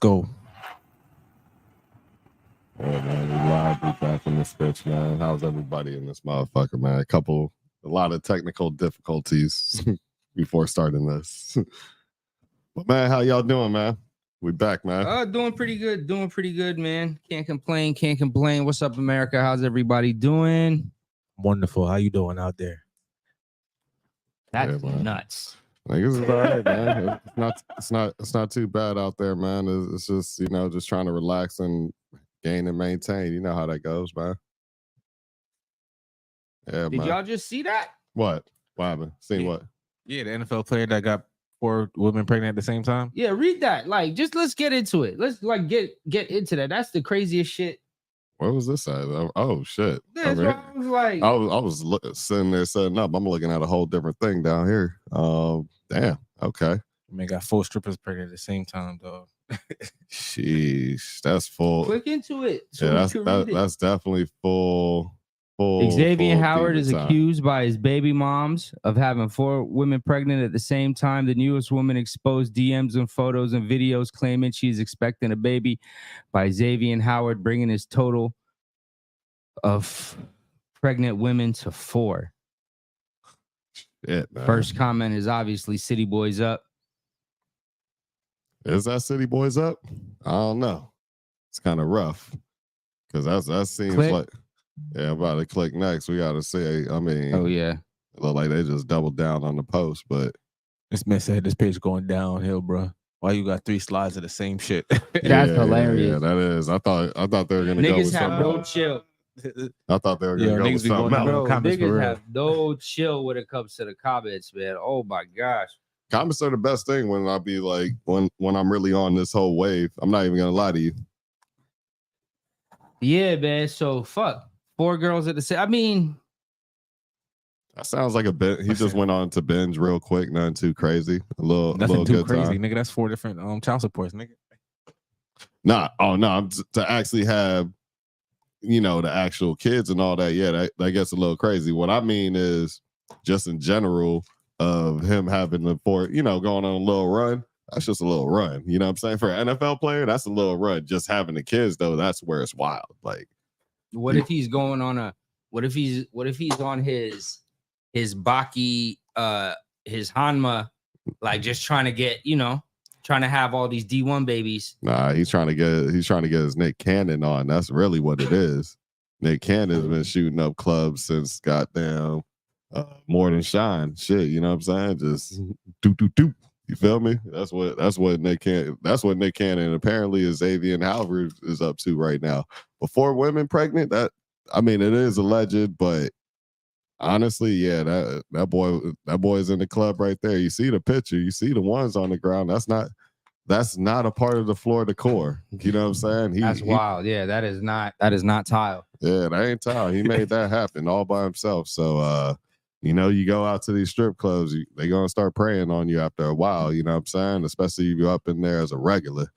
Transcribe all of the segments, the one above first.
Go. Yeah, man, we live. We back in this bitch, man. How's everybody in this motherfucker, man? A lot of technical difficulties before starting this. But man, how y'all doing, man? We back, man. Doing pretty good. Doing pretty good, man. Can't complain. Can't complain. What's up, America? How's everybody doing? Wonderful. How you doing out there? That's man. nuts. Like, this is all right, man. It's not too bad out there, man. It's just, just trying to relax and gain and maintain. You know how that goes, man. Yeah, Did man. y'all just see that? What happened? Seen what? Yeah, the NFL player that got 4 women pregnant at the same time. Yeah, read that. Like, just let's get into it. Let's get into that. That's the craziest shit. Where was this at? Oh shit! That's what I was like. I was sitting there setting up. I'm looking at a whole different thing down here. Damn. Okay. Man got 4 strippers pregnant at the same time, dog. Sheesh, that's full. Click into it. So yeah, that's definitely full. Xavier Howard is accused by his baby moms of having 4 women pregnant at the same time. The newest woman exposed DMs and photos and videos claiming she's expecting a baby by Xavier Howard, bringing his total of pregnant women to 4. Shit, man. First comment is obviously City Boys Up. Is that City Boys Up? I don't know. It's kind of rough because that seems like. Yeah, I'm about to click next. We got to say, I mean, oh yeah, it looked like they just doubled down on the post, but this man said this page going downhill, bro. Why you got 3 slides of the same shit? That's hilarious. Yeah, that is. I thought they were gonna niggas go with have something. No chill. I thought they were gonna go with something else. Bro, niggas have no chill when it comes to the comments, man. Oh my gosh. Comments are the best thing when I be like when I'm really on this whole wave. I'm not even gonna lie to you. Yeah, man. So fuck. 4 girls at the same. I mean, that sounds like a bit. He just went on to binge real quick, nothing too crazy. Nothing little too good crazy, time. nigga. That's 4 different child supports, nigga. To actually have, the actual kids and all that. Yeah, that gets a little crazy. What I mean is just in general of him having the 4, going on a little run. That's just a little run. You know what I'm saying? For an NFL player, that's a little run. Just having the kids though, that's where it's wild. Like. What if he's going on what if he's on his Baki his Hanma, like just trying to get, trying to have all these D1 babies. Nah, he's trying to get his Nick Cannon on. That's really what it is. Nick Cannon's been shooting up clubs since goddamn More Than Shine. Shit, you know what I'm saying? Just do. You feel me? That's what Nick Cannon apparently is Xavier Howard is up to right now. Before women pregnant, it is alleged, but honestly, yeah, that boy's in the club right there. You see the picture, you see the ones on the ground. That's not a part of the Florida core. You know what I'm saying? That's wild. Yeah, that is not tile. Yeah, that ain't tile. He made that happen all by himself. So you go out to these strip clubs, they gonna start preying on you after a while, you know what I'm saying? Especially if you're up in there as a regular.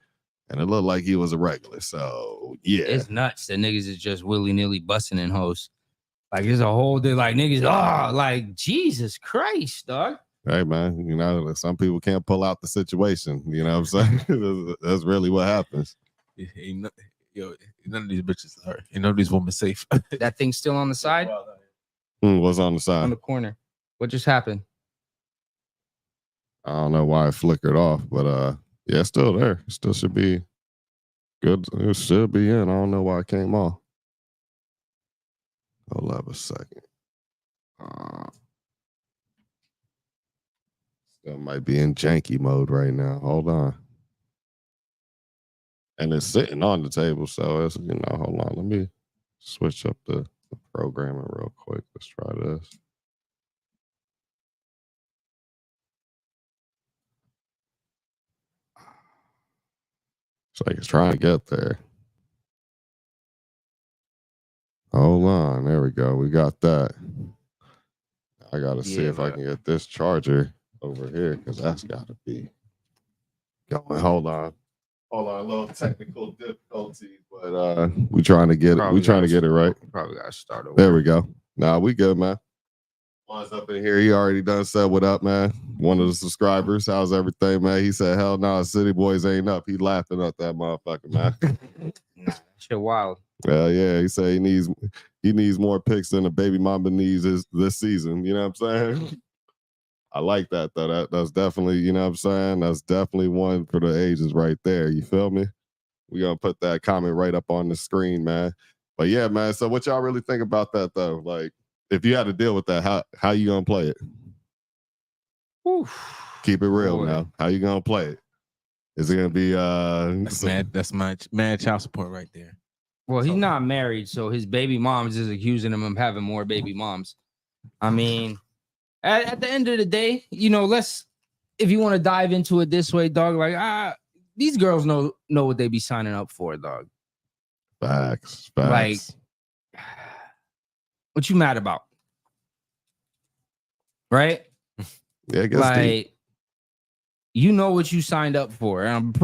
And it looked like he was a regular. So yeah. It's nuts that niggas is just willy-nilly busting in hoes. Like there's a whole day, like niggas, like Jesus Christ, dog. Hey man, some people can't pull out the situation. You know what I'm saying? That's really what happens. None of these bitches are. None of these women safe. That thing's still on the side. What's on the side? On the corner. What just happened? I don't know why it flickered off, but yeah, it's still there. It still should be good. It should be in. I don't know why it came off. Hold up a second. Still might be in janky mode right now. Hold on. And it's sitting on the table, so it's, hold on. Let me switch up the programming real quick. Let's try this. It's like it's trying to get there. Hold on. There we go. We got that. I got to see if I can get this charger over here because that's got to be going. Hold on. A little technical difficulty, but we trying to get it. We trying to get it right. Probably got to start over. There we go. Nah, we good, man. Was up in here. He already done said what up, man. One of the subscribers. How's everything, man? He said, hell no, City Boys ain't up. He laughing at that motherfucker, man. Nah, that shit wild. Well, yeah, he said he needs more picks than the baby mama needs this season. You know what I'm saying? I like that though. That's definitely, you know what I'm saying? That's definitely one for the ages right there. You feel me? We're gonna put that comment right up on the screen, man. But yeah, man. So what y'all really think about that though? Like, if you had to deal with that, how you gonna play it? Oof. Keep it real now. How you gonna play it? Is it gonna be that's mad child support right there. Well, he's not married, so his baby moms is accusing him of having more baby moms. I mean, at the end of the day, you know, if you want to dive into it this way, dog, like these girls know what they be signing up for, dog. Facts. Like, what you mad about? Right? Yeah, I guess like, you know what you signed up for. And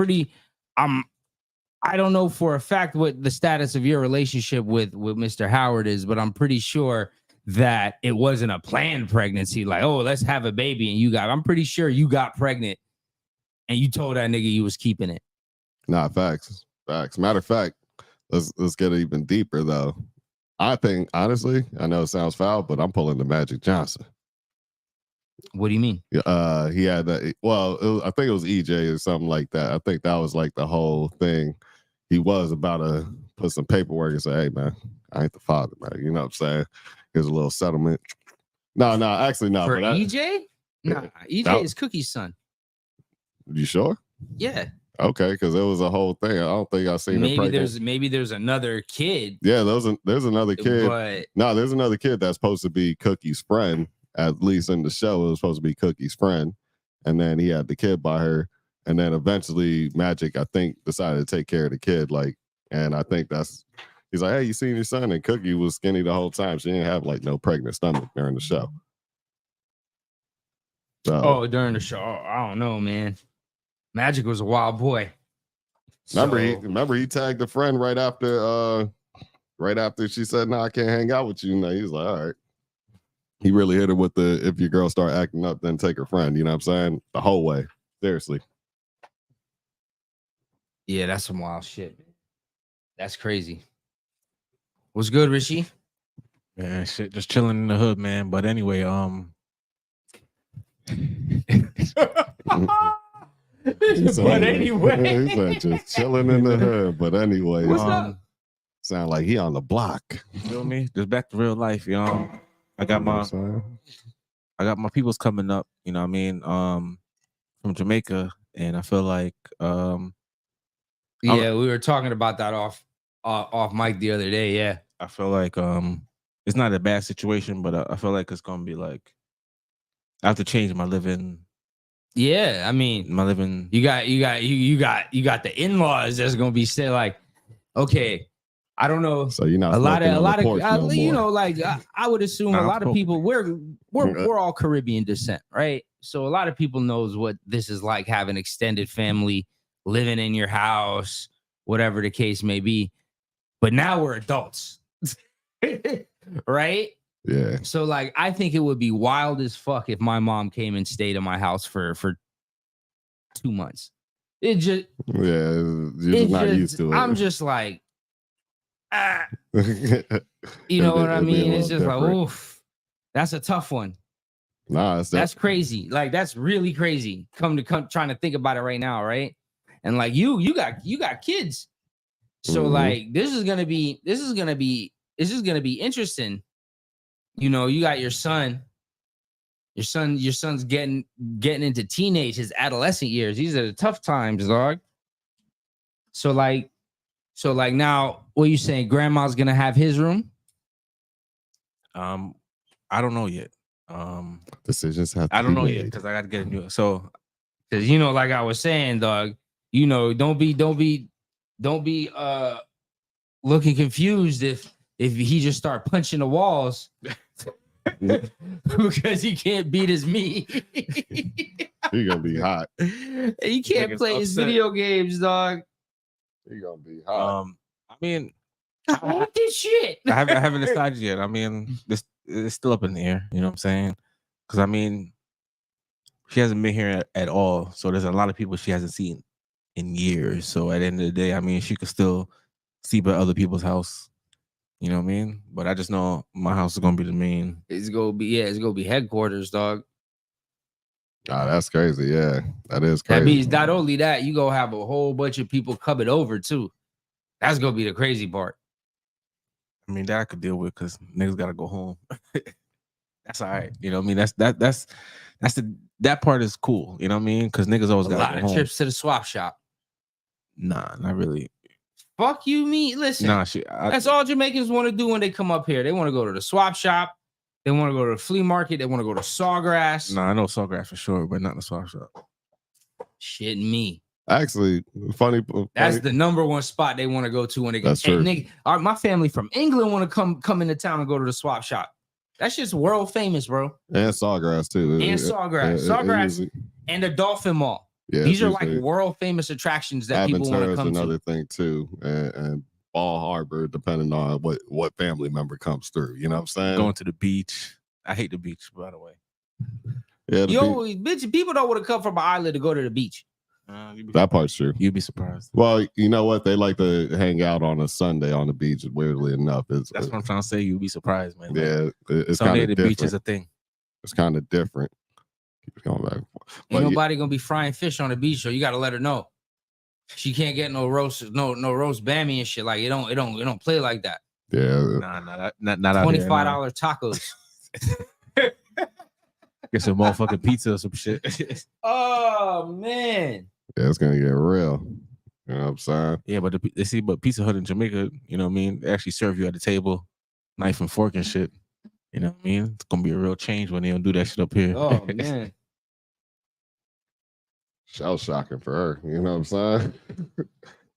I don't know for a fact what the status of your relationship with Mr. Howard is, but I'm pretty sure that it wasn't a planned pregnancy. Like, oh, let's have a baby, and I'm pretty sure you got pregnant and you told that nigga you was keeping it. Nah, facts. Matter of fact, let's get it even deeper though. I think honestly, I know it sounds foul, but I'm pulling the Magic Johnson. What do you mean? He had that. Well, I think it was EJ or something like that. I think that was like the whole thing. He was about to put some paperwork and say, "Hey, man, I ain't the father, man." You know what I'm saying? Here's a little settlement. No, actually, no. For but EJ? Nah, EJ is Cookie's son. You sure? Yeah. Okay, because it was a whole thing. I don't think I seen it. Maybe there's another kid. Yeah, there's another kid. But no, there's another kid that's supposed to be Cookie's friend. At least in the show, it was supposed to be Cookie's friend, and then he had the kid by her, and then eventually Magic, I think, decided to take care of the kid. Like, and I think he's like, hey, you seen your son? And Cookie was skinny the whole time. She didn't have like no pregnant stomach during the show. So, during the show, I don't know, man. Magic was a wild boy. Remember he tagged a friend right after she said, "No, I can't hang out with you." And he was like, "All right." He really hit her with the if your girl start acting up, then take her friend. You know what I'm saying? The whole way. Seriously. Yeah, that's some wild shit. That's crazy. What's good, Richie? Man, shit, just chilling in the hood, man. But anyway, but anyway, he's like just chilling in the hood. But anyway, what's up? Sound like he on the block. You feel me? Just back to real life, you know. I got my peoples coming up, you know what I mean? From Jamaica, and I feel like yeah, we were talking about that off mic the other day. Yeah, I feel like it's not a bad situation, but I feel like it's gonna be like I have to change my living. Yeah, I mean, my living. You got the in-laws that's gonna be say like, okay, I don't know. So you're not a lot of no you know, like I would assume a lot of people we're all Caribbean descent, right? So a lot of people knows what this is like having extended family living in your house, whatever the case may be. But now we're adults, right? Yeah. So like, I think it would be wild as fuck if my mom came and stayed in my house for 2 months. It just you're just not used to it. I'm just like, you know what I mean? It's just different. Like, oof, that's a tough one. Nah, that's crazy. Like, that's really crazy. Come trying to think about it right now, right? And like you got kids, so like this is gonna be interesting. You know, you got your son. Your son's getting into teenage, his adolescent years. These are the tough times, dog. So like now, what are you saying? Grandma's gonna have his room? I don't know yet. Decisions have. I don't know yet because I got to get a new. So, because you know, like I was saying, dog. You know, don't be looking confused if he just start punching the walls because he can't beat his meat. He gonna be hot. He can't play his video games, dog. He gonna be hot. I mean, I want this shit. I haven't decided yet. I mean, it's still up in the air. You know what I'm saying? Because I mean, she hasn't been here at all. So there's a lot of people she hasn't seen in years. So at the end of the day, I mean, she could still sleep at other people's house. You know what I mean? But I just know my house is gonna be the main. It's gonna be headquarters, dog. Ah, that's crazy. Yeah, that is That crazy. means not only that, you gonna have a whole bunch of people coming over too. That's gonna be the crazy part. I mean, that I could deal with because niggas gotta go home. That's all right. You know what I mean? That's that part is cool. You know what I mean? Because niggas always A gotta lot go of home. trips to the swap shop. Nah, not really. Fuck you, me. Listen, Nah, that's all Jamaicans want to do when they come up here. They want to go to the swap shop. They want to go to the flea market. They want to go to Sawgrass. Nah, I know Sawgrass for sure, but not the swap shop. Shit, me. Actually, funny. That's the number one spot they want to go to when they get. That's true. Nigga, my family from England want to come into town and go to the swap shop. That's just world famous, bro. And Sawgrass too. And Sawgrass, Sawgrass, and the Dolphin Mall. Yeah, these are like world famous attractions that people want to come to. Another thing too, and Ball Harbor, depending on what family member comes through. You know what I'm saying? Going to the beach. I hate the beach, by the way. Yeah, bitch, people don't want to come from an island to go to the beach. That part's true. You'd be surprised. Well, you know what? They like to hang out on a Sunday on the beach. Weirdly enough, that's what I'm trying to say. You'd be surprised, man. Yeah, it's Sunday kind of the beach is a thing. It's kind of different. Keep going back. Ain't nobody gonna be frying fish on the beach, so you got to let her know. She can't get no roast bammy and shit. Like it don't play like that. Yeah, not $25 tacos. Get some motherfucking pizza or some shit. Oh man. Yeah, it's gonna get real. You know what I'm saying? Yeah, but but Pizza Hut in Jamaica, you know what I mean? They actually serve you at the table, knife and fork and shit. You know what I mean? It's gonna be a real change when they don't do that shit up here. Oh man. Shell shocking for her. You know what I'm saying?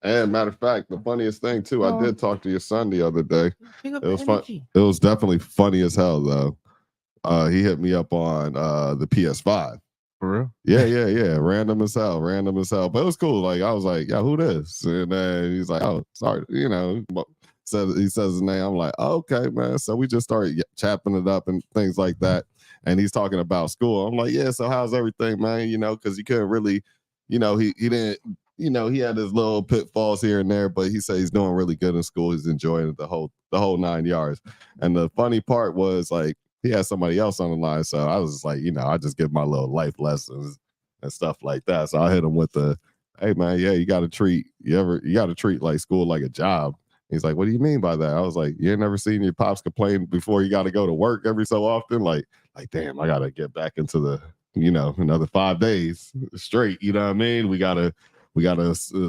And matter of fact, the funniest thing too, I did talk to your son the other day. It was fun. It was definitely funny as hell though. He hit me up on the PS5. For real? Yeah. Random as hell. But it was cool. Like I was like, yeah, who this? And then he's like, oh, sorry, you know. He says his name. I'm like, oh, okay, man. So we just started chopping it up and things like that. And he's talking about school. I'm like, yeah. So how's everything, man? You know, because he couldn't really, you know, he didn't. You know, he had his little pitfalls here and there, but he said he's doing really good in school. He's enjoying it the whole 9 yards. And the funny part was like he had somebody else on the line, so I was just like, you know, I just give my little life lessons and stuff like that. So I hit him with the, hey man, yeah, you got to treat like school like a job. He's like, what do you mean by that? I was like, you ain't never seen your pops complain before you got to go to work every so often, like damn, I got to get back into the, you know, another 5 days straight. You know what I mean? We gotta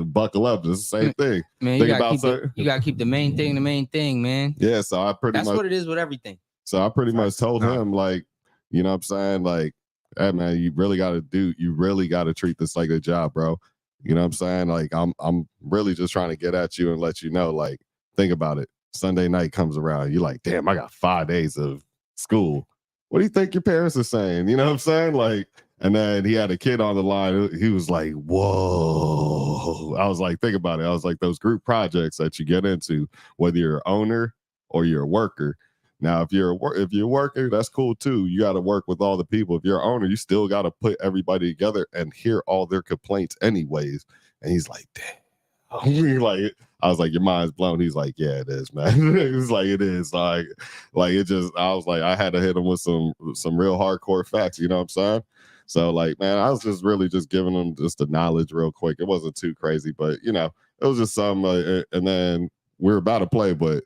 buckle up. It's the same thing. Man, you gotta keep the main thing, man. Yeah, so that's what it is with everything. So I pretty much told him, like, you know what I'm saying? Like, hey man, you really gotta treat this like a job, bro. You know what I'm saying? Like, I'm really just trying to get at you and let you know, like, think about it. Sunday night comes around, you're like, damn, I got 5 days of school. What do you think your parents are saying? You know what I'm saying? Like, and then he had a kid on the line. He was like, whoa. I was like, think about it. I was like, those group projects that you get into, whether you're an owner or you're a worker. Now, if you're a worker, that's cool too. You got to work with all the people. If you're an owner, you still got to put everybody together and hear all their complaints anyways. And he's like, damn. Like, I was like, your mind's blown. He's like, yeah, it is, man. It's like, it is. Like it just, I was like, I had to hit him with some real hardcore facts. You know what I'm saying? So like, man, I was just really just giving them just the knowledge real quick. It wasn't too crazy, but you know, it was just some, and then we're about to play, but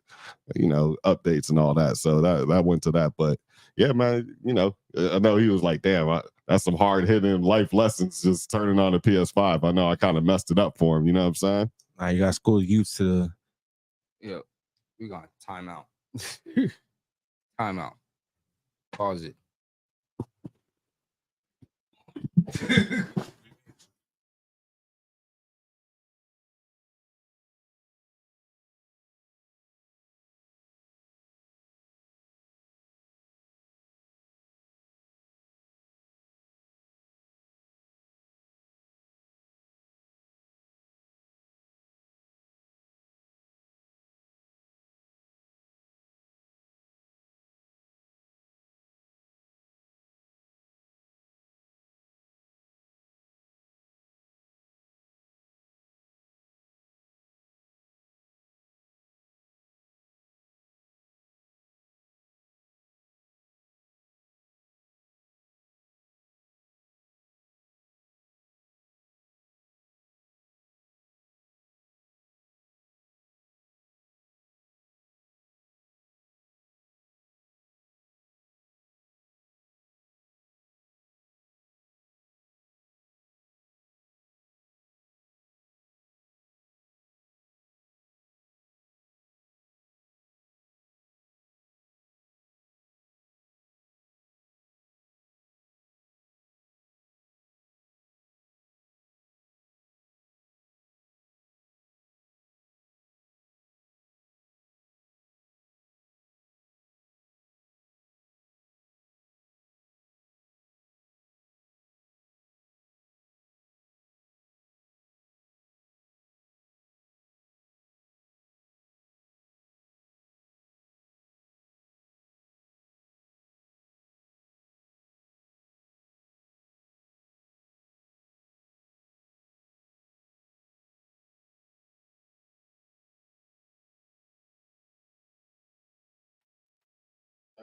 you know, updates and all that. So that went to that. But yeah, man, you know, I know he was like, damn, that's some hard hitting life lessons just turning on the PS5. I know I kind of messed it up for him. You know what I'm saying? Nah, you got school used to the. Yeah, we got time out. Time out. Pause it.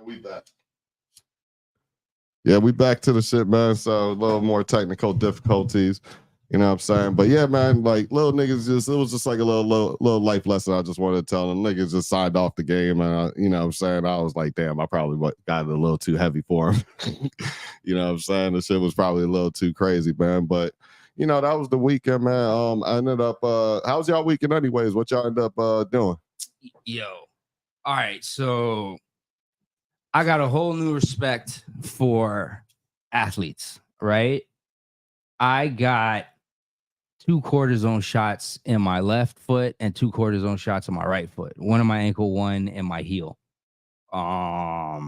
We back. Yeah, we back to the shit, man. So a little more technical difficulties. You know what I'm saying? But yeah, man, like little niggas it was just like a little life lesson I just wanted to tell them. Niggas just signed off the game. And, you know what I'm saying? I was like, damn, I probably got it a little too heavy for him. You know what I'm saying? The shit was probably a little too crazy, man. But, you know, that was the weekend, man. I ended up, how's y'all weekend anyways? What y'all end up doing? Yo. All right. So I got a whole new respect for athletes, right? I got 2 cortisone shots in my left foot and 2 cortisone shots in my right foot. One in my ankle, one in my heel. I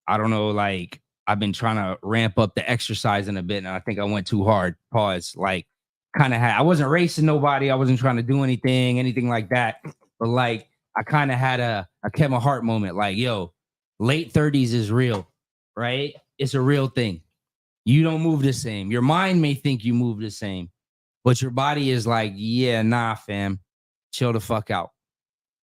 don't know, like I've been trying to ramp up the exercising a bit, and I think I went too hard. Pause. Like, I wasn't racing nobody. I wasn't trying to do anything like that. But like, I kind of had a Kevin Hart moment. Like, yo, late 30s is real, right? It's a real thing. You don't move the same. Your mind may think you move the same, but your body is like, yeah, nah, fam, chill the fuck out.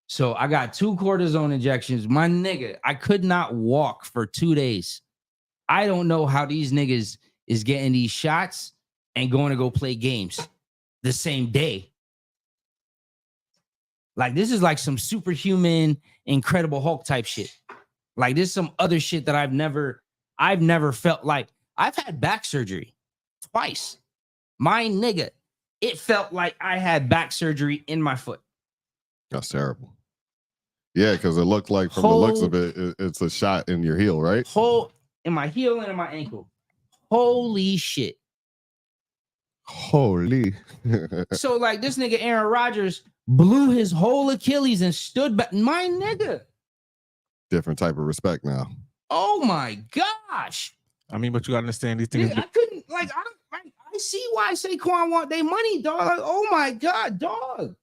So I got 2 cortisone injections. My nigga, I could not walk for 2 days. I don't know how these niggas is getting these shots and going to go play games the same day. Like, this is like some superhuman, Incredible Hulk type shit. Like, this is some other shit that I've never felt like. I've had back surgery twice. My nigga, it felt like I had back surgery in my foot. That's terrible. Yeah, because it looked like from the looks of it, it's a shot in your heel, right? In my heel and in my ankle. Holy shit. Holy. So like this nigga Aaron Rodgers blew his whole Achilles and stood back. My nigga. Different type of respect now. Oh my gosh. I mean, but you gotta understand these things. I couldn't I see why Saquon want their money, dog. Like, oh my god, dog.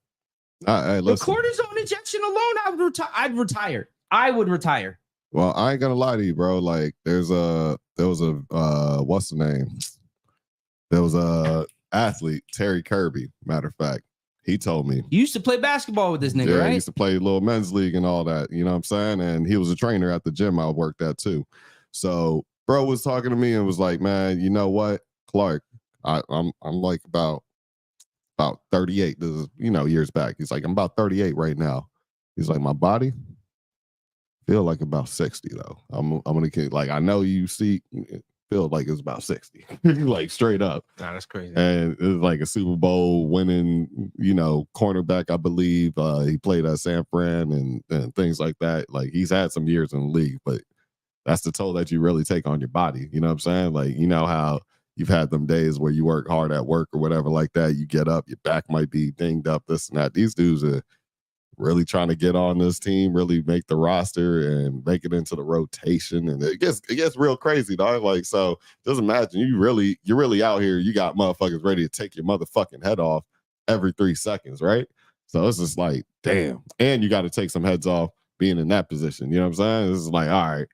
Hey, the cortisone injection alone, I'd retire. I would retire. Well, I ain't gonna lie to you, bro. Like, there was a what's the name? There was a athlete, Terry Kirby. Matter of fact, he told me you used to play basketball with this nigga, right? He used to play a little men's league and all that. You know what I'm saying? And he was a trainer at the gym I worked at too. So, bro was talking to me and was like, "Man, you know what, Clark? I'm like about 38. This is, you know, years back. He's like, I'm about 38 right now. He's like, my body feel like about 60 though. I'm gonna like, I know you see feel like it's about 60. Like straight up. Nah, that's crazy. And it was like a Super Bowl winning, you know, cornerback, I believe. He played at San Fran and things like that. Like, he's had some years in the league, but that's the toll that you really take on your body. You know what I'm saying? Like, you know how you've had them days where you work hard at work or whatever like that. You get up, your back might be dinged up, this and that. These dudes are really trying to get on this team, really make the roster and make it into the rotation. And it gets real crazy, dog. Like, so just imagine you're really out here. You got motherfuckers ready to take your motherfucking head off every 3 seconds, right? So it's just like, damn. And you got to take some heads off being in that position. You know what I'm saying? This is like, all right,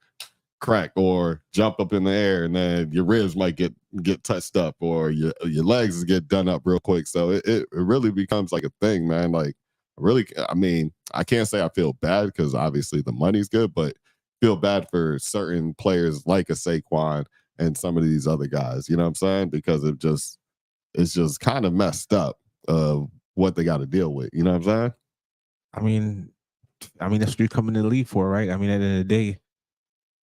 crack or jump up in the air, and then your ribs might get touched up, or your legs get done up real quick. So it really becomes like a thing, man. Like, really, I mean, I can't say I feel bad because obviously the money's good, but feel bad for certain players like a Saquon and some of these other guys. You know what I'm saying? Because it's just kind of messed up what they got to deal with. You know what I'm saying? I mean that's what you come in the league for, right? I mean, at the end of the day,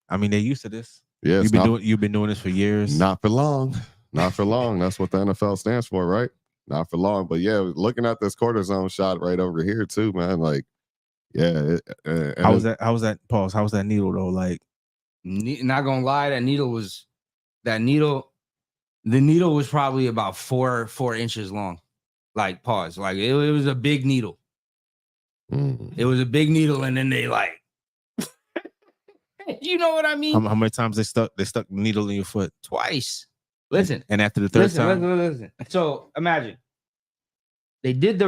I mean, they're used to this. Yeah, you've been doing this for years. Not for long. Not for long. That's what the NFL stands for, right? Not for long. But yeah, looking at this cortisone shot right over here too, man. Like, yeah. How was that? Pause. How was that needle though? Like, not gonna lie, the needle was probably about four inches long. Like, pause. Like, it was a big needle. It was a big needle, and then they like, you know what I mean? How many times they stuck the needle in your foot? Twice. Listen. And after the third time, listen. So imagine they did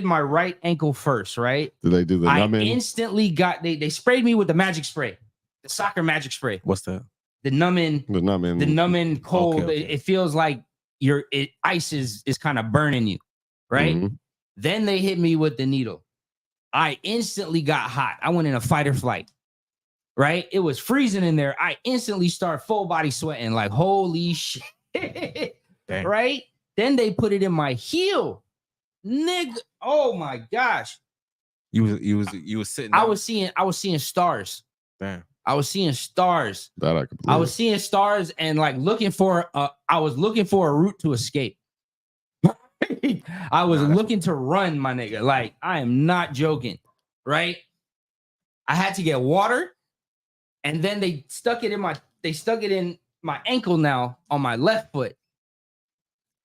my right ankle first, right? Did they do the numbing? I instantly got they sprayed me with the magic spray, the soccer magic spray. What's that? The numbing cold. Okay. It feels like ice is kind of burning you, right? Mm-hmm. Then they hit me with the needle. I instantly got hot. I went in a fight or flight. right? It was freezing in there. I instantly start full body sweating, like holy shit. Right? Then they put it in my heel. Nigga. Oh my gosh. You was sitting I down? was seeing stars. Damn. I was seeing stars. That I could believe. I was seeing stars and like I was looking for a route to escape. I was looking to run, my nigga. Like, I am not joking, right? I had to get water, and then they stuck it in my ankle now on my left foot.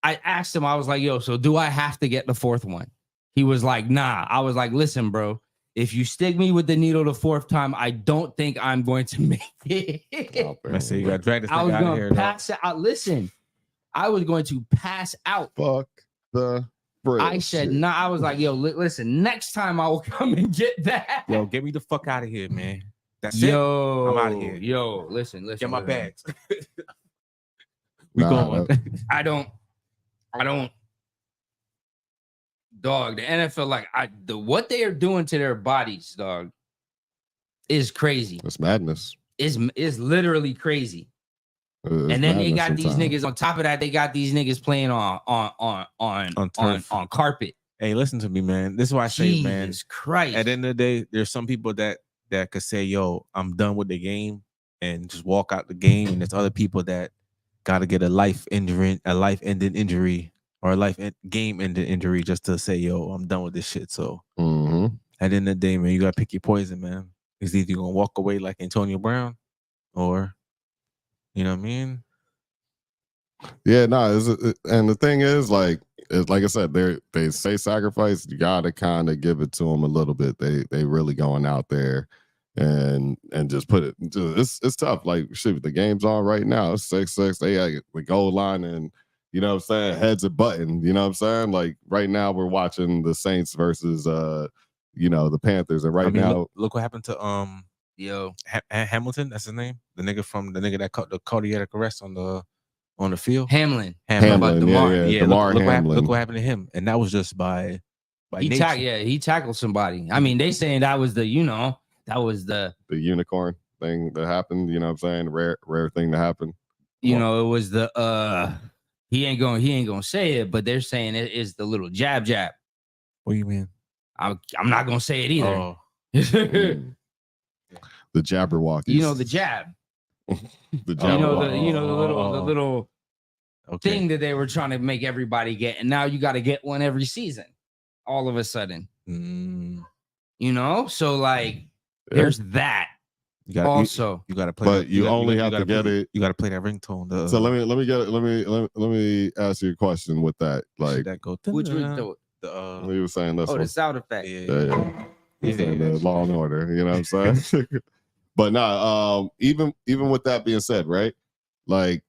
I asked him, I was like, yo, so do I have to get the fourth one? He was like, nah. I was like, listen, bro, if you stick me with the needle the fourth time, I don't think I'm going to make it. I say you got drag this I was out of going here. to pass out. Listen, I was going to pass out. Fuck the bridge. I said, nah. I was like, yo, listen, next time I will come and get that. Yo, get me the fuck out of here, man. That's yo, it. I'm out of here. Yo, listen. Get my listen. bags. We going. I don't. Dog, the NFL, like what they are doing to their bodies, dog, is crazy. It's madness. Is literally crazy. And then they got these niggas on top of that. They got these niggas playing on carpet. Hey, listen to me, man. This is why I say, man. Jesus Christ. At the end of the day, there's some people that could say, "Yo, I'm done with the game," and just walk out the game. And there's other people that got to get a life-ending injury, or a game-ending injury just to say, "Yo, I'm done with this shit." So at the end of the day, man, you gotta pick your poison, man. It's either you're gonna walk away like Antonio Brown, or you know what I mean? Yeah, no. And the thing is, like I said, they say sacrifice. You gotta kind of give it to them a little bit. They really going out there and just put it. It's tough. Like shit, the game's on right now. It's 6-6. They got the goal line, and you know what I'm saying, heads are button. You know what I'm saying? Like right now, we're watching the Saints versus the Panthers, and now look what happened to Hamilton. That's his name. The nigga that caught the cardiac arrest on the field. Hamlin. About DeMar. Yeah, DeMar Hamlin. Look what happened to him, and that was just by nature. He tackled somebody. I mean, they saying that was the unicorn thing that happened. You know what I'm saying? Rare thing to happen. It was the he ain't gonna say it, but they're saying it is the little jab. What do you mean? I'm not gonna say it either. Oh. The Jabberwockies. The jab. The jab. The little thing that they were trying to make everybody get, and now you got to get one every season. All of a sudden, so like, there's that. You got to play, but you only have to get it. You got to play that ringtone. So let me ask you a question with that. Like, that go? Which we were saying this. The sound effect. Yeah. The Law and Order. You know what I'm saying? But even with that being said, right? Like,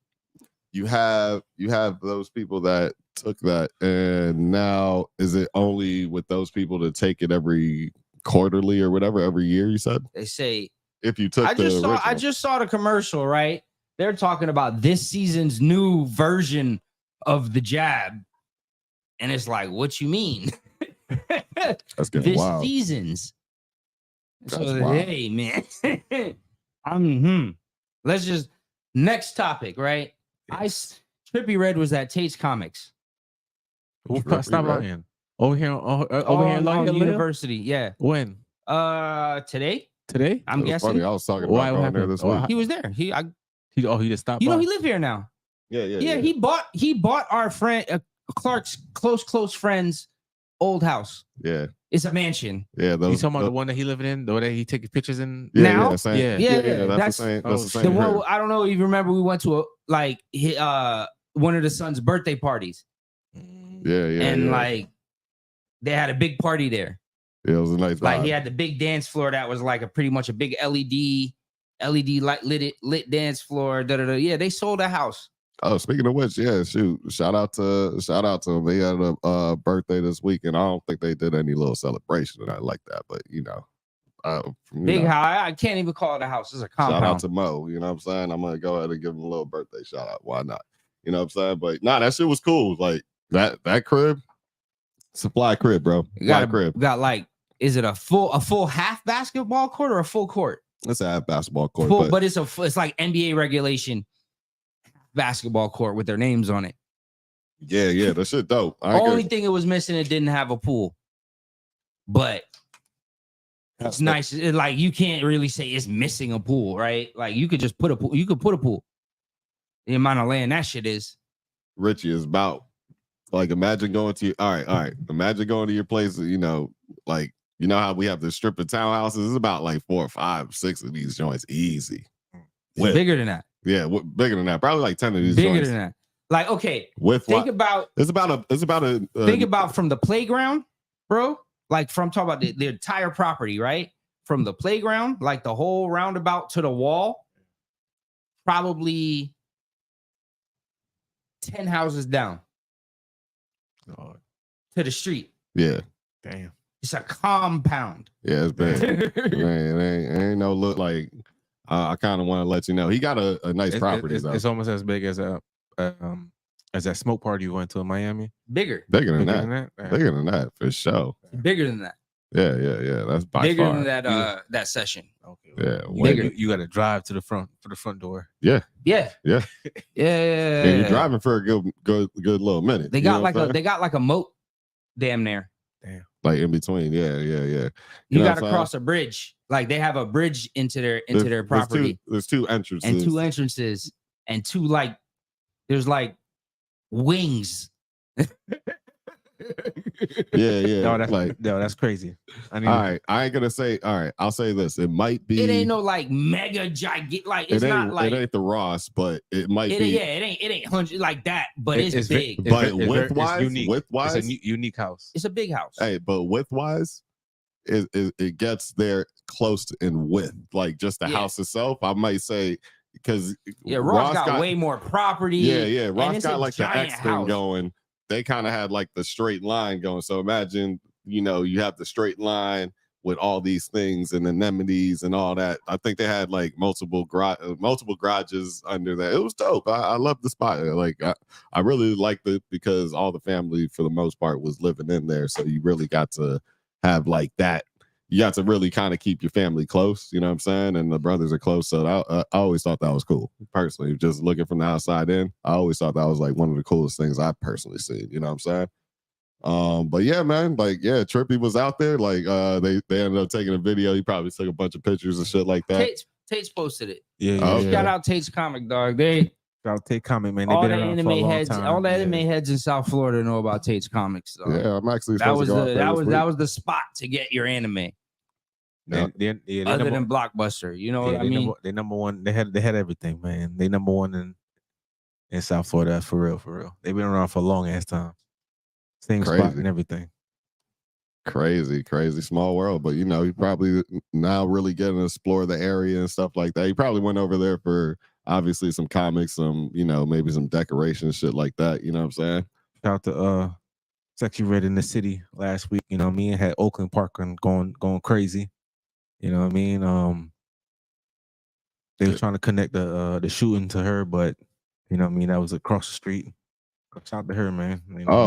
you have those people that took that, and now is it only with those people to take it every quarterly or whatever, every year? You said they say. If you took I just saw the commercial, right? They're talking about this season's new version of the jab. And it's like, what you mean? That's getting wild. This season's. That's so, wild. hey, man. Let's just, next topic, right? Trippie Redd was at Tate's Comics. Stop lying. Over here in University, yeah. When? Today? Today? I'm guessing. Funny. I was talking about going there this week. He was there. He just stopped by. He live here now. Yeah. He bought our friend Clark's close friend's old house. Yeah. It's a mansion. Yeah. You talking about the one that he living in? The one that he taking pictures in? Now? That's the same. That's the same. The one, I don't know if you remember, we went to one of the son's birthday parties. Yeah. And like they had a big party there. Yeah, it was a nice vibe. Like he had the big dance floor that was like pretty much a big LED light lit dance floor. Yeah, they sold a house. Oh, speaking of which, yeah, shoot, shout out to them. They had a birthday this week, and I don't think they did any little celebration or nothing like that. But big house. I can't even call it a house. It's a compound. Shout out to Mo. You know what I'm saying? I'm gonna go ahead and give him a little birthday shout out. Why not? You know what I'm saying? But that shit was cool. Like that crib, supply crib, bro. Crib. Got like, is it a full half basketball court or a full court? Let's have basketball court, but it's like NBA regulation basketball court with their names on it. Yeah, that shit dope. Only thing it was missing, it didn't have a pool, but it's nice. Like you can't really say it's missing a pool, right? Like you could just put a pool. You could put a pool. The amount of land that shit is. Richie is about like imagine going to all right. Imagine going to your place. Like how we have the strip of townhouses. It's about like 4 or 5, 6 of these joints, easy. Bigger than that. Yeah, bigger than that. Probably like 10 of these. Bigger joints. than that. Like okay, think about from the playground, bro. Like talking about the entire property, right? From the playground, like the whole roundabout to the wall, probably 10 houses down to the street. Yeah. Damn. It's a compound. Yeah, it's big. Man, it ain't no look like. I kind of want to let you know he got a nice property. It's almost as big as that smoke party you went to in Miami. Bigger than that. Bigger than that for sure. Bigger than that. Yeah. That's by bigger far. than that. That session. Okay. Yeah. Bigger. You got to drive to the front door. Yeah. And you're driving for a good little minute. They got like a moat, damn near. Damn. Like in between. Yeah. You got to cross a bridge. Like they have a bridge into their property. There's two entrances. And two like there's like wings. Yeah. That's crazy. All right, I ain't gonna say. All right, I'll say this. It might be. It ain't no like mega gigantic. Like it's not like it ain't the Ross, but it might be. Yeah, it ain't 100 like that, but it's big. But width-wise, it's a unique house. It's a big house. Hey, but width-wise, it gets there close in width. Like just the house itself, I might say. Because Ross got way more property. Yeah. Ross got like the X thing going. They kind of had like the straight line going. So imagine, you have the straight line with all these things and anemones and all that. I think they had like multiple garages under there. It was dope. I love the spot. Like I really liked it because all the family for the most part was living in there. So you really got to have like that. You got to really kind of keep your family close, you know what I'm saying? And the brothers are close. So I always thought that was cool. Personally, just looking from the outside in, I always thought that was like one of the coolest things I've personally seen, you know what I'm saying? But yeah, man, Trippy was out there. Like they ended up taking a video. He probably took a bunch of pictures and shit like that. Tate's posted it. Yeah. Shout out Tate's comic, dog. Shout out Tate comic, man. All the anime heads in South Florida know about Tate's comics. So. Yeah, I'm actually that was the spot to get your anime. Other than Blockbuster, you know what I mean? They number one. They had everything, man. They number one in South Florida for real. They've been around for a long ass time. Same spot and everything. Crazy small world. But you probably now really getting to explore the area and stuff like that. You probably went over there for obviously some comics, some maybe some decoration shit like that. You know what I'm saying? Shout out to Sexy Red in the city last week. Me and had Oakland Park going crazy. You know what I mean? They were trying to connect the shooting to her, but that was across the street. Shout out to her, man.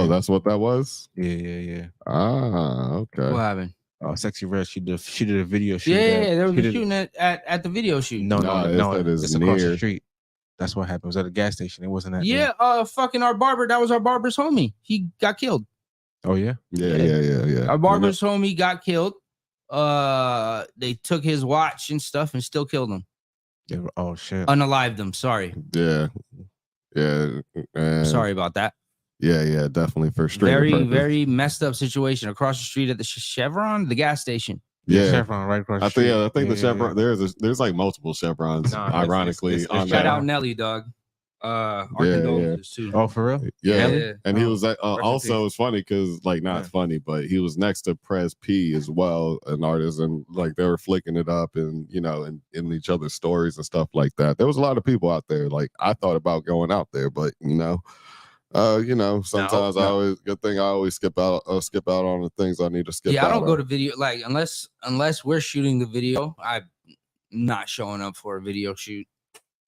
That's what that was? Yeah. Ah, okay. What happened? Sexy Red, she did a video shoot. Yeah, there was a shooting at the video shoot. No, it's across the street. That's what happened. It was at a gas station. It wasn't at fucking our barber. That was our barber's homie. He got killed. Oh yeah? Yeah. Our barber's homie got killed. They took his watch and stuff and still killed him. Yeah. Oh shit. Unalived him. Sorry. Yeah. Sorry about that. Yeah, definitely for street. Very messed up situation across the street at the Chevron, the gas station. Yeah, Chevron right across the street. I think the Chevron. Yeah. There's like multiple Chevrons. Ironically, shout out Nelly, dog. Our condolences too. Oh, for real? Yeah. And he was also, it's funny because not funny, but he was next to Prez P as well, an artist, and like they were flicking it up and in each other's stories and stuff like that. There was a lot of people out there. Like I thought about going out there, but sometimes I always skip out on the things I need to skip out. Yeah, I don't go to video unless we're shooting the video. I'm not showing up for a video shoot.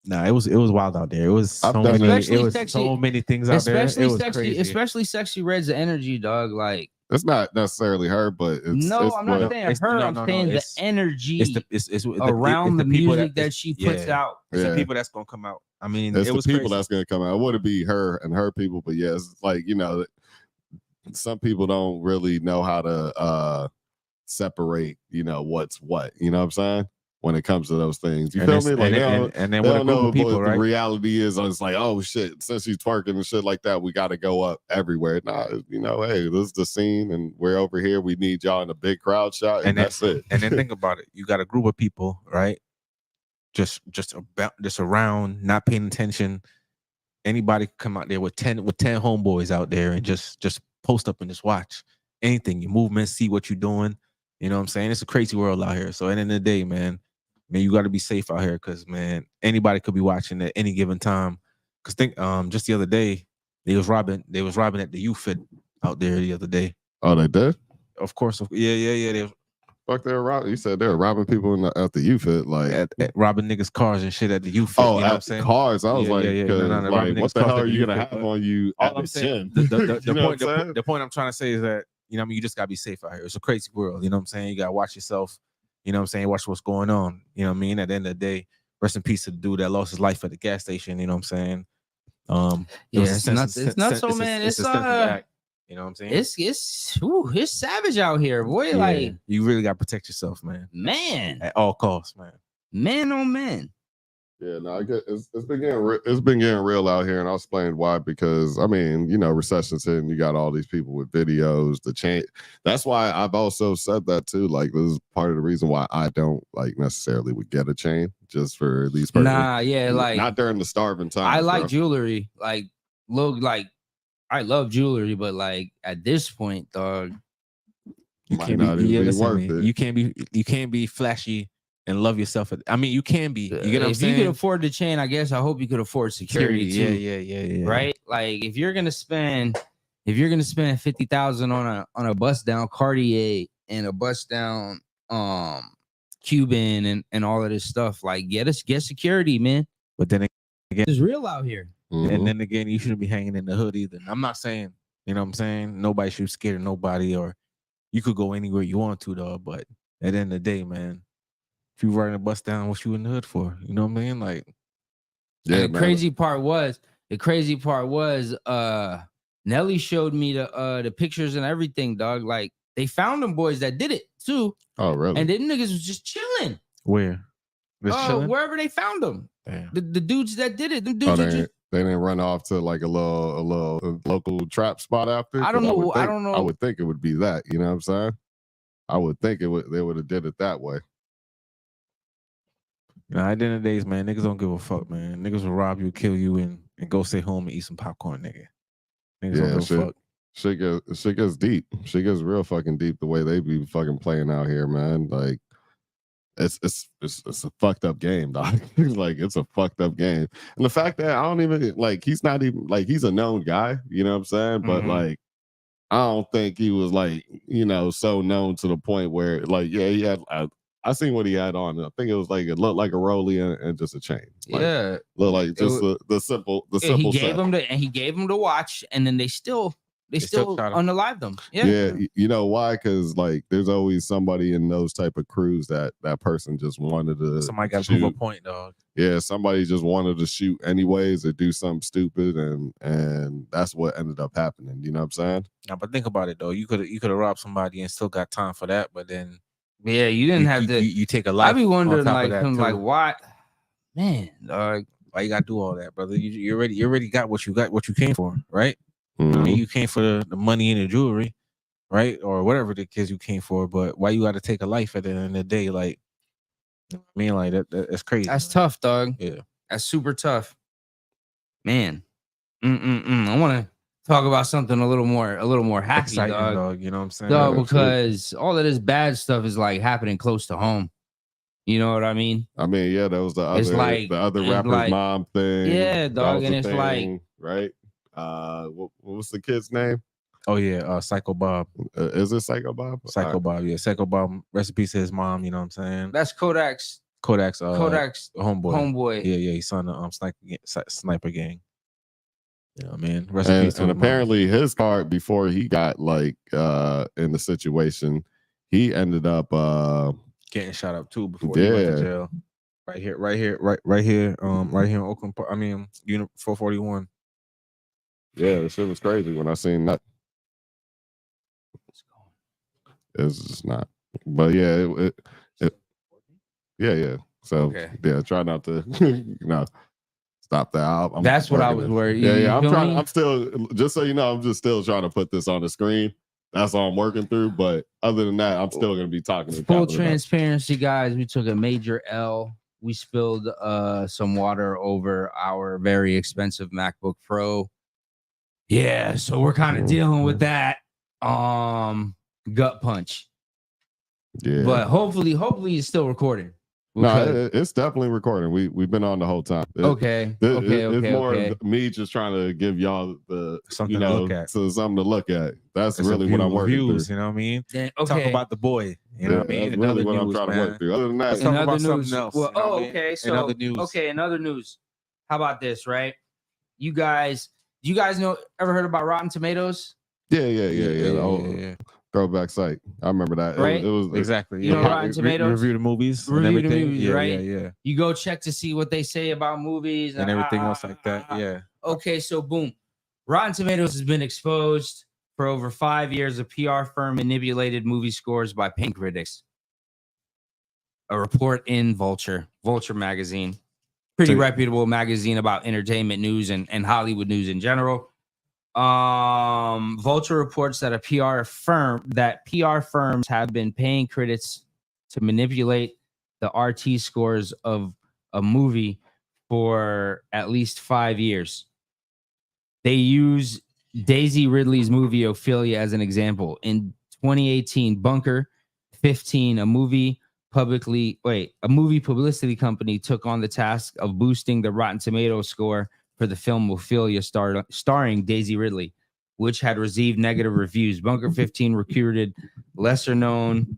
Nah, it was wild out there. It was so many things out there. It was crazy. Especially Sexy Red's energy, dog. Like It's not necessarily her, but it's no, I'm not what, saying her. I'm saying the energy around the music that she puts out. It's the people that's gonna come out. I mean, it's it the was people crazy. that's gonna come out. It wouldn't be her and her people, but yeah, it's like, you know, some people don't really know how to separate, you know, what's what. You know what I'm saying? When it comes to those things, you feel me? Like, and then they with a don't group know of people, what right? the reality is. It's like, oh shit, since she's twerking and shit like that, we got to go up everywhere. Nah, you know, hey, this is the scene, and we're over here. We need y'all in a big crowd shot, and that's it. And then think about it. You got a group of people, right? Just around, not paying attention. Anybody can come out there with 10 homeboys out there and just post up and just watch anything, your movements, see what you're doing. You know what I'm saying? It's a crazy world out here. So at the end of the day, man, you got to be safe out here because, man, anybody could be watching at any given time. Because think, just the other day, they was robbing at the youth fit out there the other day. Oh, they did? Of course. Yeah. They fuck, they're robbing. You said they're robbing people at the youth fit, like at robbing niggas' cars and shit at the youth fit. Oh, you know what I'm saying? Cars. I was like, like, what the hell are you gonna have on you all at I'm the saying, gym? the point I'm trying to say is that, you know what I mean, you just gotta be safe out here. It's a crazy world, you know what I'm saying? You gotta watch yourself, you know what I'm saying? Watch what's going on. You know what I mean? At the end of the day, rest in peace to the dude that lost his life at the gas station, you know what I'm saying? It's not so, man. It's you know what I'm saying? It's savage out here, boy. Yeah, like, you really gotta protect yourself, man. Man, at all costs, man. Man, oh man. Yeah, no, I get it's been getting real out here, and I'll explain why. Because I mean, you know, recession's hitting. You got all these people with videos. The change. That's why I've also said that too. Like, this is part of the reason why I don't like necessarily would get a chain just for these. Nah, yeah, like not during the starving time. I like jewelry. Like, look, like I love jewelry, but like at this point, dog, you can't be worth it. You can't be flashy and love yourself. I mean, you can be. You get what I'm saying? If you could afford the chain, I guess I hope you could afford security too. Yeah. Right? Like, if you're gonna spend 50,000 on a bust down Cartier and a bust down Cuban and all of this stuff, like get security, man. But then again, it's real out here. Mm-hmm. And then again, you shouldn't be hanging in the hood either. I'm not saying, you know what I'm saying? Nobody should be scared of nobody, or you could go anywhere you want to, though. But at the end of the day, man, if you riding a bus down, what you in the hood for? You know what I mean? Like, yeah. The crazy part was, Nelly showed me the pictures and everything, dog. Like, they found them boys that did it too. Oh, really? And then niggas was just chilling. Where? Wherever they found them. Damn. The dudes that did it. The dudes they didn't run off to like a little local trap spot after. I don't know. I would think it would be that. You know what I'm saying? I would think they would have did it that way. You know, at the end of the days, man, niggas don't give a fuck, man. Niggas will rob you, kill you, and go stay home and eat some popcorn, nigga. Niggas don't give a fuck. Shit gets deep. Shit gets real fucking deep the way they be fucking playing out here, man. Like, it's a fucked up game, dog. Like, it's a fucked up game. And the fact that I don't even like, he's not even like, he's a known guy, you know what I'm saying? But like, I don't think he was like, you know, so known to the point where like, yeah, he had I seen what he had on. I think it was like, it looked like a rollie and just a chain. Like, yeah, look like just the simple. He gave him the watch, and then they still unalived them. Yeah, you know why? Because like, there's always somebody in those type of crews that person just wanted to. Somebody got to prove a point, dog. Yeah, somebody just wanted to shoot anyways or do something stupid, and that's what ended up happening. You know what I'm saying? Now, but think about it though. You could have robbed somebody and still got time for that, but then. Yeah, you didn't have to. You take a life. I be wondering, like, why, man, why you gotta do all that, brother? You already got what you came for, right? Mm-hmm. I mean, you came for the money and the jewelry, right, or whatever the kids you came for. But why you got to take a life at the end of the day? Like, I mean, like that's crazy. That's tough, dog. Yeah, that's super tough, man. I want to talk about something a little more happy, exciting, dog. You know what I'm saying? Dog, because all of this bad stuff is like happening close to home. You know what I mean? I mean, yeah, that was the other rapper's mom thing. Yeah, dog, and it's thing, like, right? What was the kid's name? Oh yeah, Psycho Bob. Is it Psycho Bob? Psycho Bob, yeah. Psycho Bob, recipe to his mom, you know what I'm saying? That's Kodak's homeboy. Homeboy. Yeah, he's on the sniper gang. You know, man. Rest in peace to And his apparently his card before he got like in the situation, he ended up getting shot up too before he went to jail. Right here, right here in Oakland Park. I mean, 441. Yeah, the shit was crazy when I seen that. It's just not. But yeah, yeah. So yeah, try not to stop that. That's what I was worried. Yeah. I'm still, just so you know, I'm just still trying to put this on the screen. That's all I'm working through. But other than that, I'm still gonna be talking. Full transparency, guys. We took a major L. We spilled some water over our very expensive MacBook Pro. Yeah, so we're kind of dealing with that. Gut punch. Yeah. But hopefully it's still recording. No, it's definitely recording. We've been on the whole time. It's more me just trying to give y'all something to look at. So something to look at. That's really what I'm working through. You know what I mean? Talk about the boy. You know what I mean? That's really what I'm trying to work through. Other than that, let's talk about something else. Well, okay. So in other news. How about this, right? You guys ever heard about Rotten Tomatoes? Yeah. Throwback site. I remember that. Right? It was exactly. You know, Rotten Tomatoes. Review the movies. Review the movies, right? Yeah. You go check to see what they say about movies and everything else like that. Yeah. Okay, so boom. Rotten Tomatoes has been exposed for over 5 years. A PR firm manipulated movie scores by paying critics. A report in Vulture magazine. Pretty reputable magazine about entertainment news and Hollywood news in general. Vulture reports that PR firms have been paying critics to manipulate the RT scores of a movie for at least 5 years. They use Daisy Ridley's movie Ophelia as an example. In 2018, Bunker 15, a movie publicity company, took on the task of boosting the Rotten Tomatoes score for the film Ophelia starring Daisy Ridley, which had received negative reviews. Bunker 15 recruited lesser-known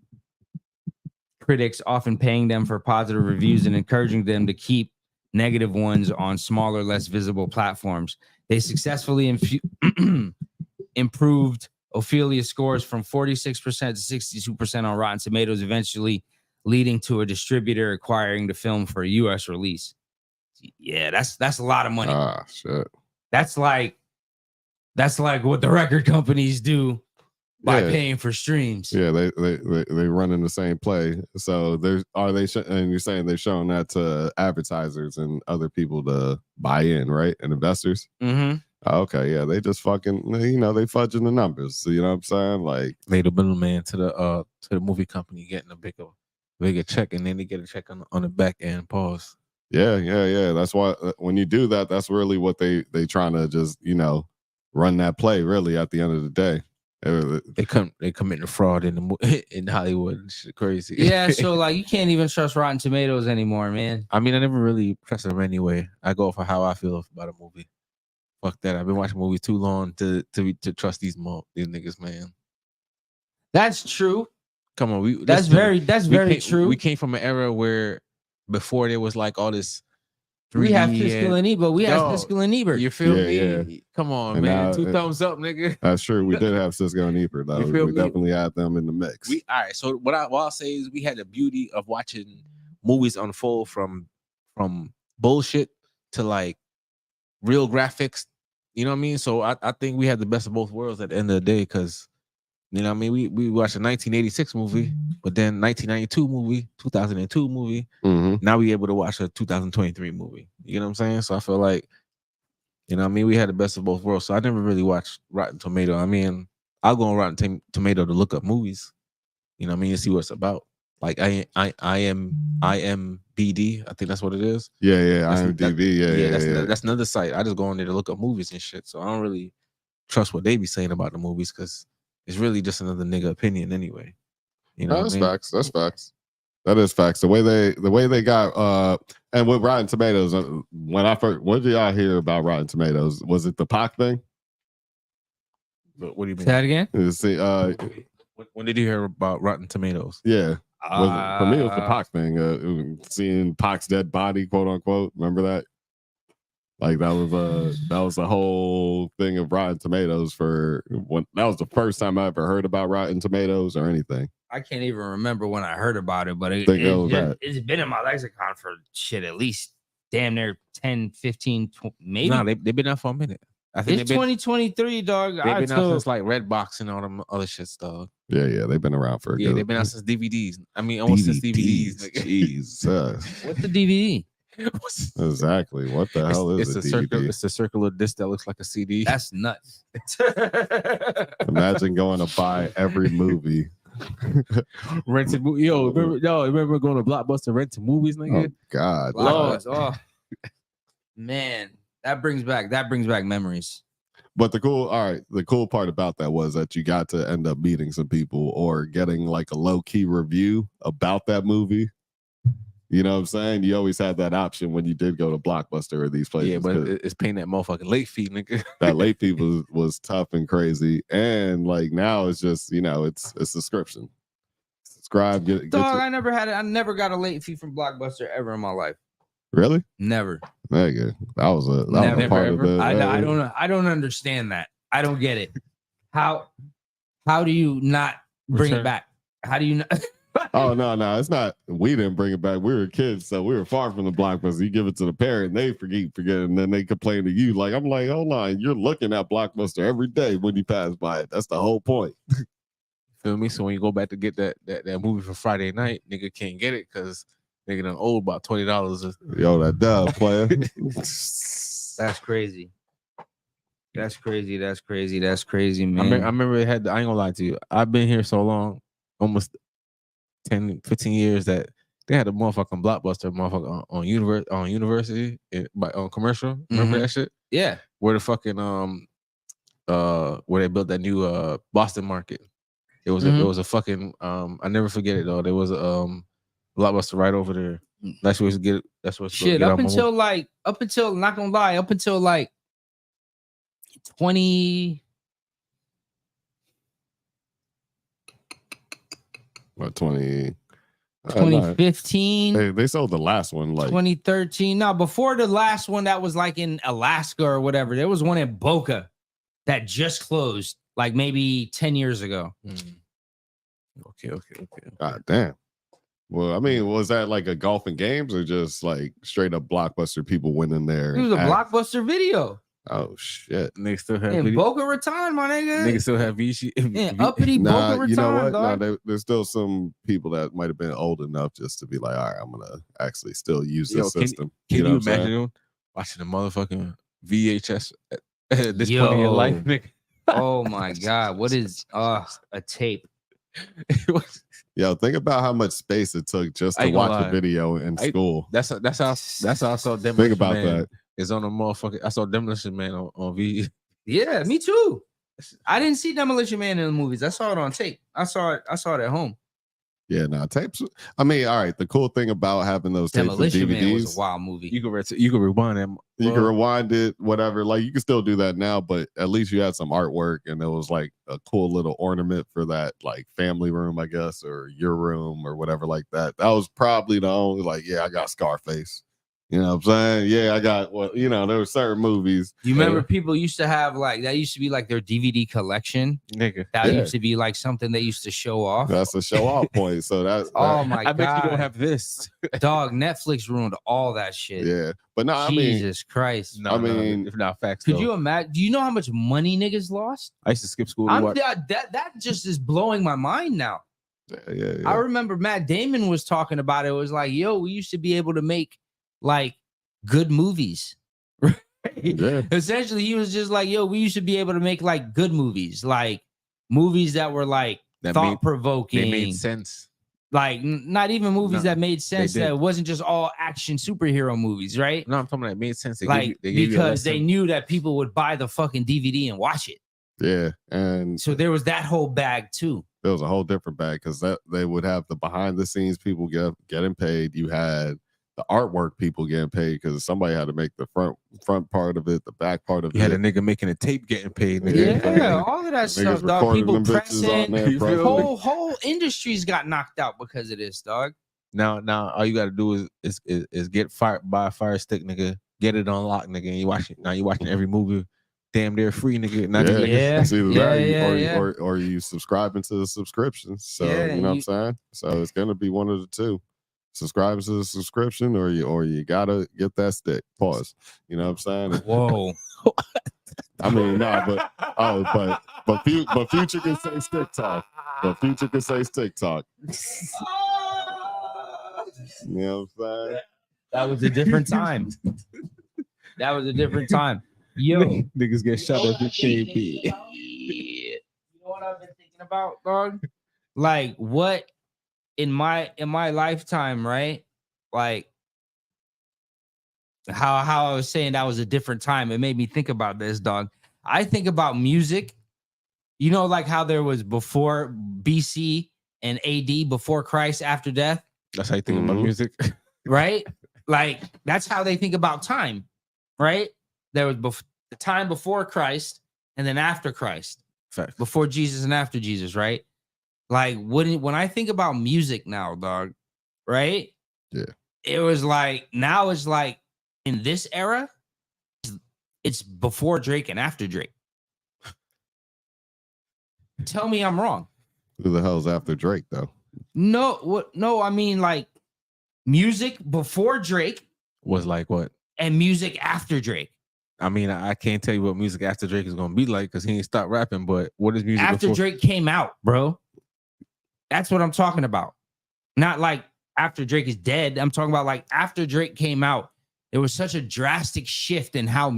critics, often paying them for positive reviews and encouraging them to keep negative ones on smaller, less visible platforms. They successfully improved Ophelia's scores from 46% to 62% on Rotten Tomatoes, eventually leading to a distributor acquiring the film for a U.S. release. Yeah, that's a lot of money. Ah, shit. That's like what the record companies do by paying for streams. Yeah, they run in the same play. So and you're saying they're showing that to advertisers and other people to buy in, right? And investors. Mm-hmm. Okay, yeah, they just fucking, they fudging the numbers. So, you know what I'm saying? Like, they the middleman to the movie company getting a bigger check, and then they get a check on the back end. Pause. Yeah. That's why when you do that, that's really what they trying to just run that play. Really, at the end of the day, they committing fraud in Hollywood. Shit crazy. Yeah, so like you can't even trust Rotten Tomatoes anymore, man. I mean, I never really trust them anyway. I go for how I feel about a movie. Fuck that. I've been watching movies too long to trust these niggas, man. That's true. Come on, that's very true. We came from an era where before there was like all this. We have Siskel and Ebert. You feel me? Yeah. Come on, and man. 2 thumbs up, nigga. That's true. We did have Siskel and Ebert, though. We definitely had them in the mix. All right. So what I'll say is we had the beauty of watching movies unfold from bullshit to like real graphics. You know what I mean? So I think we had the best of both worlds at the end of the day, because you know what I mean? We watched a 1986 movie, but then 1992 movie, 2002 movie. Mm-hmm. Now we able to watch a 2023 movie. You know what I'm saying? So I feel like, you know what I mean? We had the best of both worlds. So I never really watched Rotten Tomato. I mean, I'll go on Rotten Tomato to look up movies. You know what I mean? To see what it's about. Like IMBD, I think that's what it is. Yeah, IMDb. That's another site. I just go on there to look up movies and shit. So I don't really trust what they be saying about the movies, because it's really just another nigga opinion anyway. You know, that's facts. That's facts. That is facts. The way they got and with Rotten Tomatoes, when did y'all hear about Rotten Tomatoes? Was it the Pac thing? What do you mean? Say that again? See, when did you hear about Rotten Tomatoes? Yeah. For me, it was the Pac thing. Seeing Pac's dead body, quote unquote. Remember that? Like that was a whole thing of Rotten Tomatoes for when that was the first time I ever heard about Rotten Tomatoes or anything. I can't even remember when I heard about it, but it's been in my lexicon for shit at least damn near 10, 15, maybe. No, they've been out for a minute. I think it's 2023, dog. They've been out since like Redbox and all them other shit stuff. Yeah, they've been around for a good. They've been out since DVDs. I mean, almost since DVDs. Like. Jesus. What's the DVD? Exactly. What the hell is a DVD? Circle, it's a circular disc that looks like a CD. That's nuts. Imagine going to buy every movie. Rented movie. Remember going to Blockbuster renting movies, nigga? Oh God. Oh. Man, that brings back memories. But the cool part about that was that you got to end up meeting some people or getting like a low-key review about that movie. You know what I'm saying? You always had that option when you did go to Blockbuster or these places. Yeah, but it's paying that motherfucking late fee, nigga. That late fee was tough and crazy. And like now it's just, it's a subscription. Subscribe, get Dog, I never got a late fee from Blockbuster ever in my life. Really? Never. Nigga, that was a part ever. of the I don't understand that. I don't get it. How do you not bring it back? How do you not Oh no, it's not. We didn't bring it back. We were kids, so we were far from the Blockbuster. You give it to the parent, they forget, and then they complain to you. Like I'm like, hold on, you're looking at Blockbuster every day when you pass by it. That's the whole point. Feel me? So when you go back to get that movie for Friday night, nigga can't get it because nigga done owe about $20. Yo, that dub player. That's crazy. That's crazy, man. I remember it had. I ain't gonna lie to you. I've been here so long, almost 10, 15 years that they had a motherfucking Blockbuster on University on commercial. Remember that shit? Yeah. Where the fucking where they built that new Boston Market. It was a fucking I never forget it though. There was a Blockbuster right over there. That's where to get it. That's what shit. Up until not gonna lie, up until like 20. What 20? 2015. They sold the last one like 2013. No, before the last one that was like in Alaska or whatever. There was one in Boca that just closed like maybe 10 years ago. Okay. God damn. Well, I mean, was that like a golf and games or just like straight up Blockbuster people went in there? It was a Blockbuster video. Oh shit! Niggas still have in Boca Raton, my nigga. Niggas still have Vichy. Uppity Boca Raton. You know what? Dog. There's still some people that might have been old enough just to be like, all right, I'm gonna actually still use this system. Can you imagine watching a motherfucking VHS at this point in your life, nigga? Oh my god, what is a tape? Yo, think about how much space it took just to watch a video in school. That's how I saw Demolition Think about Man that. Is on a motherfucking. I saw Demolition Man on V. Yeah, me too. I didn't see Demolition Man in the movies. I saw it on tape. I saw it at home. Yeah, tapes. I mean, all right. The cool thing about having those tapes with DVDs, Man was a wild movie. You can rewind them. You can rewind it, whatever. Like you can still do that now, but at least you had some artwork, and it was like a cool little ornament for that, like family room, I guess, or your room, or whatever like that. That was probably the only like, yeah, I got Scarface. You know what I'm saying? Yeah, I got there were certain movies. You remember people used to have like that used to be like their DVD collection. Nigga. That used to be like something they used to show off. That's a show off point. So that's oh my god. I bet you don't have this. Dog, Netflix ruined all that shit. Yeah. But no, I mean Jesus Christ. No, I mean if not facts. Could you imagine? Do you know how much money niggas lost? I used to skip school. That just is blowing my mind now. Yeah. I remember Matt Damon was talking about it. It was like, yo, we used to be able to make like good movies. Yeah. Essentially, he was just like, yo, we used to be able to make like good movies, like movies that were like thought-provoking. They made sense. Like not even movies that made sense. That it wasn't just all action superhero movies, right? No, I'm talking about it made sense. Because they knew that people would buy the fucking DVD and watch it. Yeah. And so there was that whole bag too. There was a whole different bag because they would have the behind the scenes people getting paid. You had the artwork people getting paid because somebody had to make the front part of it, the back part of it. You had a nigga making a tape getting paid. Yeah, all of that stuff, dog. People pressing. Whole industries got knocked out because of this, dog. Now, all you got to do is get fired by a fire stick, nigga, get it on lock, nigga. And you watching every movie, damn near free, nigga. Now these niggas, Yeah. It's either that Yeah. or you subscribing to the subscriptions. So Yeah, you know what I'm saying? So it's gonna be one of the two. Subscribing to the subscription or you gotta get that stick. Pause. You know what I'm saying? Whoa. I mean, no, but Future can say stick talk. But Future can say stick talk. You know what I'm saying? That was a different time. That was a different time. Yo, niggas get shot at the KB. You know what I've been thinking about, dog? Like what in my lifetime, right? Like how I was saying that was a different time. It made me think about this, dog. I think about music. You know, like how there was before BC and AD, before Christ, after death. That's how you think about music, right? Like that's how they think about time, right? There was the time before Christ and then after Christ. Fact. Before Jesus and after Jesus, right? Like when I think about music now, dog, right? Yeah. It was like now it's like in this era, it's before Drake and after Drake. Tell me I'm wrong. Who the hell's after Drake though? No, I mean like music before Drake was like what? And music after Drake. I mean, I can't tell you what music after Drake is gonna be like because he ain't stopped rapping. But what is music after before Drake came out, bro? That's what I'm talking about. Not like after Drake is dead. I'm talking about like after Drake came out. There was such a drastic shift in how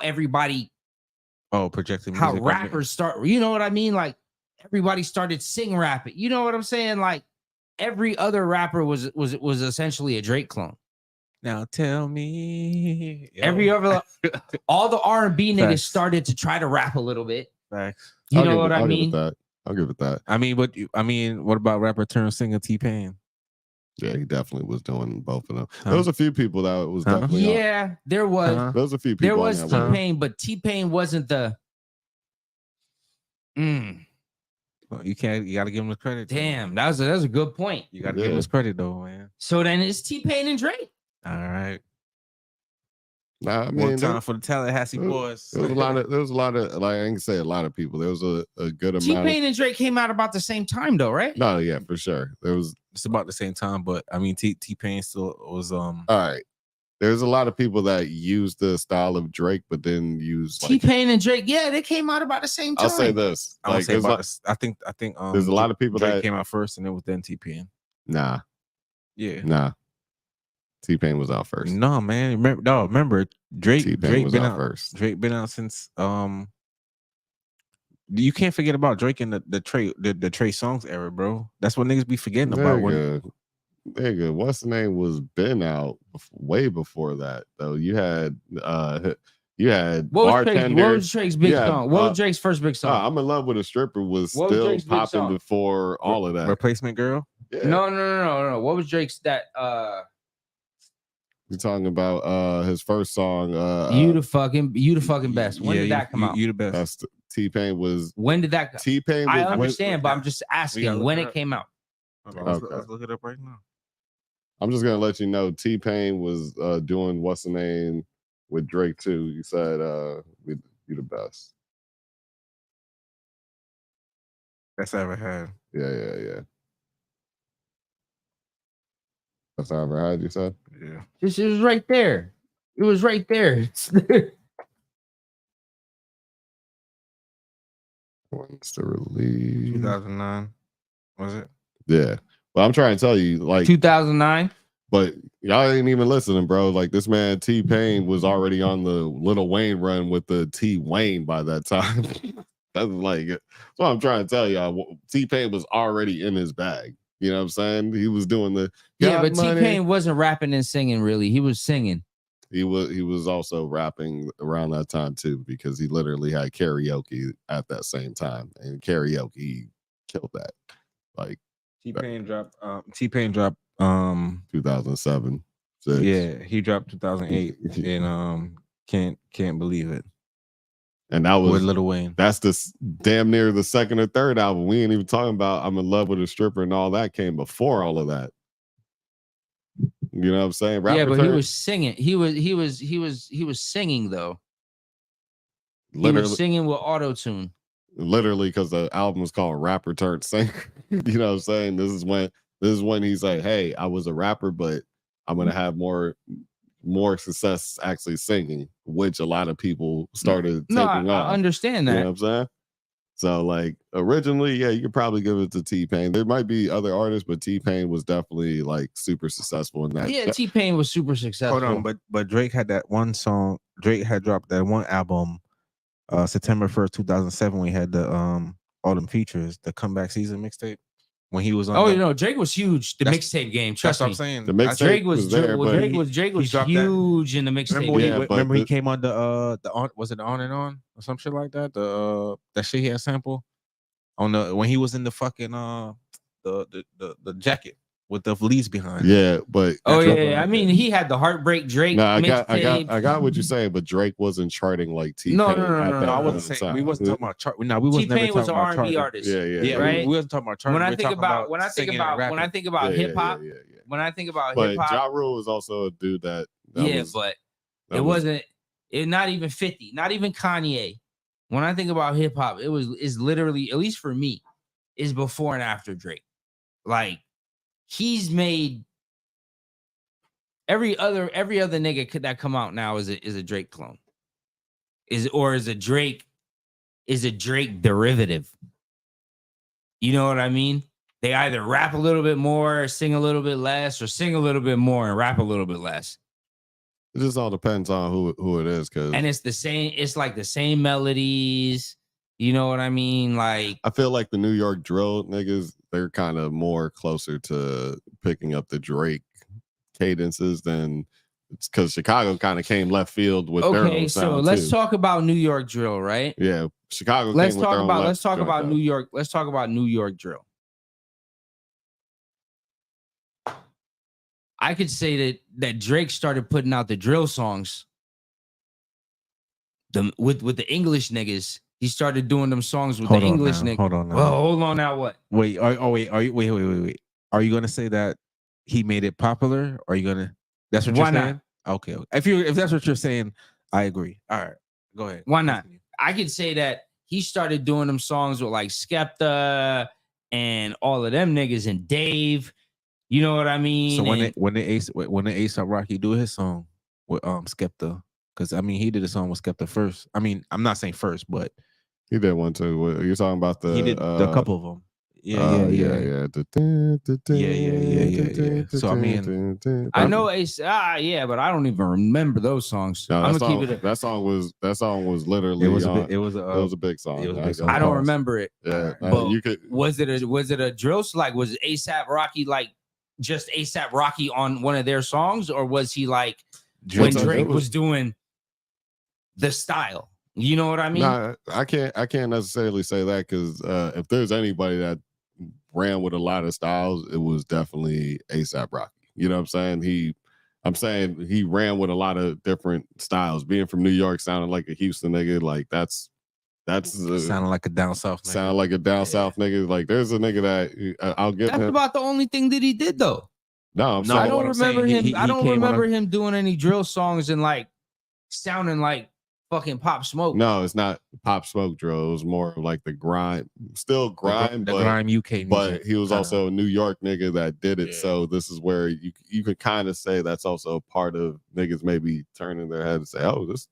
everybody, projecting how music, rappers start. You know what I mean? Like everybody started sing rapping. You know what I'm saying? Like every other rapper was essentially a Drake clone. Now tell me, every other, all the R&B niggas started to try to rap a little bit. Facts. You know what I mean? I'll give it that. I mean, what about rapper turned singer T-Pain? Yeah, he definitely was doing both of them. There was a few people that was definitely. Yeah, there was. There was a few people. There was T-Pain, but T-Pain wasn't the. Well, you got to give him the credit. Damn, that was a good point. You got to give him his credit though, man. So then it's T-Pain and Drake. All right. Nah, I mean, one time for the Tallahassee boys. There was a lot of like I ain't say a lot of people. There was a good amount. T-Pain and Drake came out about the same time though, right? No, yeah, for sure. It's about the same time, but I mean T-Pain still was all right. There's a lot of people that use the style of Drake, but then use T-Pain and Drake. Yeah, they came out about the same time. I'll say this. I think there's a lot of people Drake that came out first, and it was then T-Pain. Nah. Yeah. Nah. T-Pain was out first. No, man. Remember Drake. T-Pain was out first. Drake been out since. You can't forget about Drake in the Trey Songz era, bro. That's what niggas be forgetting about. Nigga, what's the name was been out way before that though. You had Bartender. What was Drake's big song? What was Drake's first big song? I'm in Love with a Stripper was still popping before all of that. Replacement Girl? Yeah. No. What was Drake's that You're talking about his first song You the fucking best. When did that come out? You the best. That's T-Pain was when did that T-Pain I understand, but I'm just asking when it came out. Let's look it up right now. I'm just gonna let you know T-Pain was doing what's the name with Drake too. You said you the best. That's ever had. Yeah. That's I ever had, you said? Yeah. It was right there. It was right there. When's the release? 2009. Was it? Yeah. Well, I'm trying to tell you, like 2009. But y'all ain't even listening, bro. Like this man T-Pain was already on the Lil Wayne run with the T-Wayne by that time. That's what I'm trying to tell y'all. T-Pain was already in his bag. You know what I'm saying? He was doing the but T-Pain wasn't rapping and singing really. He was singing. He was also rapping around that time too, because he literally had karaoke at that same time, and karaoke he killed that. Like T-Pain dropped 2007. 6. Yeah, he dropped 2008 and can't believe it. And that was with Lil Wayne. That's the damn near the second or third album. We ain't even talking about I'm in Love with a Stripper and all that came before all of that. You know what I'm saying? Rapper yeah, but he Turn, was singing. He was singing though. He was literally, singing with auto tune. literally, because the album was called Rapper Turned Singer. You know what I'm saying? This is when he's like, hey, I was a rapper, but I'm gonna have more success actually singing, which a lot of people started No, taking I on. understand You know that. what I'm saying? So like originally, yeah, you could probably give it to T-Pain. There might be other artists, but T-Pain was definitely like super successful in that. Yeah, T-Pain was super successful. Hold on, but Drake had that one song. Drake had dropped that one album, September 1st, 2007. When he had the all them features, the comeback season mixtape. When he was on, you know, Drake was huge. The mixtape game. Trust what me. I'm saying. The mixtape Drake was there, but Drake was dropped huge in the mixtape. Remember when, Yeah, he, but remember he the- came on the on, was it On and On or some shit like that? The that shit he had sample on the when he was in the fucking the jacket with the fleece behind. yeah, but Oh That's what- yeah, I mean, he had the Heartbreak Drake no, I mixtape. got what you're saying, but Drake wasn't charting like T-Pain. No, at that No, I point wasn't in saying time. we wasn't talking about chart. No, we was never T-Pain was talking an about R&B charting. artist. Yeah, Yeah, we wasn't talking about charting. When I We're think talking about when I think singing and about when I rapping. think about Yeah, hip hop, yeah. when I think about But hip hop, Ja Rule was also a dude that but it wasn't. It not even 50, not even Kanye. When I think about hip hop, is literally, at least for me, is before and after Drake. Like he's made every other nigga that come out now is a Drake clone. Is a Drake derivative. You know what I mean? They either rap a little bit more, sing a little bit less, or sing a little bit more and rap a little bit less. It just all depends on who it is, because And it's the same. It's like the same melodies. You know what I mean? Like I feel like the New York drill niggas, they're kind of more closer to picking up the Drake cadences than it's because Chicago kind of came left field with their own so sound let's too. talk about New York drill, right? Yeah, Chicago. Let's came with talk their own about left let's talk joint, about though. New York. Let's talk about New York drill. I could say that Drake started putting out the drill songs. With the English niggas, he started doing them songs with the English niggas. Hold on now. Well, hold on now. What? Wait, wait. Are you wait. Are you gonna say that he made it popular? Or are you gonna? That's what Why you're not? saying. Okay. If that's what you're saying, I agree. All right, go ahead. Why not? I could say that he started doing them songs with like Skepta and all of them niggas and Dave. You know what I mean? So when the ASAP Rocky do his song with Skepta, because I mean he did a song with Skepta first. I mean I'm not saying first, but He did one too. You're talking about the he did a couple of them. Yeah. yeah. So I mean, I know Ace. Yeah, but I don't even remember those songs. No, I'm gonna keep it. that song was literally it was it was a a big song. it was a big song. I don't remember it. Yeah, But you could. Was it a drill? Like was ASAP Rocky like just ASAP Rocky on one of their songs, or was he like when Drake was doing the style? You know what I mean? Nah, I can't necessarily say that, because if there's anybody that ran with a lot of styles, it was definitely ASAP Rocky. You know what I'm saying? I'm saying he ran with a lot of different styles. Being from New York, sounded like a Houston nigga. Like that's sounding like a down south nigga. Sound like a down south nigga. Like there's a nigga that I'll give That's him. about the only thing that he did though. No, I'm saying, I don't remember him. I don't remember on him doing any drill songs and like sounding like fucking Pop Smoke. No, it's not Pop Smoke drill. It was more like the grime, still grime, the but grime UK music. But he was also a New York nigga that did it. Yeah. So this is where you could kind of say that's also part of niggas maybe turning their head and say, "Oh, this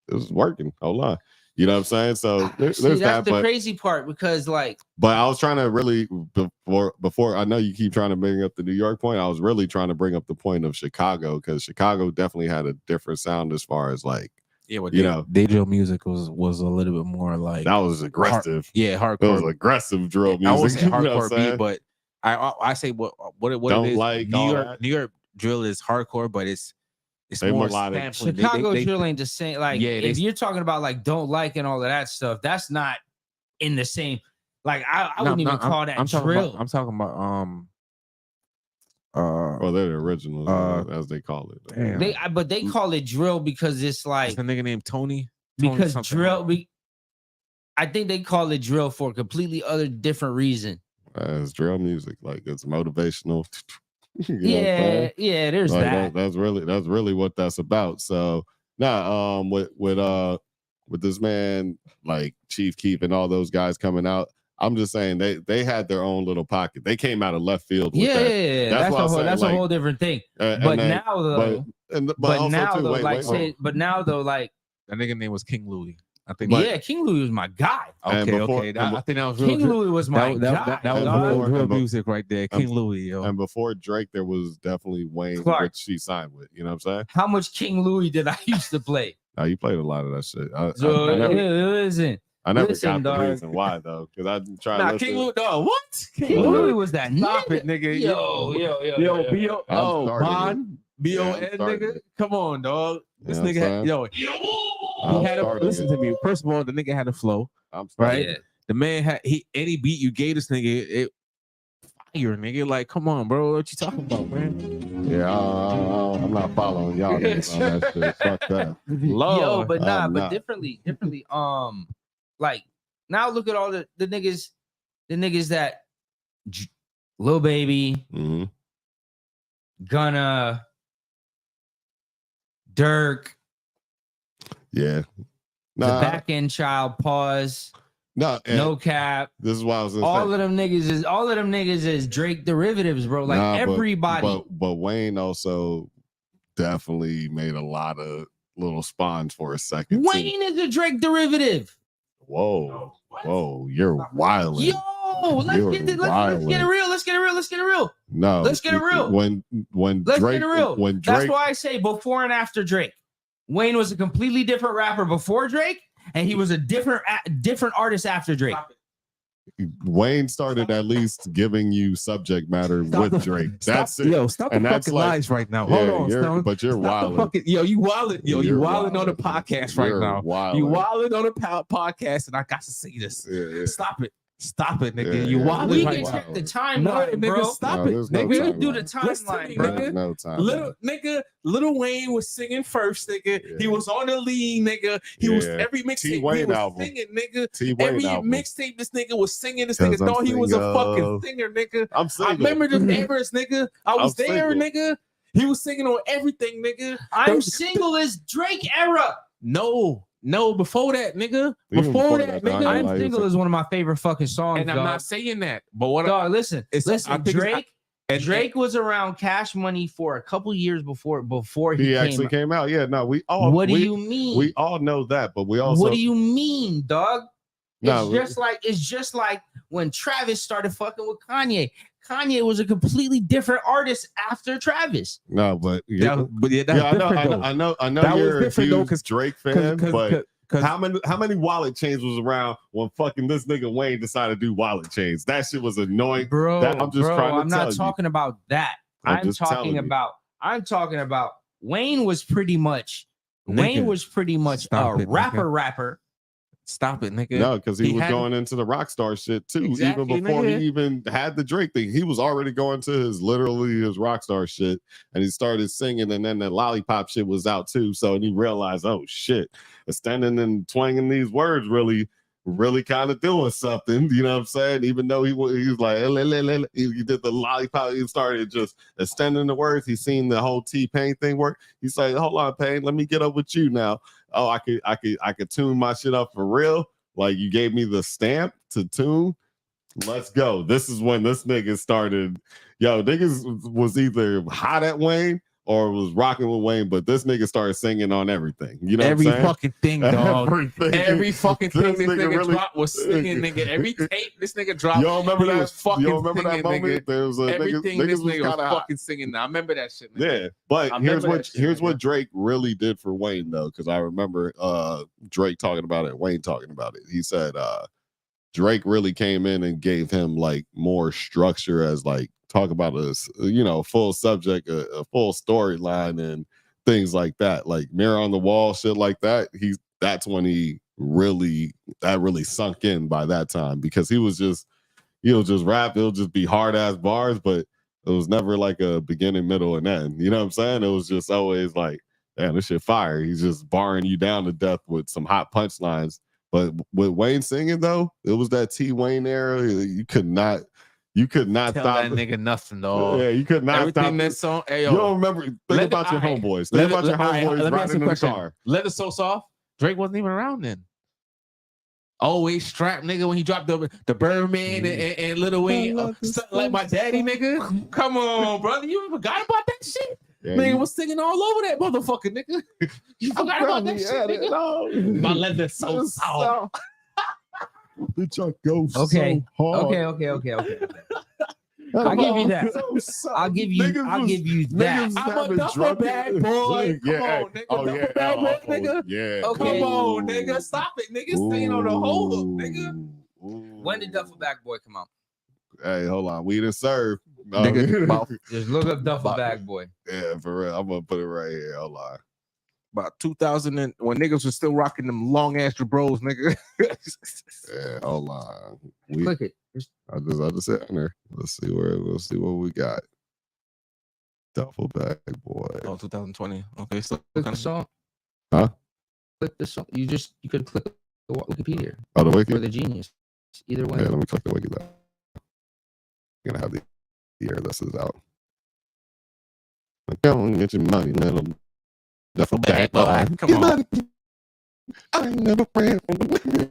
is working." Hold on, you know what I'm saying? So there's that's that. the crazy part, because like, but I was trying to really before I know you keep trying to bring up the New York point. I was really trying to bring up the point of Chicago, because Chicago definitely had a different sound as far as like. Yeah, well, you know, day drill music was a little bit more like that was aggressive. Hardcore. It was aggressive drill music. I won't say you know what hardcore I'm beat, but I say what Don't it is. like New York drill is hardcore, but it's more melodic. sampling. Chicago drill ain't the same. Like, Yeah, if you're talking about like Don't Like and all of that stuff, that's not in the same. Like, I wouldn't even call that drill. I'm talking about well, they're the originals, as they call it. Damn. But they call it drill because it's like It's a nigga named Tony. Because drill, I think they call it drill for a completely other different reason. It's drill music, like it's motivational. Yeah, there's like that. That's really what that's about. So now, with this man like Chief Keef and all those guys coming out, I'm just saying they had their own little pocket. They came out of left field with that. Yeah. That's a whole different thing. But now though, but now though, like that nigga name was King Louis. I think. King Louis was my guy. Okay. I think that was real. King Louis was my guy. That was real music right there. King Louis, yo. And before Drake, there was definitely Wayne, which she signed with. You know what I'm saying? How much King Louis did I used to play? No, you played a lot of that shit. I never got the reason why though, because I tried. Nah, King Louis. No, what? King Louis was that. Stop it, nigga. Yo, B-O-N, nigga. Come on, dog. This nigga, listen to me. First of all, the nigga had a flow, right? Yeah. The man had any beat you gave this nigga, it fire, nigga. Like, come on, bro. What you talking about, man? Yeah, I'm not following y'all niggas on that shit. Fuck that. Yo, but differently. Like now, look at all the niggas that Lil Baby, Gunna, Dirk, the back end child, pause. No cap. This is why I was all of them niggas is Drake derivatives, bro. Like everybody. But Wayne also definitely made a lot of little spawns for a second. Wayne is a Drake derivative. Whoa, you're wild. Yo, let's get it real. Let's get it real. No, let's get it real. When Drake, that's why I say before and after Drake. Wayne was a completely different rapper before Drake, and he was a different artist after Drake. Wayne started at least giving you subject matter with Drake. That's it. Yo, stop the fucking lies right now. Hold on, Stone. But you're wilding. You wilding. You wilding on the podcast right now. You wilding on the podcast, and I got to say this. Yeah. Stop it, nigga. You wilding. We can check the timeline, bro. Stop it, nigga. We can do the timeline, nigga. Little Wayne was singing first, nigga. Yeah. He was on the lead, nigga. He was every mixtape he was singing, nigga. Every mixtape this nigga was singing. This nigga thought he was a fucking singer, nigga. I remember the eras, nigga. I was there, nigga. He was singing on everything, nigga. I'm single is Drake era. No, before that, nigga. Before that, nigga. I'm Single is one of my favorite fucking songs. And I'm not saying that. But what listen, Drake was around Cash Money for a couple years before he actually came out. Yeah, no, What do you mean? We all know that, but we also. What do you mean, dog? It's just like when Travis started fucking with Kanye. Kanye was a completely different artist after Travis. No, but that's different. I know that you're was different, a huge Drake fan, but how many wallet chains was around when fucking this nigga Wayne decided to do wallet chains? That shit was annoying, bro. I'm not talking about that. I'm talking about Wayne was pretty much a rapper. Stop it, nigga. No, because he was going into the rock star shit too. Exactly, even before he even had the Drake thing, he was already going to his rock star shit, and he started singing, and then the lollipop shit was out too. So he realized, oh shit, standing and twanging these words really kind of doing something. You know what I'm saying? Even though he was like, he did the lollipop, he started just extending the words. He seen the whole T-Pain thing work. He's like, hold on, Pain, let me get up with you now. Oh, I could tune my shit up for real. Like you gave me the stamp to tune. Let's go. This is when this nigga started. Yo, niggas was either hot at Wayne or was rocking with Wayne, but this nigga started singing on everything. You know every what I'm saying? Fucking thing, dog. Every fucking thing this nigga really dropped was singing, nigga. Every tape this nigga dropped. You don't remember that? Was fucking you don't remember singing, that moment? Nigga. There was everything niggas this nigga was fucking singing. I remember that shit. Nigga. Yeah, but here's what Drake really did for Wayne though, because I remember Drake talking about it, Wayne talking about it. He said Drake really came in and gave him like more structure as like talk about a full subject, a full storyline and things like that, like Mirror on the Wall, shit like that. That's when he really sunk in by that time, because he'll just rap, it'll just be hard ass bars, but it was never like a beginning, middle, and end. You know what I'm saying? It was just always like, damn, this shit fire. He's just barring you down to death with some hot punchlines. But with Wayne singing though, it was that T Wayne era. You could not You could not tell stop that nigga nothing, dog. Yeah, you could not Everything stop that song. Hey, You yo, don't remember? Think about your homeboys. Think about your homeboys riding in the car. Let It So Soft. Drake wasn't even around then. Always strapped, nigga. When he dropped the Birdman and Lil Wayne, like my daddy, nigga. Come on, brother. You forgot about that shit? Yeah, nigga was singing all over that motherfucker, nigga. You forgot about that shit, nigga. No. My leather so soft. Bitch, I go okay. so hard. Okay. I'll give you that. I'll give you that. I'm a duffel bag boy. Come on, nigga. Duffel bag boy, nigga. Yeah. Okay. Come on, nigga. Stop it, nigga. Staying on the whole hook, nigga. When did Duffel Bag Boy come out? Hey, hold on. We didn't serve. Nigga, just look up Duffel Bag Boy. Yeah, for real. I'm gonna put it right here. Hold on. About 2000 and when niggas was still rocking them long ass bros, nigga. Yeah, hold on. Click it. I just hit in there. Let's see what we got. Duffel Bag Boy. Oh, 2020. Okay, so click the song. Huh? Click the song. You could click the Wikipedia. Oh, the wiki. Or the Genius. Either way. Yeah, let me click the wiki though. You're gonna have the year this is out. Come on, get your money, little Duffel Bag Boy. Come on. I ain't never ran from the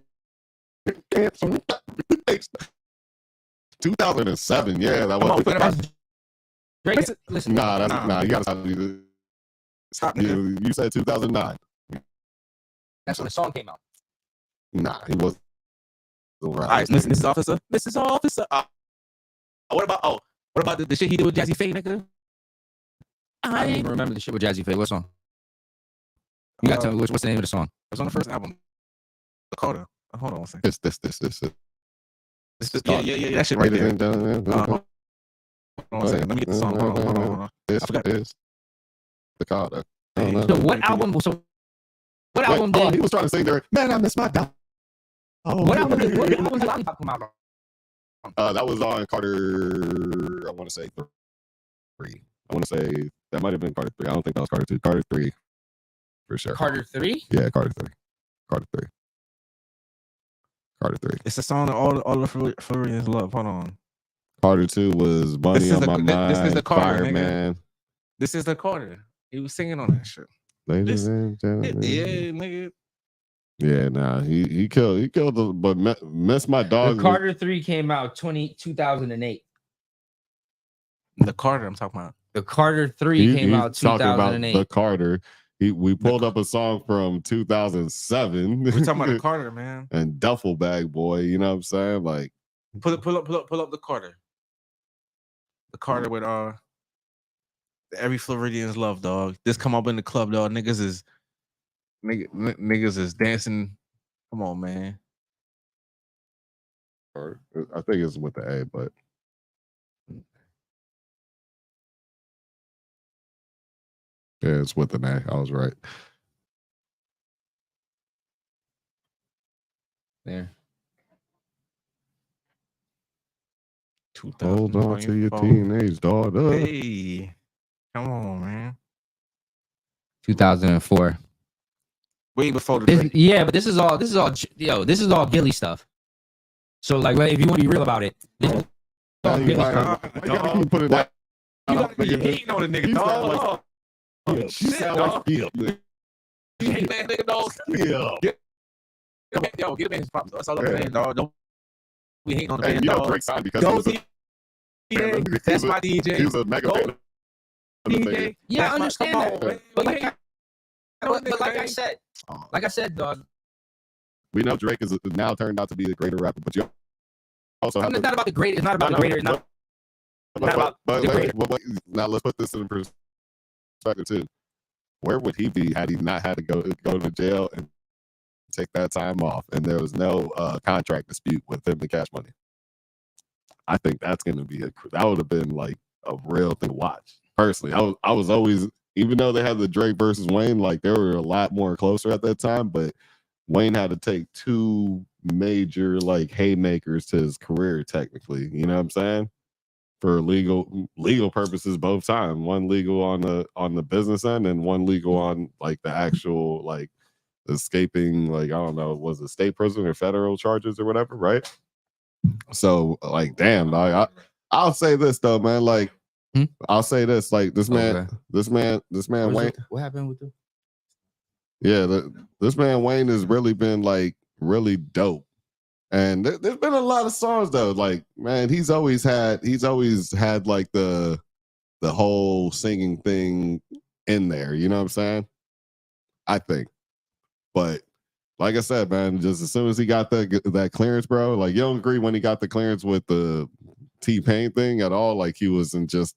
2007, yeah, that was. Listen, nah, you gotta stop. You said 2009. That's when the song came out. Nah, he wasn't. All right, listen, this is Officer. What about the shit he did with Jazzy Faye, nigga? I don't even remember the shit with Jazzy Faye. What song? You gotta tell me what's the name of the song? It was on the first album. The Carter. Hold on a second. This. Yeah. That shit right there. Hold on a second. Let me get the song. Hold on. I forgot this. The Carter. So what album? What album did he was trying to sing there? Man, I miss my dog. What album did Lollipop come out on? That was on Carter. I want to say 3. I want to say that might have been Carter 3. I don't think that was Carter 2. Carter 3 for sure. Carter 3? Yeah, Carter 3. Carter 3. It's a song that all the Floridians love. Hold on. Carter 2 was Bunny on My Mind. This is the Carter, Fireman. This is the Carter. He was singing on that shit. Ladies and gentlemen. Yeah, nigga. Yeah, nah, he killed but Miss My Dog. The Carter 3 came out 2008. The Carter I'm talking about. The Carter 3 came out 2008. The Carter. We pulled up a song from 2007. We're talking about the Carter, man. And Duffel Bag Boy, you know what I'm saying? Like pull up the Carter. The Carter with every Floridian's love, dog. This come up in the club, dog. Niggas is dancing. Come on, man. Or I think it's with the A, but yeah, it's with an A. I was right. There. Hold on to your teenage daughter. Hey, come on, man. 2004. Way before the yeah, but this is all Gilly stuff. So like, if you want to be real about it, this is all Gilly stuff. You put it like you gotta be hating on the nigga, dog. She sound like Phil. You hate that nigga, dog. Yo, get him in his props. That's all I'm saying, dog. Don't we hating on the man, dog. Drake signed because that's my DJ. He was a mega fan. DJ. Yeah, I understand that. But like I said, dog. We know Drake is now turned out to be a greater rapper, but you also have it's not about the great. It's not about the greater. It's not about the greater. Now let's put this in perspective too. Where would he be had he not had to go to jail and take that time off, and there was no contract dispute with him and Cash Money? I think that's going to be that would have been like a real thing to watch. Personally, I was always, even though they had the Drake versus Wayne, like they were a lot more closer at that time, but Wayne had to take 2 major like haymakers to his career, technically. You know what I'm saying? For legal purposes, both times. One legal on the business end, and one legal on like the actual like escaping, like I don't know, was it state prison or federal charges or whatever, right? So like, damn, I'll say this though, man. Like, I'll say this. Like, this man Wayne. What happened with the? Yeah, this man Wayne has really been like really dope. And there's been a lot of songs though. Like, man, he's always had like the whole singing thing in there. You know what I'm saying? I think. But like I said, man, just as soon as he got that clearance, bro, like, you don't agree when he got the clearance with the T-Pain thing at all? Like, he wasn't just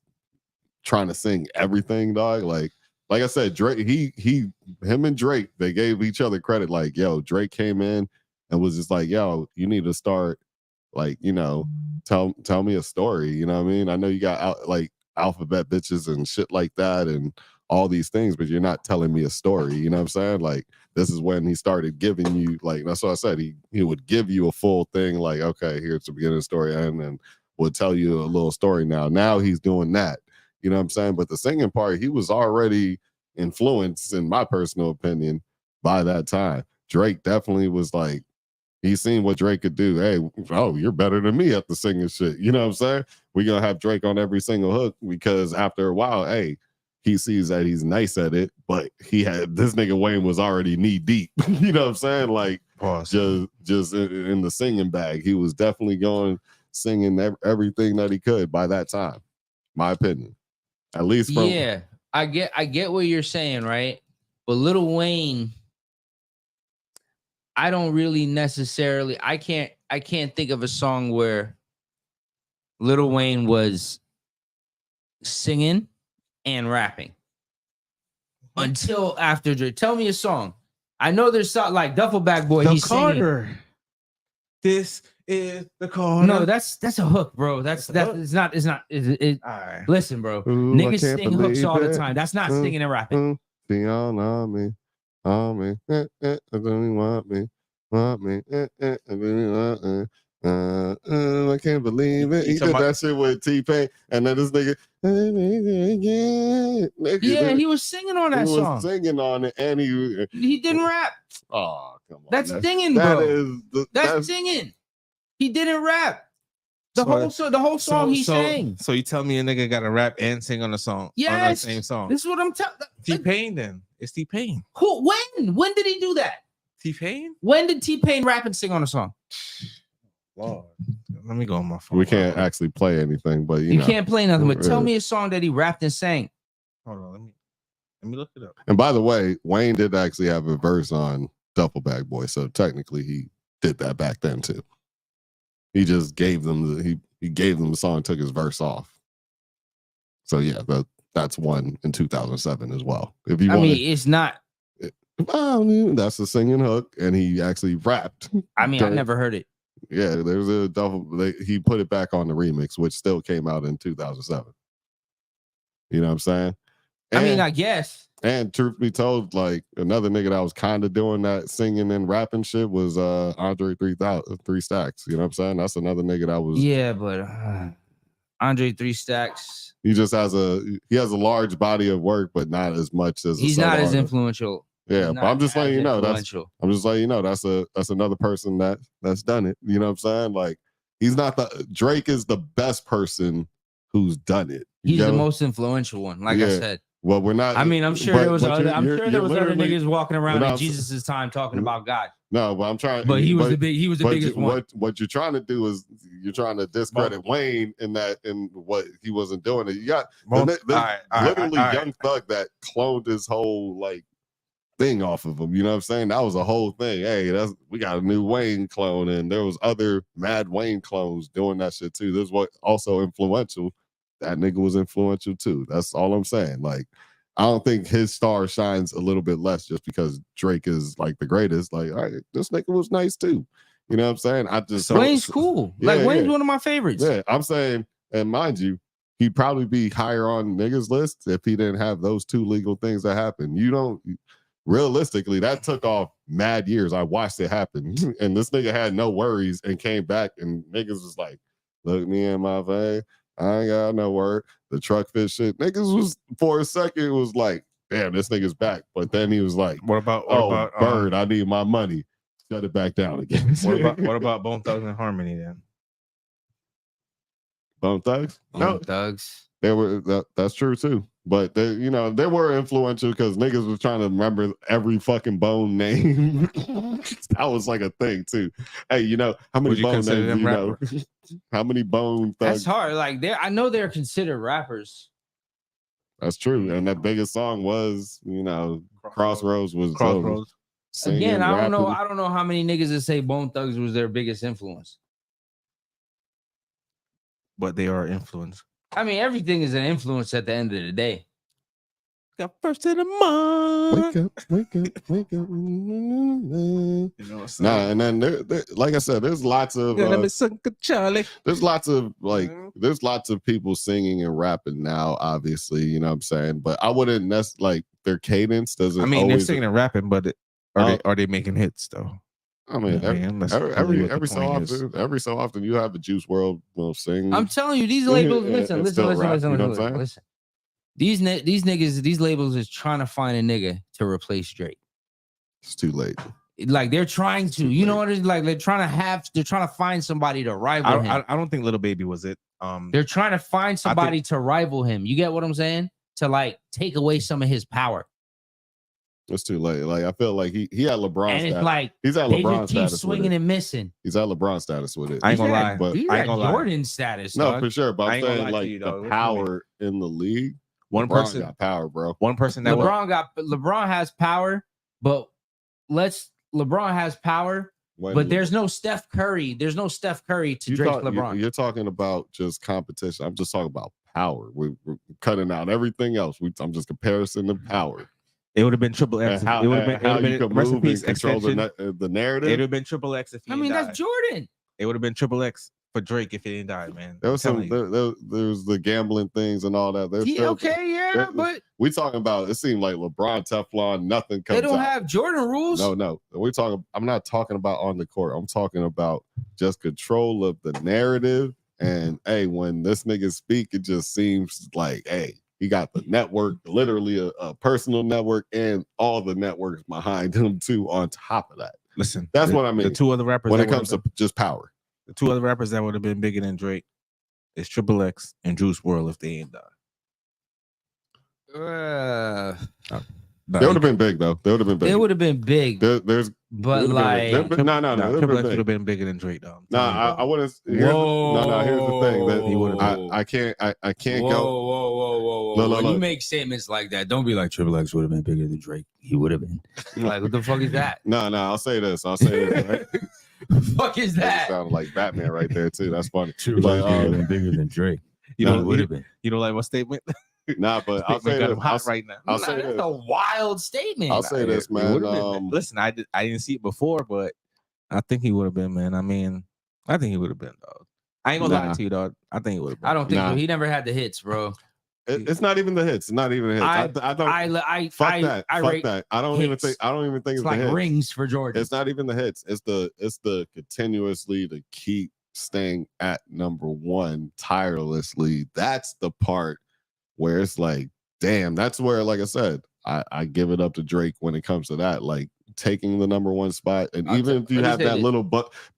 trying to sing everything, dog. Like I said, Drake, him and Drake, they gave each other credit. Like, yo, Drake came in and was just like, yo, you need to start, like, you know, tell me a story. You know what I mean? I know you got like alphabet bitches and shit like that and all these things, but you're not telling me a story. You know what I'm saying? Like, this is when he started giving you, like, that's what I said. He would give you a full thing, like, okay, here's the beginning of the story, and then would tell you a little story. Now he's doing that. You know what I'm saying? But the singing part, he was already influenced, in my personal opinion, by that time. Drake definitely was like, he's seen what Drake could do. Hey, oh, you're better than me at the singing shit. You know what I'm saying? We're going to have Drake on every single hook, because after a while, hey, he sees that he's nice at it, but this nigga Wayne was already knee deep. You know what I'm saying? Like, just in the singing bag. He was definitely singing everything that he could by that time, my opinion. At least from... Yeah, I get what you're saying, right? But Lil Wayne, I don't really necessarily, I can't think of a song where Lil Wayne was singing and rapping until after Drake. Tell me a song. I know there's something like Duffel Bag Boy. He's Carter. Singing. This is the Carter. No, that's a hook, bro. It's not. All right. Listen, bro. Ooh, niggas sing hooks all the time. That's not singing and rapping. Be all on me. Want me. I can't believe it. He did that shit with T-Pain, and then this nigga, yeah, he was singing on that song. He was singing on it, and he didn't rap. Oh, come on. That's singing, bro. That's singing. He didn't rap. The whole song he sang. So you tell me a nigga got to rap and sing on the song? Yes. On the same song. This is what I'm telling. T-Pain then. It's T-Pain. Who? When did he do that? T-Pain? When did T-Pain rap and sing on a song? Lord. Let me go on my phone. We can't actually play anything, but you can't play nothing. But tell me a song that he rapped and sang. Hold on, let me look it up. And by the way, Wayne did actually have a verse on Duffel Bag Boy, so technically he did that back then too. He just gave them he gave them the song, took his verse off. So yeah, that's one in 2007 as well. If you, it's not. That's a singing hook, and he actually rapped. I never heard it. Yeah, there's a he put it back on the remix, which still came out in 2007. You know what I'm saying? And, I guess. And truth be told, like, another nigga that was kind of doing that singing and rapping shit was Andre 3 Stacks. You know what I'm saying? That's another nigga that was. Yeah, but Andre 3 Stacks. He just has a large body of work, but not as much as he's not as influential. Yeah, but I'm just letting you know that's another person that's done it. You know what I'm saying? Like, he's not Drake is the best person who's done it. He's the most influential one, like I said. Well, we're not. I'm sure there was other niggas walking around in Jesus' time talking about God. No, but I'm trying. But he was the biggest one. What you're trying to do is you're trying to discredit Wayne in what he wasn't doing. You got literally Young Thug that cloned his whole like thing off of him. You know what I'm saying? That was a whole thing. Hey, we got a new Wayne clone, and there was other Mad Wayne clones doing that shit too. This was also influential. That nigga was influential too. That's all I'm saying. Like, I don't think his star shines a little bit less just because Drake is like the greatest. Like, all right, this nigga was nice too. You know what I'm saying? Wayne's cool. Wayne's one of my favorites. Yeah, I'm saying, and mind you, he'd probably be higher on niggas' list if he didn't have those two legal things that happened. Realistically, that took off mad years. I watched it happen. And this nigga had no worries and came back, and niggas was like, look me in my face. I ain't got no word. The truck fit shit. Niggas was, for a second, it was like, damn, this nigga's back. But then he was like, what about Bird, I need my money. Shut it back down again. What about Bone Thugs and Harmony then? Bone Thugs? No, Thugs. they were. That's true too. But they, you know, they were influential because niggas was trying to remember every fucking Bone name. That was like a thing too. Hey, you know how many Bone names do you know? How many Bone Thugs? That's hard. Like I know they're considered rappers. That's true. And that biggest song was, you know, Crossroads was Crossroads. Again, I don't know. I don't know how many niggas that say Bone Thugs was their biggest influence. But they are influenced. I mean, everything is an influence at the end of the day. Got first of the month. Wake up. You know what I'm saying? Nah, and then there, like I said, there's lots of Charlie. There's lots of there's lots of people singing and rapping now, obviously, you know what I'm saying? But I wouldn't like their cadence doesn't. I mean, they're singing and rapping, but are they making hits though? I mean, every so often you have a Juice WRLD will sing. I'm telling you, these labels. Listen. These niggas, these labels is trying to find a nigga to replace Drake. It's too late. Like they're trying to, you know what it's like? They're trying to find somebody to rival him. I don't think Little Baby was it. They're trying to find somebody to rival him. You get what I'm saying? To like take away some of his power. It's too late. Like I feel like he had LeBron and status. It's like he's at LeBron status. Keep swinging and missing. He's at LeBron status with it. I ain't gonna lie, but he's at Jordan status. No, dog. for sure. But I'm saying like the power in the league. One person got power, bro. One person that LeBron has power, but LeBron has power. But there's no Steph Curry. There's no Steph Curry to Drake's LeBron. You're talking about just competition. I'm just talking about power. We're cutting out everything else. I'm just comparison to power. It would have been Triple X. It would have been rest in peace, control the narrative. It would have been Triple X if he didn't die. That's Jordan. It would have been Triple X for Drake if he didn't die, man. There was there was the gambling things and all that. But we talking about it seemed like LeBron Teflon, nothing comes out. They don't have Jordan rules. No. I'm not talking about on the court. I'm talking about just control of the narrative. And hey, when this nigga speak, it just seems like, hey, he got the network, literally a personal network, and all the networks behind him too. On top of that, listen, that's what I mean. The two other rappers when it comes to just power, the two other rappers that would have been bigger than Drake is Triple X and Juice WRLD if they ain't died. They would have been big though. They would have been big. They would have been big. But like, no, Triple X would have been bigger than Drake though. I wouldn't. Here's the thing that he would. I can't go. Whoa. When you make statements like that, don't be like Triple X would have been bigger than Drake. He would have been. Like, what the fuck is that? No. I'll say this. Right? Fuck is that? Sounded like Batman right there too. That's funny. Triple X would have been bigger than Drake. You know, would have been. You know, like what statement? Nah, but I'll say this. Hot right now. That's a wild statement. I'll say this, man. Listen, I didn't see it before, but I think he would have been, man. I mean, I think he would have been, dog. I ain't gonna lie to you, dog. I think he would have been. I don't think so. He never had the hits, bro. It's not even the hits. It's not even the hits. I don't. Fuck that. I don't even think it's like the hits. Rings for Jordan. It's not even the hits. It's the continuously to keep staying at number one tirelessly. That's the part where it's like, damn, that's where, like I said, I give it up to Drake when it comes to that, like taking the number one spot. And even if you have that little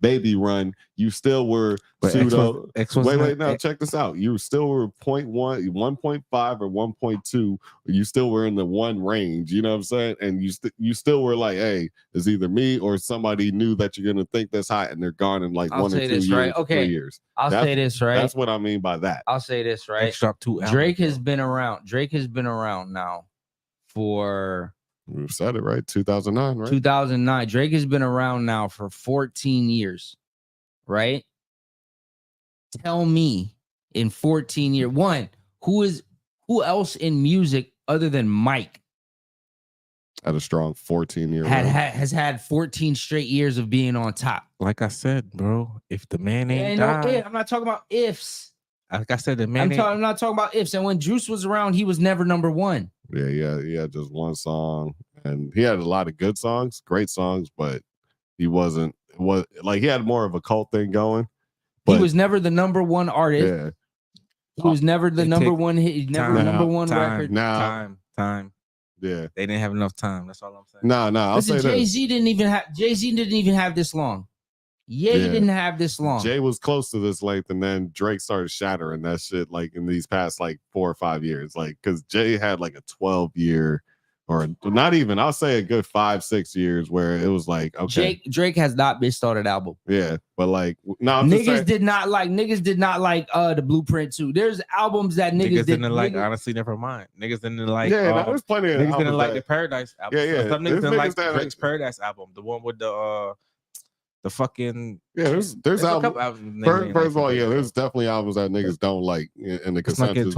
baby run, you still were pseudo. Wait, now check this out. You still were 0.1, 1.5 or 1.2. You still were in the one range. You know what I'm saying? And you still were like, hey, it's either me or somebody new that you're gonna think that's hot, and they're gone in like 1 or 2 years, right? 3 years. I'll say this, right? That's what I mean by that. I'll say this, right? Drake has been around. Drake has been around now for. We've said it right. 2009, right? 2009. Drake has been around now for 14 years, right? Tell me, in 14 years, who else in music other than Mike had a strong 14-year has had 14 straight years of being on top? Like I said, bro, if the man ain't died, I'm not talking about ifs. Like I said, the man. I'm not talking about ifs. And when Juice was around, he was never number one. Yeah, he had just one song, and he had a lot of good songs, great songs, but he wasn't. He had more of a cult thing going. He was never the number one artist. Yeah, he was never the number one hit. Never number one record. Now, time. Yeah, they didn't have enough time. That's all I'm saying. No. Listen, Jay-Z didn't even have this long. Ye didn't have this long. Jay was close to this length, and then Drake started shattering that shit like in these past like 4 or 5 years. Like, because Jay had like a 12-year, or not even, I'll say a good 5-6 years where it was like, okay. Drake has not been started album. Yeah, but like, no, niggas did not like the Blueprint 2. There's albums that niggas didn't like. Honestly, never mind. Niggas didn't like. Yeah, there's plenty of niggas didn't like the Paradise album. Yeah. Some niggas didn't like Drake's Paradise album, the one with the fucking there's albums. First of all, there's definitely albums that niggas don't like in the consensus,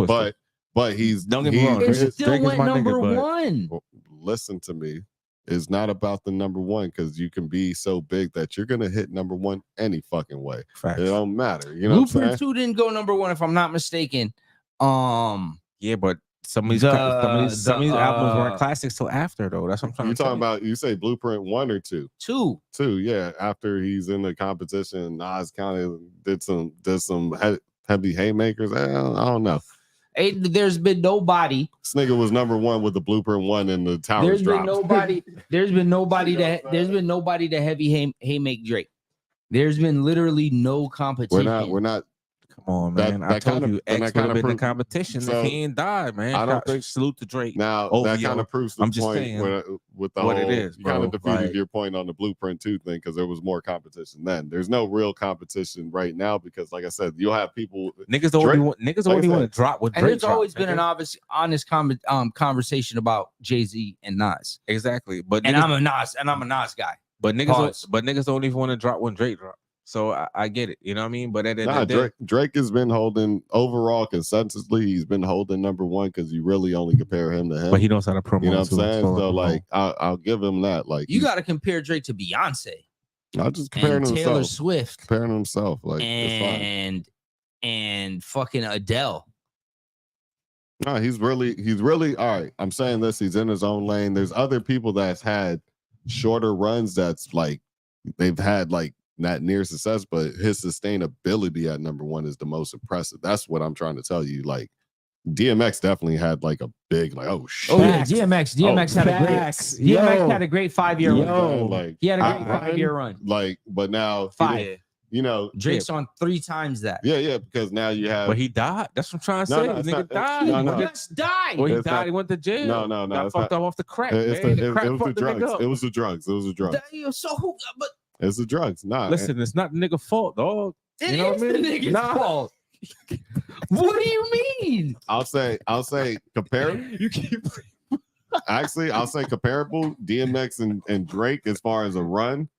but he's don't get me wrong. It still went number one. Listen to me. It's not about the number one, because you can be so big that you're gonna hit number one any fucking way. Facts. It don't matter. You know, Blueprint 2 didn't go number one, if I'm not mistaken. Yeah, but some of these albums weren't classics till after, though. That's what I'm trying to say. You're talking about, you say Blueprint 1 or 2? 2. 2, yeah. After he's in the competition, Nas kind of did some heavy haymakers. I don't know. There's been nobody. This nigga was number one with the Blueprint 1 and the Towers dropped. There's been nobody to heavy haymake Drake. There's been literally no competition. We're not. Come on, man. I told you X would have been in competition if he ain't died, man. I don't think salute to Drake. Now that kind of proves the point with the what whole, it is. You kind of defeated your point on the Blueprint 2 thing, because there was more competition then. There's no real competition right now because, like I said, you'll have people. Niggas only want to drop with Drake. And there's always been an honest conversation about Jay-Z and Nas. Exactly, but I'm a Nas guy. But niggas don't even want to drop when Drake drops. So I get it, you know what I mean? But Drake has been holding overall consensusly. He's been holding number one because you really only compare him to him. But he knows how to promote. You know what I'm saying? So like, I'll give him that. Like, you got to compare Drake to Beyonce. I'll just compare him to Taylor Swift, comparing himself, like, and fucking Adele. No, he's really all right. I'm saying this. He's in his own lane. There's other people that's had shorter runs. That's like they've had like not near success, but his sustainability at number one is the most impressive. That's what I'm trying to tell you. Like, DMX definitely had like a big, like, oh shit. Oh yeah, DMX had a great 5-year run. Like, he had a great 5-year run. Like, but now 5. You know, Drake's on 3 times that. Yeah, because now you have. But he died. That's what I'm trying to say. The nigga died. DMX died. Well, he died. He went to jail. No. Got fucked up off the crack. It was the drugs. It was the drugs. So who? But it's the drugs. Nah, listen, it's not the nigga fault, dog. It is the nigga's fault. What do you mean? I'll say comparable. You keep. Actually, I'll say comparable. DMX and Drake as far as a run.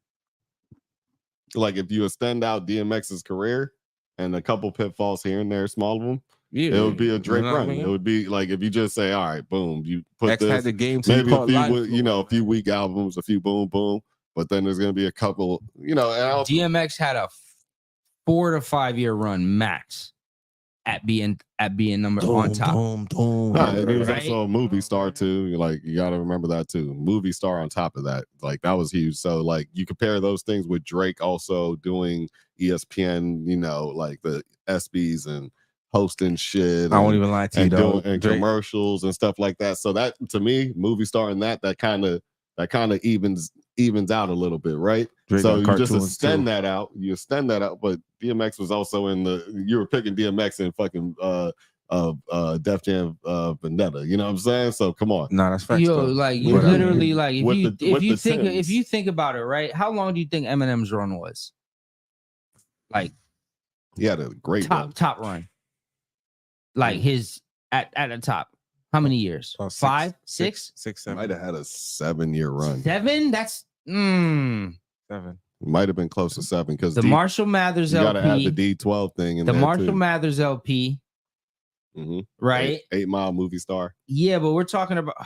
Like, if you extend out DMX's career and a couple pitfalls here and there, small of them, it would be a Drake run. I mean? It would be like if you just say, all right, boom, you put X this, had the game maybe a few weak albums, a few boom, but then there's gonna be a couple, DMX had a 4 to 5 year run max at being number on top. He was also a movie star too. Like, you got to remember that too. Movie star on top of that, like, that was huge. So like, you compare those things with Drake also doing ESPN, like the ESPYs and hosting shit. I won't even lie to you though, and commercials and stuff like that. So that, to me, movie star and that kind of evens out a little bit, right? Drake, so you just extend that out. But DMX was also you were picking DMX in fucking Def Jam Vendetta. You know what I'm saying? So come on. No, that's facts. Yo, like, you literally, like, if you think about it, right? How long do you think Eminem's run was? Like, he had a great top run. Like, his at the top. How many years? 5, 6, 7. Might have had a 7-year run. 7? That's 7. Might have been close to 7 because the Marshall Mathers LP. You gotta add the D12 thing in the there Marshall too. Mathers LP. Mm-hmm. Right? 8 Mile movie star. Yeah, but we're talking about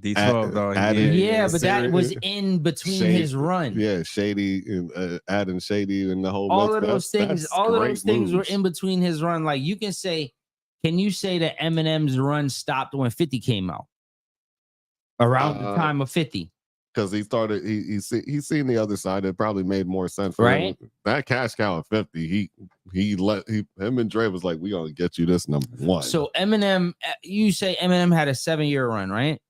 D12 though. But that was in between his run. Yeah, Shady and adding Shady and the whole. All of those things were in between his run. Like, you can say. Can you say that Eminem's run stopped when 50 came out? Around the time of 50? Because he started, he's seen the other side. It probably made more sense for him. That cash cow at 50, him and Dre was like, we gonna get you this number one. So Eminem, you say Eminem had a 7-year run, right?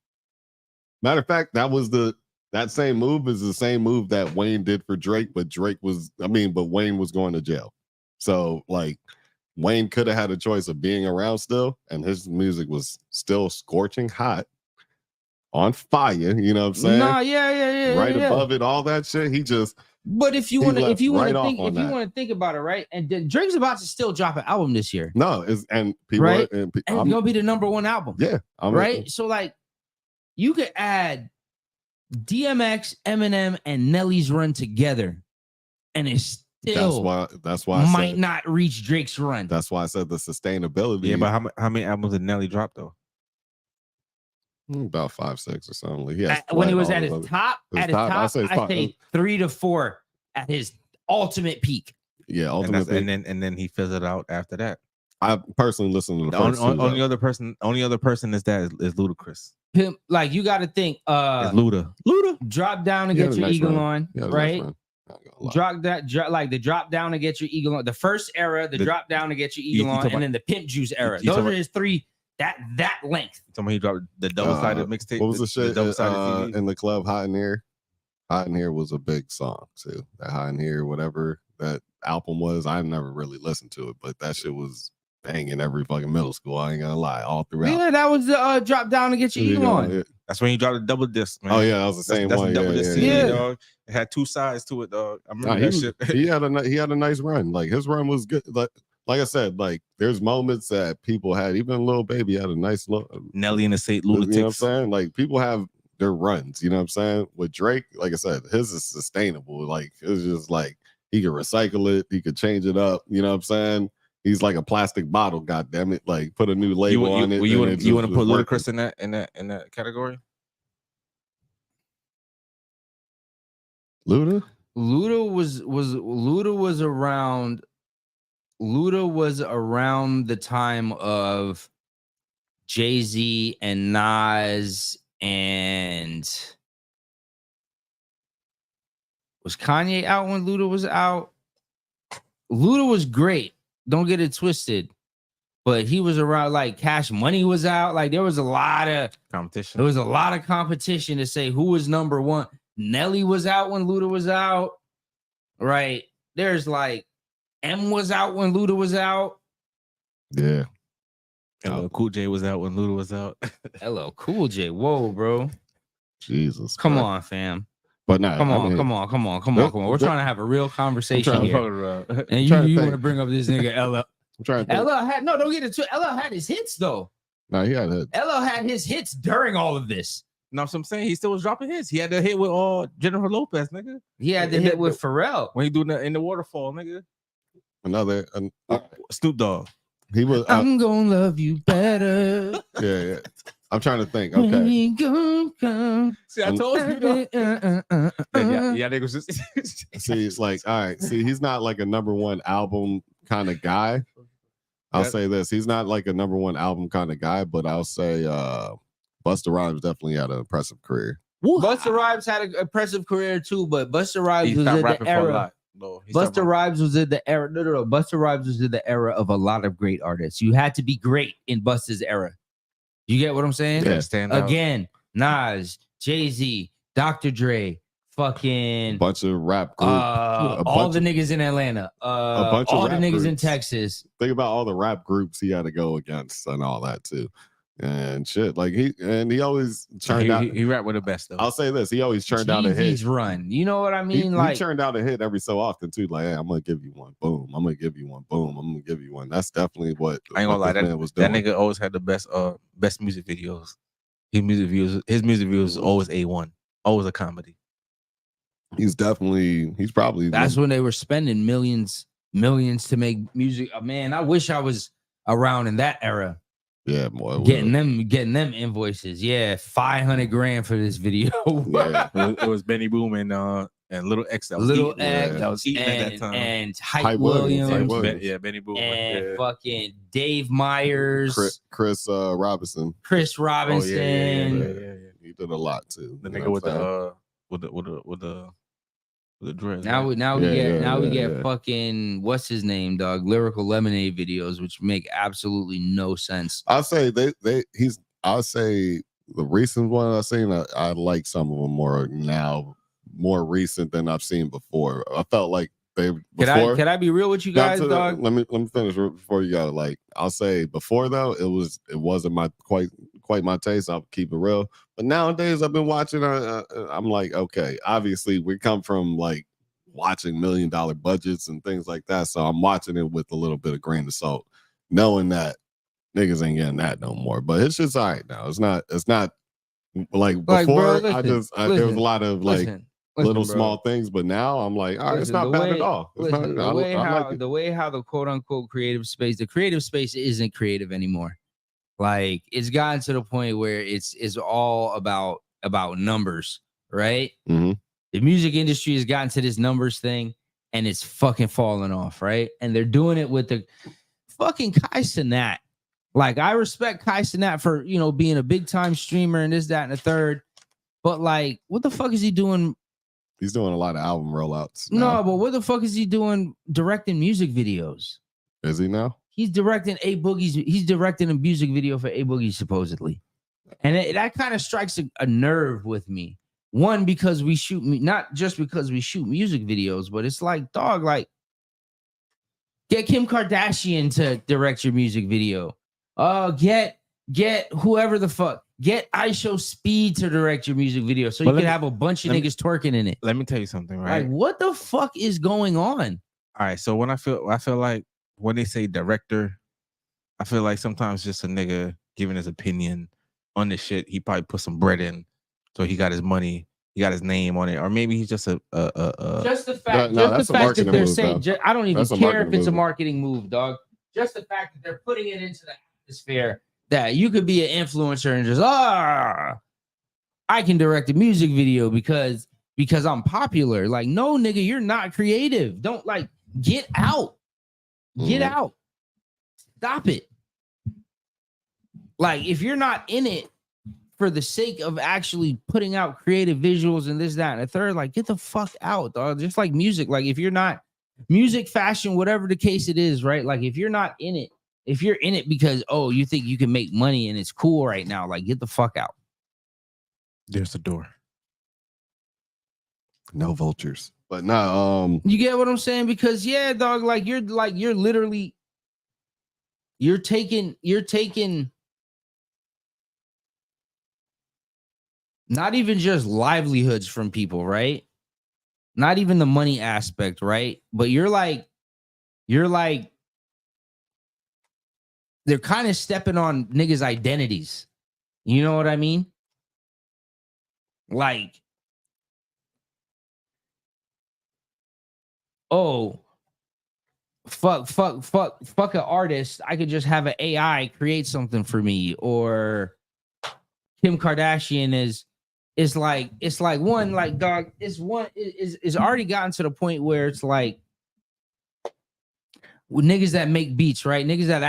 Matter of fact, that was the that same move is the same move that Wayne did for Drake, but Wayne was going to jail. So like Wayne could have had a choice of being around still, and his music was still scorching hot, on fire. You know what I'm saying? Nah, yeah. Right above it, all that shit. He just. But if you want to think about it, right? And then Drake's about to still drop an album this year. No, it's people right, and it's gonna be the #1 album. Yeah, right. So like, you could add DMX, Eminem, and Nelly's run together, and it's still that's why I might not reach Drake's run. That's why I said the sustainability. Yeah, but how many albums did Nelly drop though? About 5, 6 or something. He has when he was at his top, I say 3 to 4 at his ultimate peak. Yeah, ultimate peak. And then he fizzled out after that. I personally listen to the first only other person is Ludacris. Like you got to think, it's Luda drop down and get your eagle on, right? Drop the drop down and get your eagle on. The first era, the drop down and get your eagle on, and then the Pimp Juice era. Those are his 3. That length. Somebody he dropped the double-sided mixtape. What was the shit in the club? Hot in Here. Hot in Here was a big song too. That Hot in Here, whatever that album was, I never really listened to it, but that shit was banging every fucking middle school. I ain't gonna lie, all throughout. Yeah, that was the drop down and get your eagle on. Yeah. That's when he dropped a double disc, man. Oh yeah, that was the same one. Double disc CD, yeah. Dog. It had 2 sides to it, dog. I remember that shit. He had a nice run. Like his run was good. Like I said, like there's moments that people had. Even Lil Baby had a nice look. Nelly and the Saint Lunatics. You know what I'm saying? Like people have their runs. You know what I'm saying? With Drake, like I said, his is sustainable. Like it's just like he could recycle it. He could change it up. You know what I'm saying? He's like a plastic bottle. God damn it! Like put a new label on it. You want to put Ludacris in that category? Luda was around the time of Jay-Z and Nas, and was Kanye out when Luda was out? Luda was great. Don't get it twisted. But he was around, like Cash Money was out. Like there was a lot of competition. There was a lot of competition to say who was #1. Nelly was out when Luda was out. Right. There's like M was out when Luda was out. Yeah. LL Cool J was out when Luda was out. LL Cool J. Whoa, bro. Jesus. Come on, fam. But nah, come on. We're trying to have a real conversation here. And you want to bring up this nigga LL. I'm trying to LL had don't get it too. LL had his hits though. No, he had hits. LL had his hits during all of this. No, so I'm saying he still was dropping hits. He had the hit with Jennifer Lopez, nigga. He had the hit with Pharrell when he doing that in the waterfall, nigga. Another Snoop Dogg. He was. I'm gonna love you better. Yeah. I'm trying to think. Okay. See, I told you. Yeah, niggas just. See, it's like, all right. See, he's not like a #1 album kind of guy. I'll say this: he's not like a #1 album kind of guy, but I'll say Busta Rhymes definitely had an impressive career. Busta Rhymes had an impressive career too, but Busta Rhymes was in the era. Busta Rhymes was in the era. No. Busta Rhymes was in the era of a lot of great artists. You had to be great in Busta's era. You get what I'm saying? Yeah, stand out. Again, Nas, Jay-Z, Dr. Dre, fucking bunch of rap groups. All the niggas in Atlanta. A bunch all of the rap niggas groups in Texas. Think about all the rap groups he had to go against and all that too. And shit, like he always turned out. He rapped with the best though. I'll say this: he always turned out a hit. He's run. You know what I mean? He turned out a hit every so often too. Like, hey, I'm gonna give you one. Boom. I'm gonna give you one. Boom. I'm gonna give you one. That's definitely what I ain't gonna lie. Man was doing. That nigga always had the best music videos. His music videos is always A1. Always a comedy. He's probably. That's when they were spending millions to make music. Man, I wish I was around in that era. Yeah, boy. Getting them invoices. Yeah, $500,000 for this video. Yeah. It was Benny Boom and Little X. That was eating at that time. And Hype Williams. Benny Boom. And fucking Dave Myers. Chris Robinson. Chris Robinson. Yeah. He did a lot too. The nigga with the dreads. Now we get fucking what's his name, dog? Lyrical Lemonade videos, which make absolutely no sense. I'll say I'll say the recent one I've seen, I like some of them more recent than I've seen before. I felt like they before. Can I be real with you guys, dog? Let me finish before you got like I'll say before though it wasn't my quite my taste. I'll keep it real. But nowadays I've been watching. I'm like, okay, obviously we come from like watching $1 million budgets and things like that, so I'm watching it with a little bit of grain of salt, knowing that niggas ain't getting that no more. But it's just all right now. It's not like before. Bro, there was a lot of like little small things, but now I'm like, all right, it's not bad at all. The way how the quote unquote creative space isn't creative anymore. Like it's gotten to the point where it's all about numbers, right? Mm-hmm. The music industry has gotten to this numbers thing, and it's fucking falling off, right? And they're doing it with the fucking Kai Cenat. Like I respect Kai Cenat for being a big time streamer and this, that, and the third, but like, what the fuck is he doing? He's doing a lot of album rollouts now. No, but what the fuck is he doing directing music videos? Is he now? He's directing A Boogie's. He's directing a music video for A Boogie supposedly, and that kind of strikes a nerve with me. One, because we shoot not just because we shoot music videos, but it's like, dog, like get Kim Kardashian to direct your music video. Get whoever the fuck. Get ISO Speed to direct your music video so you can have a bunch of niggas twerking in it. Let me tell you something, right? Like, what the fuck is going on? All right, so when I feel like when they say director, I feel like sometimes just a nigga giving his opinion on this shit. He probably put some bread in, so he got his money, he got his name on it, or maybe he's just just the fact that they're saying. I don't even care if it's a marketing move, dog. Just the fact that they're putting it into the atmosphere that you could be an influencer and just I can direct a music video because I'm popular. Like, no, nigga, you're not creative. Don't get out. Get out. Stop it. Like, if you're not in it for the sake of actually putting out creative visuals and this, that, and a third, like, get the fuck out, dog. Just like music. Like, if you're not music, fashion, whatever the case it is, right? Like, if you're not in it, if you're in it because, you think you can make money and it's cool right now, like, get the fuck out. There's the door. No vultures. But no, you get what I'm saying? Because yeah, dog, you're literally you're taking not even just livelihoods from people, right? Not even the money aspect, right? But you're like they're kind of stepping on niggas' identities. You know what I mean? Like, fuck an artist. I could just have an AI create something for me. Or Kim Kardashian is like one, like, dog, it's already gotten to the point where it's like with niggas that make beats, right? Niggas that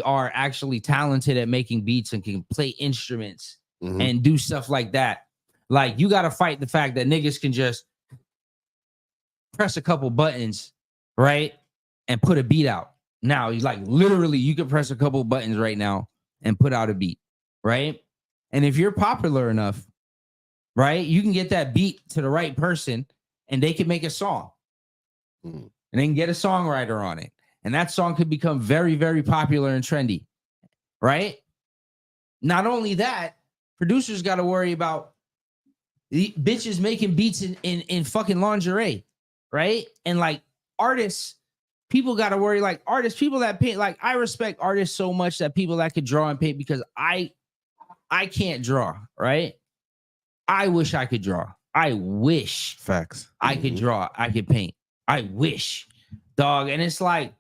are talented at making beats and can play instruments and do stuff like that. Like, you got to fight the fact that niggas can just press a couple buttons, right? And put a beat out. Now, literally, you can press a couple buttons right now and put out a beat, right? And if you're popular enough, right, you can get that beat to the right person and they can make a song. And they can get a songwriter on it. And that song could become very, very popular and trendy, right? Not only that, producers got to worry about the bitches making beats in fucking lingerie, right? And like artists, people got to worry, like artists, people that paint. Like, I respect artists so much that people that could draw and paint, because I can't draw, right? I wish I could draw. I wish facts I could draw. I could paint. I wish, dog. And it's like,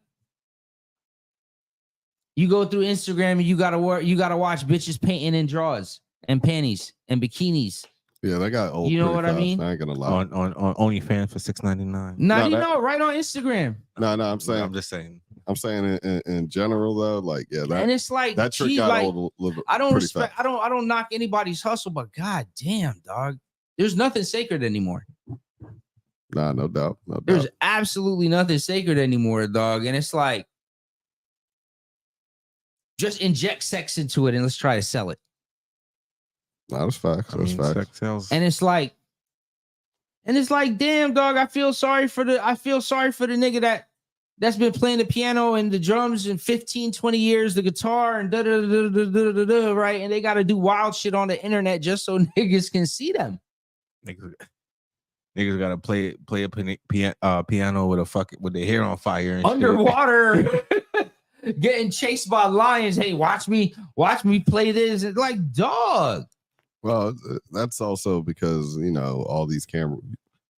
you go through Instagram and you gotta watch bitches painting in drawers and panties and bikinis. Yeah, they got old. You know what fast. I mean? I ain't gonna lie. On OnlyFans for $6.99. Right on Instagram. No, I'm just saying. I'm saying in general though, like, yeah, that, and it's like that trick got like, old. I don't respect. Fast. I don't knock anybody's hustle, but god damn, dog, there's nothing sacred anymore. Nah, no doubt. There's absolutely nothing sacred anymore, dog. And it's like, just inject sex into it and let's try to sell it. That's facts. That's facts. Sex sells. And it's like, damn, dog. I feel sorry for the nigga that's been playing the piano and the drums in 15, 20 years, the guitar and right? And they got to do wild shit on the internet just so niggas can see them. Niggas gotta play a piano with their hair on fire and underwater, getting chased by lions. Hey, watch me play this. It's like, dog. Well, that's also because all these cameras.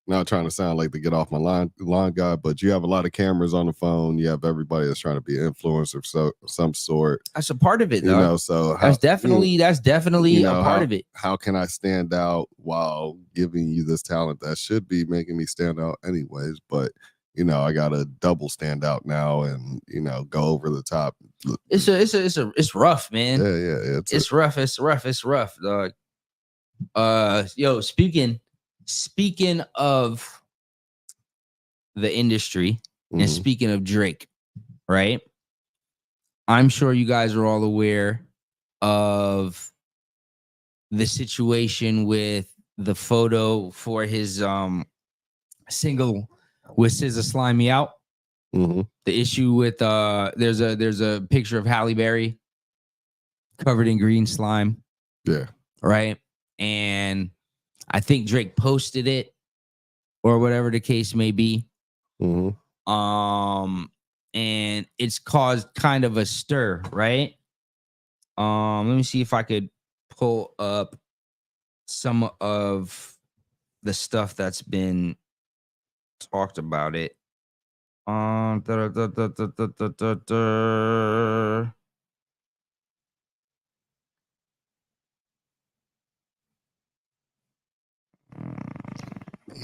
Not trying to sound like the get off my lawn guy, but you have a lot of cameras on the phone. You have everybody that's trying to be an influencer of some sort. That's a part of it, though. So that's definitely a part of it. How can I stand out while giving you this talent that should be making me stand out anyways? But I got to double stand out now and go over the top. It's rough, man. Yeah. It's rough, dog. Yo, speaking of the industry and speaking of Drake, right? I'm sure you guys are all aware of the situation with the photo for his single with SZA Slime Me Out. The issue with there's a picture of Halle Berry covered in green slime. Yeah. Right. And I think Drake posted it or whatever the case may be. And it's caused kind of a stir, right? Let me see if I could pull up some of the stuff that's been talked about it.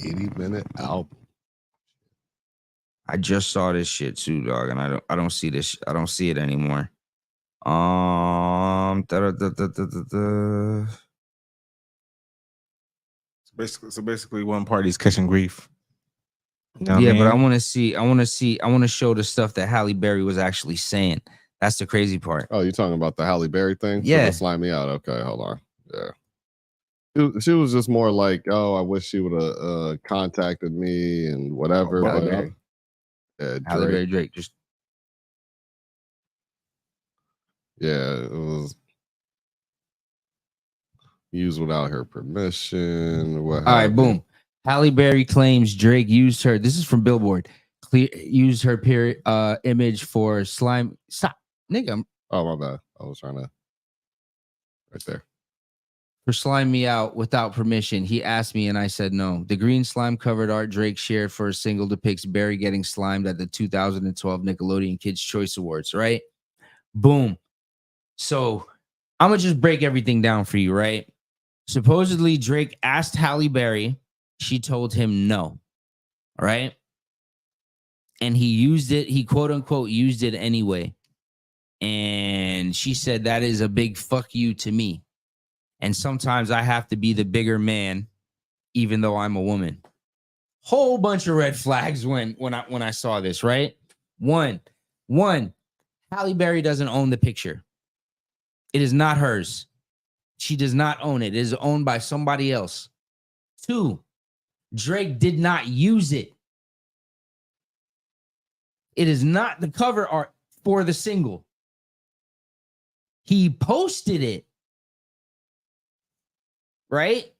$80-minute album. I just saw this shit too, dog, and I don't see this. I don't see it anymore. So basically, one party's catching grief. But I want to show the stuff that Halle Berry was actually saying. That's the crazy part. Oh, you're talking about the Halle Berry thing? Yeah. Slime Me Out. Okay, hold on. Yeah. She was just more like, oh, I wish she would have contacted me and whatever. Halle Berry, Drake. Just it was used without her permission. All right, boom. Halle Berry claims Drake used her. This is from Billboard. Used her image for slime. Stop, nigga. Oh, my bad. I was trying to. Right there. For Slime Me Out without permission. He asked me and I said no. The green slime covered art Drake shared for a single depicts Barry getting slimed at the 2012 Nickelodeon Kids' Choice Awards, right? Boom. So I'm going to just break everything down for you, right? Supposedly Drake asked Halle Berry. She told him no, right? And he used it. He quote unquote used it anyway. And she said, that is a big fuck you to me. And sometimes I have to be the bigger man, even though I'm a woman. Whole bunch of red flags when I saw this, right? One, Halle Berry doesn't own the picture. It is not hers. She does not own it. It is owned by somebody else. 2, Drake did not use it. It is not the cover art for the single. He posted it. Right?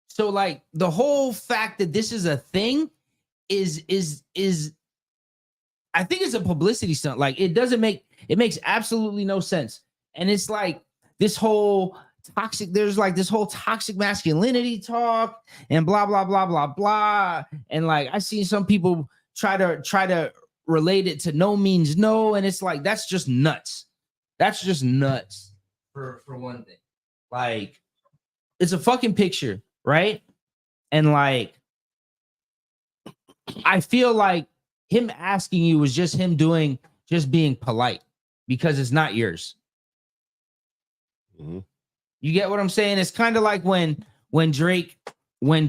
So like the whole fact that this is a thing is I think it's a publicity stunt. Like it makes absolutely no sense. And it's like this whole there's like this whole toxic masculinity talk and blah blah blah blah blah. And like I seen some people try to relate it to no means no, and it's like that's just nuts. That's just nuts for one thing. Like it's a fucking picture, right? And like, I feel like him asking you was just him being polite because it's not yours. You get what I'm saying? It's kind of like when Drake did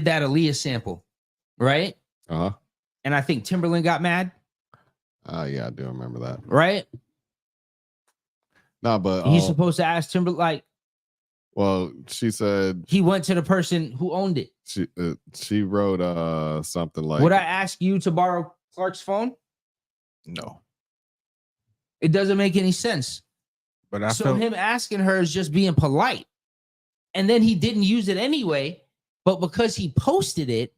that Aaliyah sample, right? And I think Timberland got mad. Yeah, I do remember that. Right? Nah, but he's supposed to ask Timberlake. Well, she said he went to the person who owned it. She wrote something like, would I ask you to borrow Clark's phone? No. It doesn't make any sense. But I so him asking her is just being polite. And then he didn't use it anyway, but because he posted it,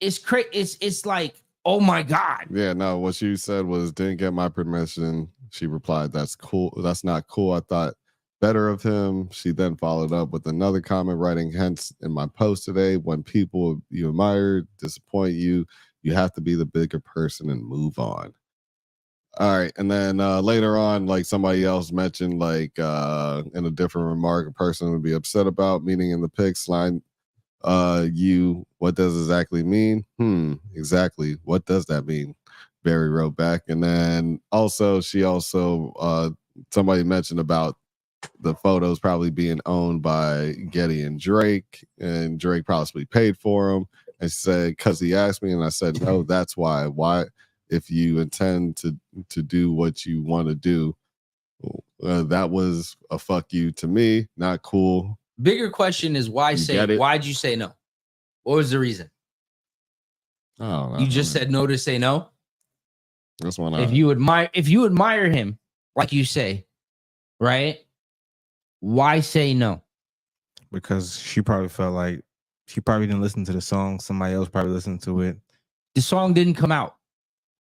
it's crazy. It's like, oh my God. Yeah, no, what she said was, didn't get my permission. She replied, that's cool. That's not cool. I thought better of him. She then followed up with another comment writing, hence in my post today, when people you admire disappoint you, you have to be the bigger person and move on. All right. And then later on, like somebody else mentioned, like in a different remark, a person would be upset about, meaning in the pics line, what does exactly mean? Exactly. What does that mean? Barry wrote back. And then also, somebody mentioned about the photos probably being owned by Getty and Drake possibly paid for them. And she said, because he asked me, and I said, no, that's why. Why? If you intend to do what you want to do, that was a fuck you to me. Not cool. Bigger question is why'd you say no? What was the reason? Oh, you just said no to say no. That's one. If you admire him, like you say, right? Why say no? Because she probably felt like she probably didn't listen to the song. Somebody else probably listened to it. The song didn't come out.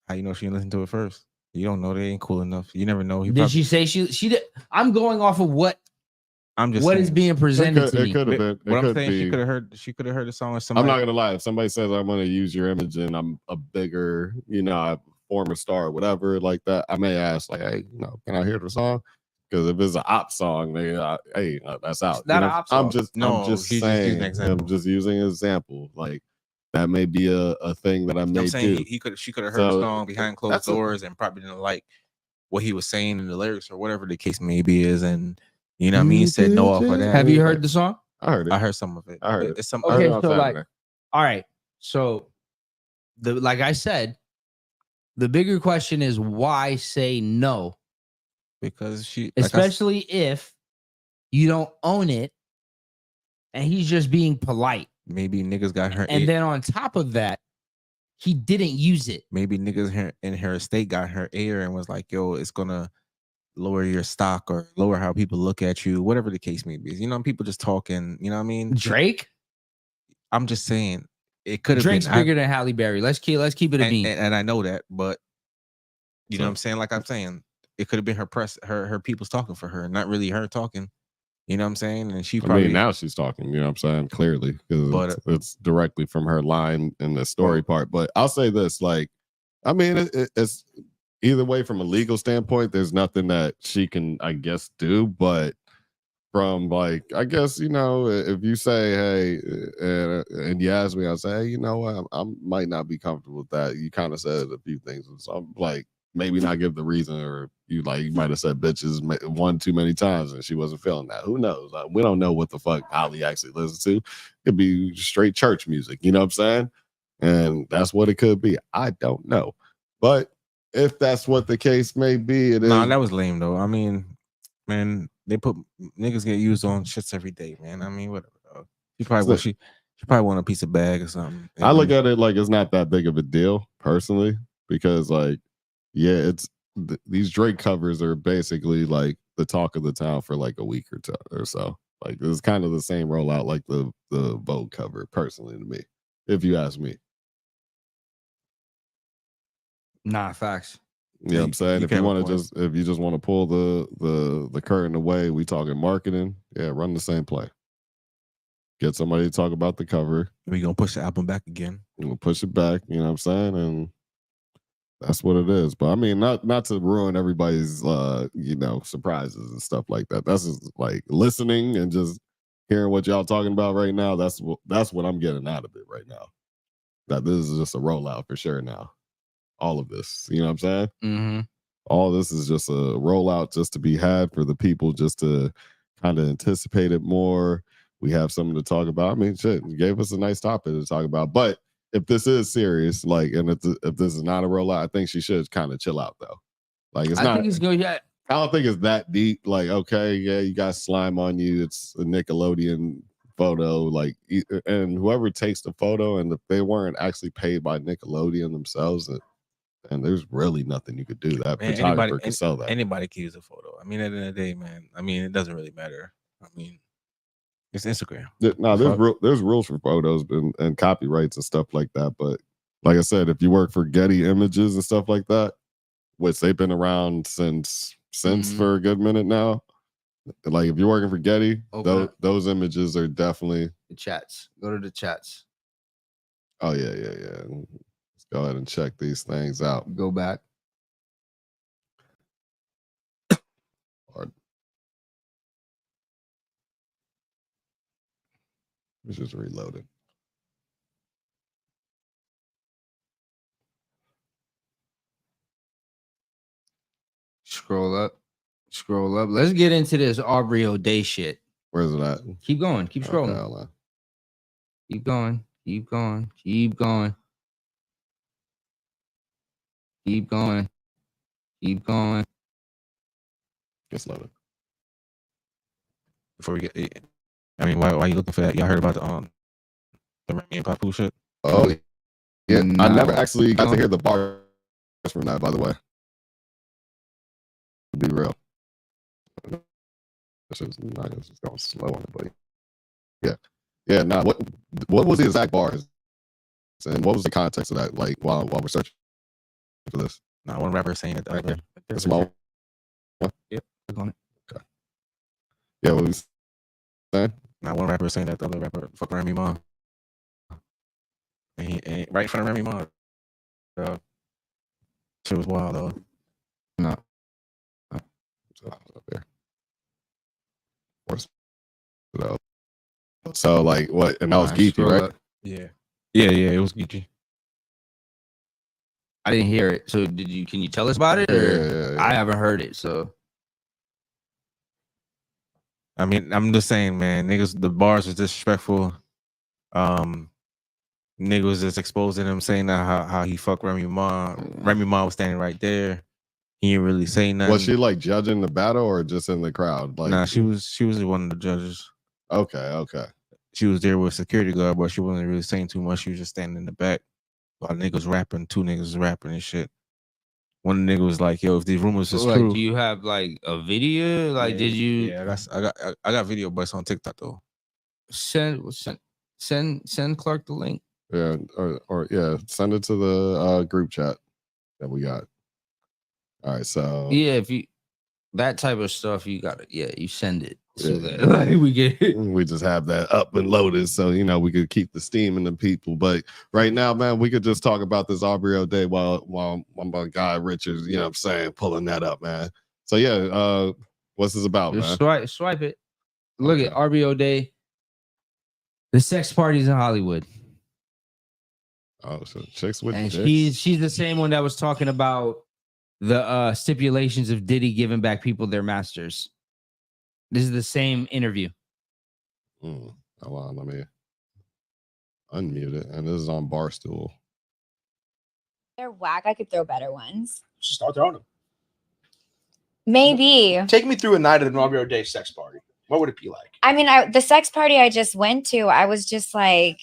How you know she didn't listen to it first? You don't know. They ain't cool enough. You never know. Did she say she did? I'm going off of what is being presented to me. It could have been. What I'm saying, she could have heard the song with somebody. I'm not gonna lie. If somebody says I'm gonna use your image and I'm a bigger, a former star or whatever like that, I may ask like, hey, can I hear the song? Because if it's an op song, hey, that's out. Not an op song. I'm just saying. I'm just using an example. Like that may be a thing that I may do. She could have heard the song behind closed doors and probably didn't like what he was saying in the lyrics or whatever the case may be is, and you know what I mean, said no off of that. Have you heard the song? I heard it. I heard some of it. I heard it. It's some okay, so like, all right. So like I said, the bigger question is why say no? Because especially if you don't own it and he's just being polite. Maybe niggas got her. And then on top of that, he didn't use it. Maybe niggas in her estate got her ear and was like, yo, it's gonna lower your stock or lower how people look at you, whatever the case may be. People just talking, you know what I mean? Drake? I'm just saying it could have been. Drake's bigger than Halle Berry. Let's keep it a beam. And I know that, but you know what I'm saying? Like I'm saying, it could have been her press, her people's talking for her, not really her talking. You know what I'm saying? And she probably now she's talking, you know what I'm saying? Clearly. Because it's directly from her line in the story part. But I'll say this, like, I mean, it's either way from a legal standpoint, there's nothing that she can, I guess, do. But from like, I guess, if you say, hey, and you ask me, I'll say, hey, you know what? I might not be comfortable with that. You kind of said a few things. So I'm like, maybe not give the reason, or you might have said bitches one too many times and she wasn't feeling that. Who knows? We don't know what the fuck Holly actually listens to. It could be straight church music, you know what I'm saying? And that's what it could be. I don't know. But if that's what the case may be, it is. Nah, that was lame though. I mean, man, they put niggas get used on shits every day, man. I mean, whatever. She probably want a piece of bag or something. I look at it like it's not that big of a deal personally, because like, yeah, it's these Drake covers are basically like the talk of the town for like a week or so. Like it's kind of the same rollout like the Vogue cover, personally, to me, if you ask me. Nah, facts. You know what I'm saying? If you just want to pull the curtain away, we talking marketing. Yeah, run the same play. Get somebody to talk about the cover. We gonna push the album back again. We'll push it back. You know what I'm saying? And that's what it is. But I mean, not to ruin everybody's surprises and stuff like that. That's just like listening and just hearing what y'all talking about right now. That's what I'm getting out of it right now. That this is just a rollout for sure now. All of this, you know what I'm saying? Mm-hmm. All this is just a rollout just to be had for the people, just to kind of anticipate it more. We have something to talk about. I mean, shit, you gave us a nice topic to talk about. But if this is serious, like, and if this is not a rollout, I think she should kind of chill out, though. Like it's I not. think it's good. Yeah. I don't think it's that deep. Like, okay, yeah, you got slime on you. It's a Nickelodeon photo. Like, and whoever takes the photo, and if they weren't actually paid by Nickelodeon themselves, and there's really nothing you could do. That Man, photographer can sell that. Anybody can use a photo. I mean, at the end of the day, man. I mean, it doesn't really matter. I mean, it's Instagram. No, there's rules for photos and copyrights and stuff like that. But like I said, if you work for Getty Images and stuff like that, which they've been around since for a good minute now. Like if you're working for Getty, those images are definitely the chats. Go to the chats. Oh yeah. Let's go ahead and check these things out. Go back. It's just reloaded. Scroll up. Let's get into this Aubrey O'Day shit. Where's it at? Keep going. Keep scrolling. Okay, keep going. Keep going. It's loaded. Before we get, I mean, why are you looking for that? Y'all heard about the Remy and Papoose shit? Oh yeah, I never actually got to hear the bars from that. By the way, to be real, this is not just going slow on it, but yeah. Nah, what was the exact bars, and what was the context of that? Like while we're searching for this. Nah, one rapper saying it right there. The small one. Yep, click on it. Okay. Yeah, what was saying? Now one rapper saying that the other rapper fuck Remy Ma. And he right in front of Remy Ma. Shit was wild though. No. Up there. So like what? And that was Geechee, right? Up. Yeah. It was Geechee. I didn't hear it. So can you tell us about it? Or Yeah. I haven't heard it. So I mean, I'm just saying, man, niggas, the bars was disrespectful. Nigga was just exposing him, saying that how he fucked Remy Ma. Remy Ma was standing right there. He didn't really say nothing. Was she like judging the battle or just in the crowd? Like, nah, she was one of the judges. Okay. She was there with security guard, but she wasn't really saying too much. She was just standing in the back while niggas rapping. Two niggas rapping and shit. One nigga was like, "Yo, if these rumors is true." Do you have like a video? Like, did you? Yeah, I got video, but it's on TikTok though. Send Clark the link. Yeah, or send it to the group chat that we got. All right, so yeah, if you that type of stuff, you got it. Yeah, you send it so that like, we just have that up and loaded, so we could keep the steam in the people. But right now, man, we could just talk about this Aubrey O'Day while my guy Richards, you know what I'm saying, pulling that up, man. So yeah, what's this about, just man? Swipe it. Look at Aubrey O'Day. The sex parties in Hollywood. Oh, so chicks with and dicks. she's the same one that was talking about the stipulations of Diddy giving back people their masters. This is the same interview. Hold on, let me unmute it. And this is on Barstool. They're whack. I could throw better ones. Just start throwing them. Maybe. Take me through a night at an Aubrey O'Day sex party. What would it be like? I mean, the sex party I just went to, I was just like,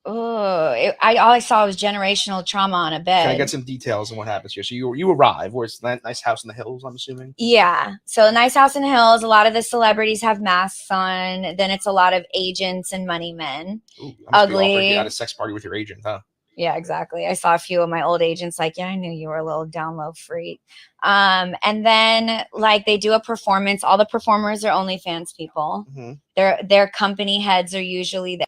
oh, all I saw was generational trauma on a bed. Can I get some details on what happens here? So you arrive, where it's that nice house in the hills, I'm assuming? Yeah. So a nice house in the hills. A lot of the celebrities have masks on. Then it's a lot of agents and money men. Ooh, ugly. Get out of sex party with your agent, huh? Yeah, exactly. I saw a few of my old agents like, yeah, I knew you were a little down low freak. And then like they do a performance. All the performers are OnlyFans people. Mm-hmm. Their company heads are usually there.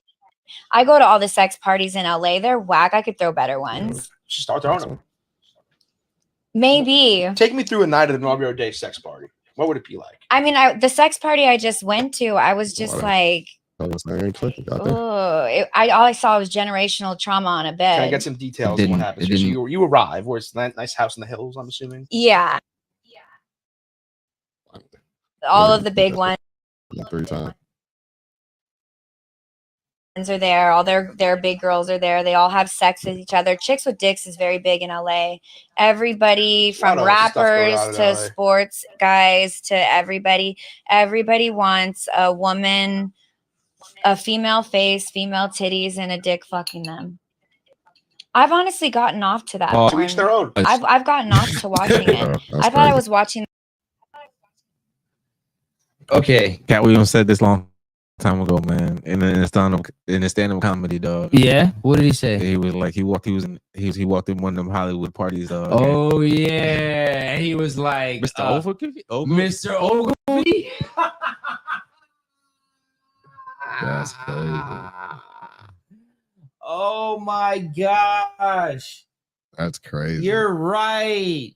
I go to all the sex parties in LA. They're whack. I could throw better ones. Just start throwing them. Maybe. Take me through a night at an Aubrey O'Day sex party. What would it be like? I mean, the sex party I just went to, I was just like, oh, all I saw was generational trauma on a bed. Can I get some details on what happens here? So you arrive, where it's that nice house in the hills, I'm assuming? Yeah. All of the big ones. 3 times. are there, all their big girls are there. They all have sex with each other. Chicks with dicks is very big in LA. Everybody from rappers to sports guys to everybody wants a woman, a female face, female titties, and a dick fucking them. I've honestly gotten off to that. To each their own. I've gotten off to watching it. I thought I was watching. Okay, Cat Williams said this long time ago, man, in the stand-up comedy, dog. Yeah, what did he say? He was like he walked in one of them Hollywood parties, dog. Oh yeah, he was like Mr. Ogilvy. Mr. Ogilvy. That's crazy. Oh my gosh, That's crazy. you're right.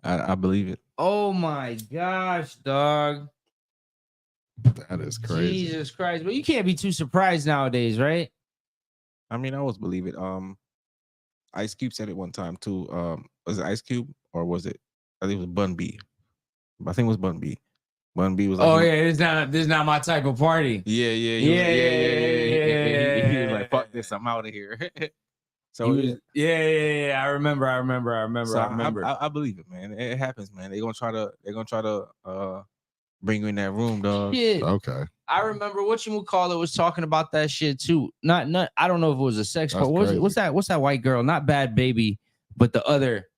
I believe it. Oh my gosh, dog. That is crazy. Jesus Christ. But you can't be too surprised nowadays, right? I mean, I always believe it. Ice Cube said it one time too. Was it Ice Cube or was it? I think it was Bun B. I think it was Bun B. Bun B was like, oh yeah, this is not my type of party. Yeah. He was like, fuck this, I'm out of here. So yeah. I remember. So I believe it, man. It happens, man. They're gonna try to bring you in that room, dog. Shit. Okay. I remember what you would call it was talking about that shit too. Not I don't know if it was a sex call. What's that white girl? Not Bad Baby, but the other.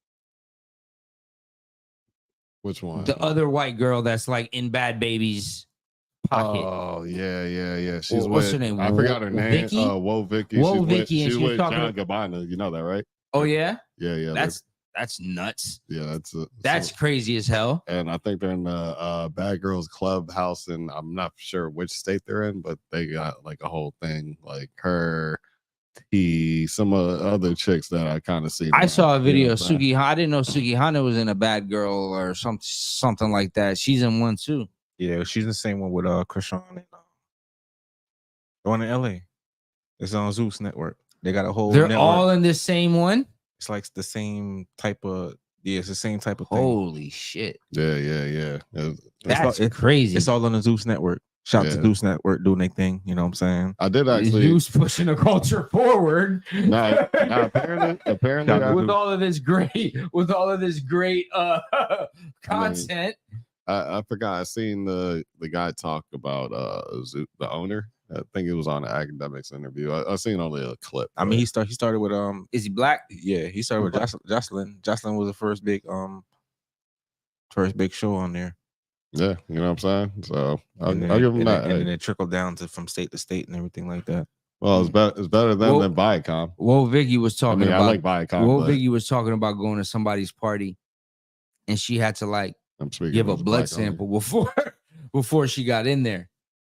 Which one? The other white girl that's like in Bad Baby's pocket. Oh yeah. She's what's with, her name? I forgot her name. Vicky? Whoa Vicky. Whoa Vicky, and she's she was with talking John Gabbana. You know that, right? Oh yeah. Yeah. That's nuts. Yeah, That's crazy as hell. And I think they're in the Bad Girls Clubhouse, and I'm not sure which state they're in, but they got like a whole thing, like her, some other chicks that I kind of see. I saw a video of Sugi. I didn't know Sugi Hana was in a Bad Girl or something like that. She's in one too. Yeah, she's in the same one with Krishan and the one in LA. It's on Zeus Network. They got a whole. They're network. all in the same one. It's like the same type of. Yeah, it's the same type of thing. Holy shit! Yeah. That's crazy. It's all on the Zeus Network. Shout out to Zeus Network doing their thing. You know what I'm saying? I did actually. Zeus pushing the culture forward. Nah, apparently, with all of this great content. I forgot. I seen the guy talk about the owner. I think it was on an academics interview. I seen only a clip. I mean, he started with Is he black? Yeah, he started with Jocelyn. Jocelyn was the first big show on there. Yeah, you know what I'm saying. So I'll give him that. And then it trickled down from state to state and everything like that. Well, it's better than Viacom. Whoa, Vicky was talking about. I like Viacom. Whoa, Vicky was talking about going to somebody's party, and she had to like give a blood sample before she got in there.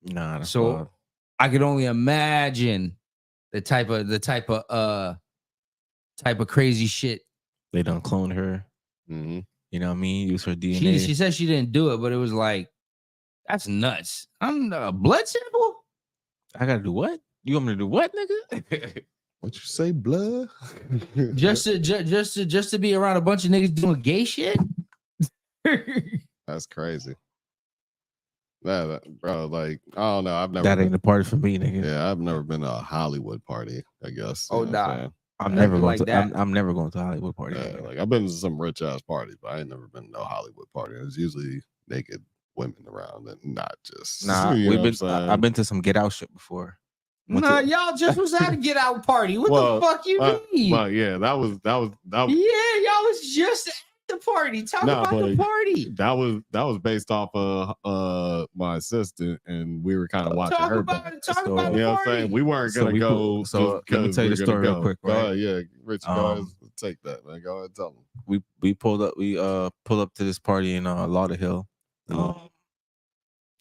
Nah, so I could only imagine the type of crazy shit. They done cloned her. Mm-hmm. You know what I mean? Use her DNA. She said she didn't do it, but it was like, that's nuts. I'm a blood sample. I gotta do what? You want me to do what, nigga? What you say, blood? just to be around a bunch of niggas doing gay shit. That's crazy. That, bro, like, I don't know. I've never. That ain't the party for me, nigga. Yeah, I've never been to a Hollywood party. I guess. Oh, nah. I'm never going to. I'm never going to a Hollywood party. Yeah, like I've been to some rich ass parties, but I ain't never been to a Hollywood party. It's usually naked women around and not just. Nah, I've been to some get out shit before. Y'all just was at a get out party. What the fuck you mean? Well, yeah, that was. Yeah, y'all was just at the party. Talk about the party. That was based off of my assistant, and we were kind of watching her. Talk about the you know party. What I'm saying? We weren't gonna go. So let me tell you the story real quick. Right? Yeah, Rich, go ahead, take that, man. Go ahead, and tell them. We pulled up. We pulled up to this party in Lauderhill. You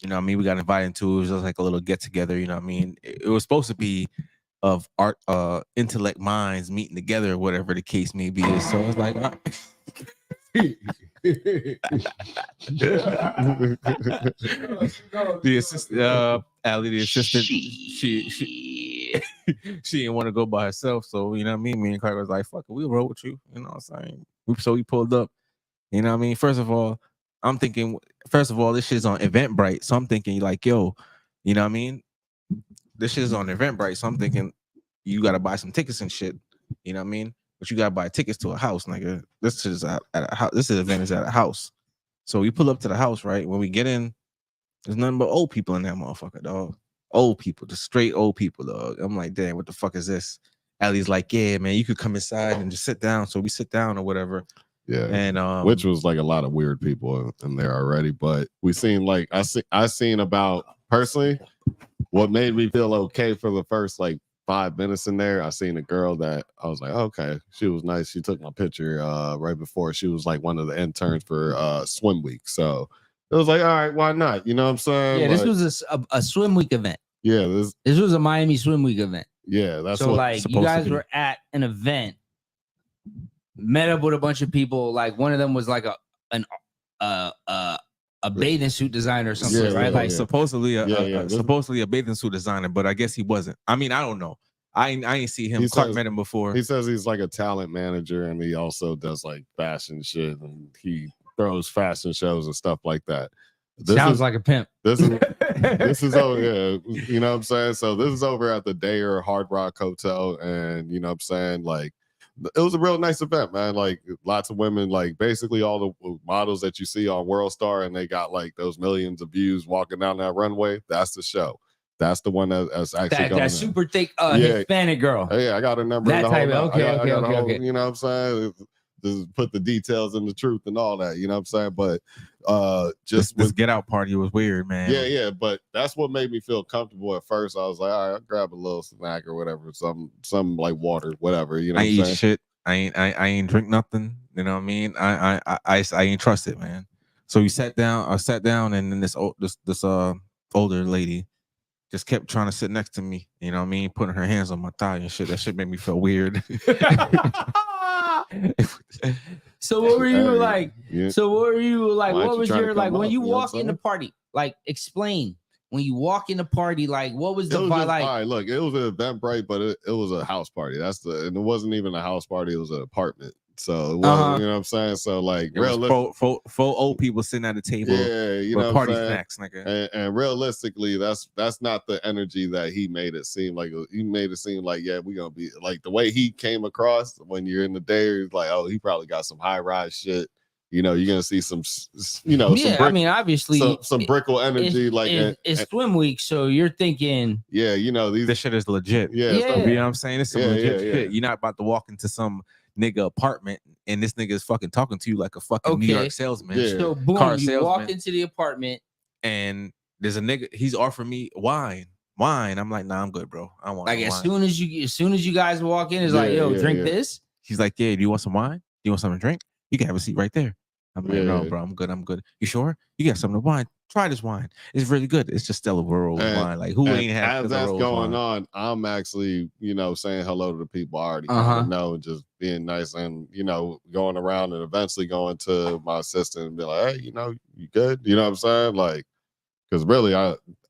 know what I mean? We got invited to. It was just like a little get together. You know what I mean? It was supposed to be of art, intellect minds meeting together, or whatever the case may be. So it's like. The assistant, Allie, the assistant, she didn't want to go by herself. So you know what I mean? Me and Carter was like, "Fuck it, we'll roll with you." You know what I'm saying? So we pulled up. You know what I mean? First of all, I'm thinking. First of all, this shit's on Eventbrite, so I'm thinking like, yo, you know what I mean? this shit is on Eventbrite, so I'm thinking you gotta buy some tickets and shit. You know what I mean? But you gotta buy tickets to a house, nigga. This is at a house. This event is at a house. So we pull up to the house, right? When we get in, there's nothing but old people in that motherfucker, dog. Old people, just straight old people, dog. I'm like, damn, what the fuck is this? Allie's like, yeah, man, you could come inside and just sit down. So we sit down or whatever. Yeah, and which was like a lot of weird people in there already. But we seen like I seen about personally what made me feel okay for the first like 5 minutes in there. I seen a girl that I was like, okay, she was nice. She took my picture right before. She was like one of the interns for swim week. So it was like, all right, why not? You know what I'm saying? Yeah, like, this was a swim week event. Yeah, this was a Miami swim week event. Yeah, that's so what like you guys were at an event, met up with a bunch of people. Like one of them was like a bathing suit designer or something, right? Like supposedly supposedly a bathing suit designer, but I guess he wasn't. I mean, I don't know. I ain't see him. Clark met him before. He says he's like a talent manager, and he also does like fashion shit, and he throws fashion shows and stuff like that. Sounds like a pimp. This is over, yeah, you know what I'm saying? So this is over at the Dayer Hard Rock Hotel, and you know what I'm saying? Like, it was a real nice event, man. Like, lots of women, like basically all the models that you see on World Star, and they got like those millions of views walking down that runway. That's the show. That's the one that's actually that super thick Hispanic girl. Yeah, I got her number. That type of, okay. You know what I'm saying? Just put the details and the truth and all that. You know what I'm saying? But just this get out party was weird, man. Yeah. But that's what made me feel comfortable at first. I was like, all right, I'll grab a little snack or whatever, some like water, whatever. You know, I eat shit. I ain't drink nothing. You know what I mean? I ain't trust it, man. So we sat down. I sat down, and then this older lady just kept trying to sit next to me. You know what I mean? Putting her hands on my thigh and shit. That shit made me feel weird. So what were you like? Yeah. So what were you like? What was your like when you up, walk in the party? Like, explain when you walk in the party. Like, what was the vibe like? All right, look, it was an Eventbrite, but it was a house party. And it wasn't even a house party. It was an apartment. So it wasn't, you know what I'm saying? So like, four old people sitting at a table. Yeah, you know, party snacks, nigga. And realistically, that's not the energy that he made it seem like. He made it seem like, yeah, we're gonna be like the way he came across when you're in the day. Like, oh, he probably got some high rise shit. You know, you're gonna see some, you know, yeah. I mean, obviously, some brickle energy. It's swim week, so you're thinking, yeah, you know, this shit is legit. Yeah. You know what I'm saying? It's some legit shit. You're not about to walk into some nigga apartment and this nigga is fucking talking to you like a fucking New York salesman. Yeah. So boom, car you salesman. walk into the apartment and there's a nigga. He's offering me wine. I'm like, nah, I'm good, bro. I don't want like no as wine. soon as you guys walk in, it's like, yo, drink this. He's like, yeah, do you want some wine? Do you want something to drink? You can have a seat right there. I'm like, no, bro, I'm good. You sure? You got something to wine? Try this wine. It's really good. It's just Stella Rose wine. Like, who ain't had as that's going wine? on, I'm actually, you know, saying hello to the people I already kind of know, just being nice and, you know, going around and eventually going to my assistant and be like, hey, you know, you good? You know what I'm saying? Like, because really,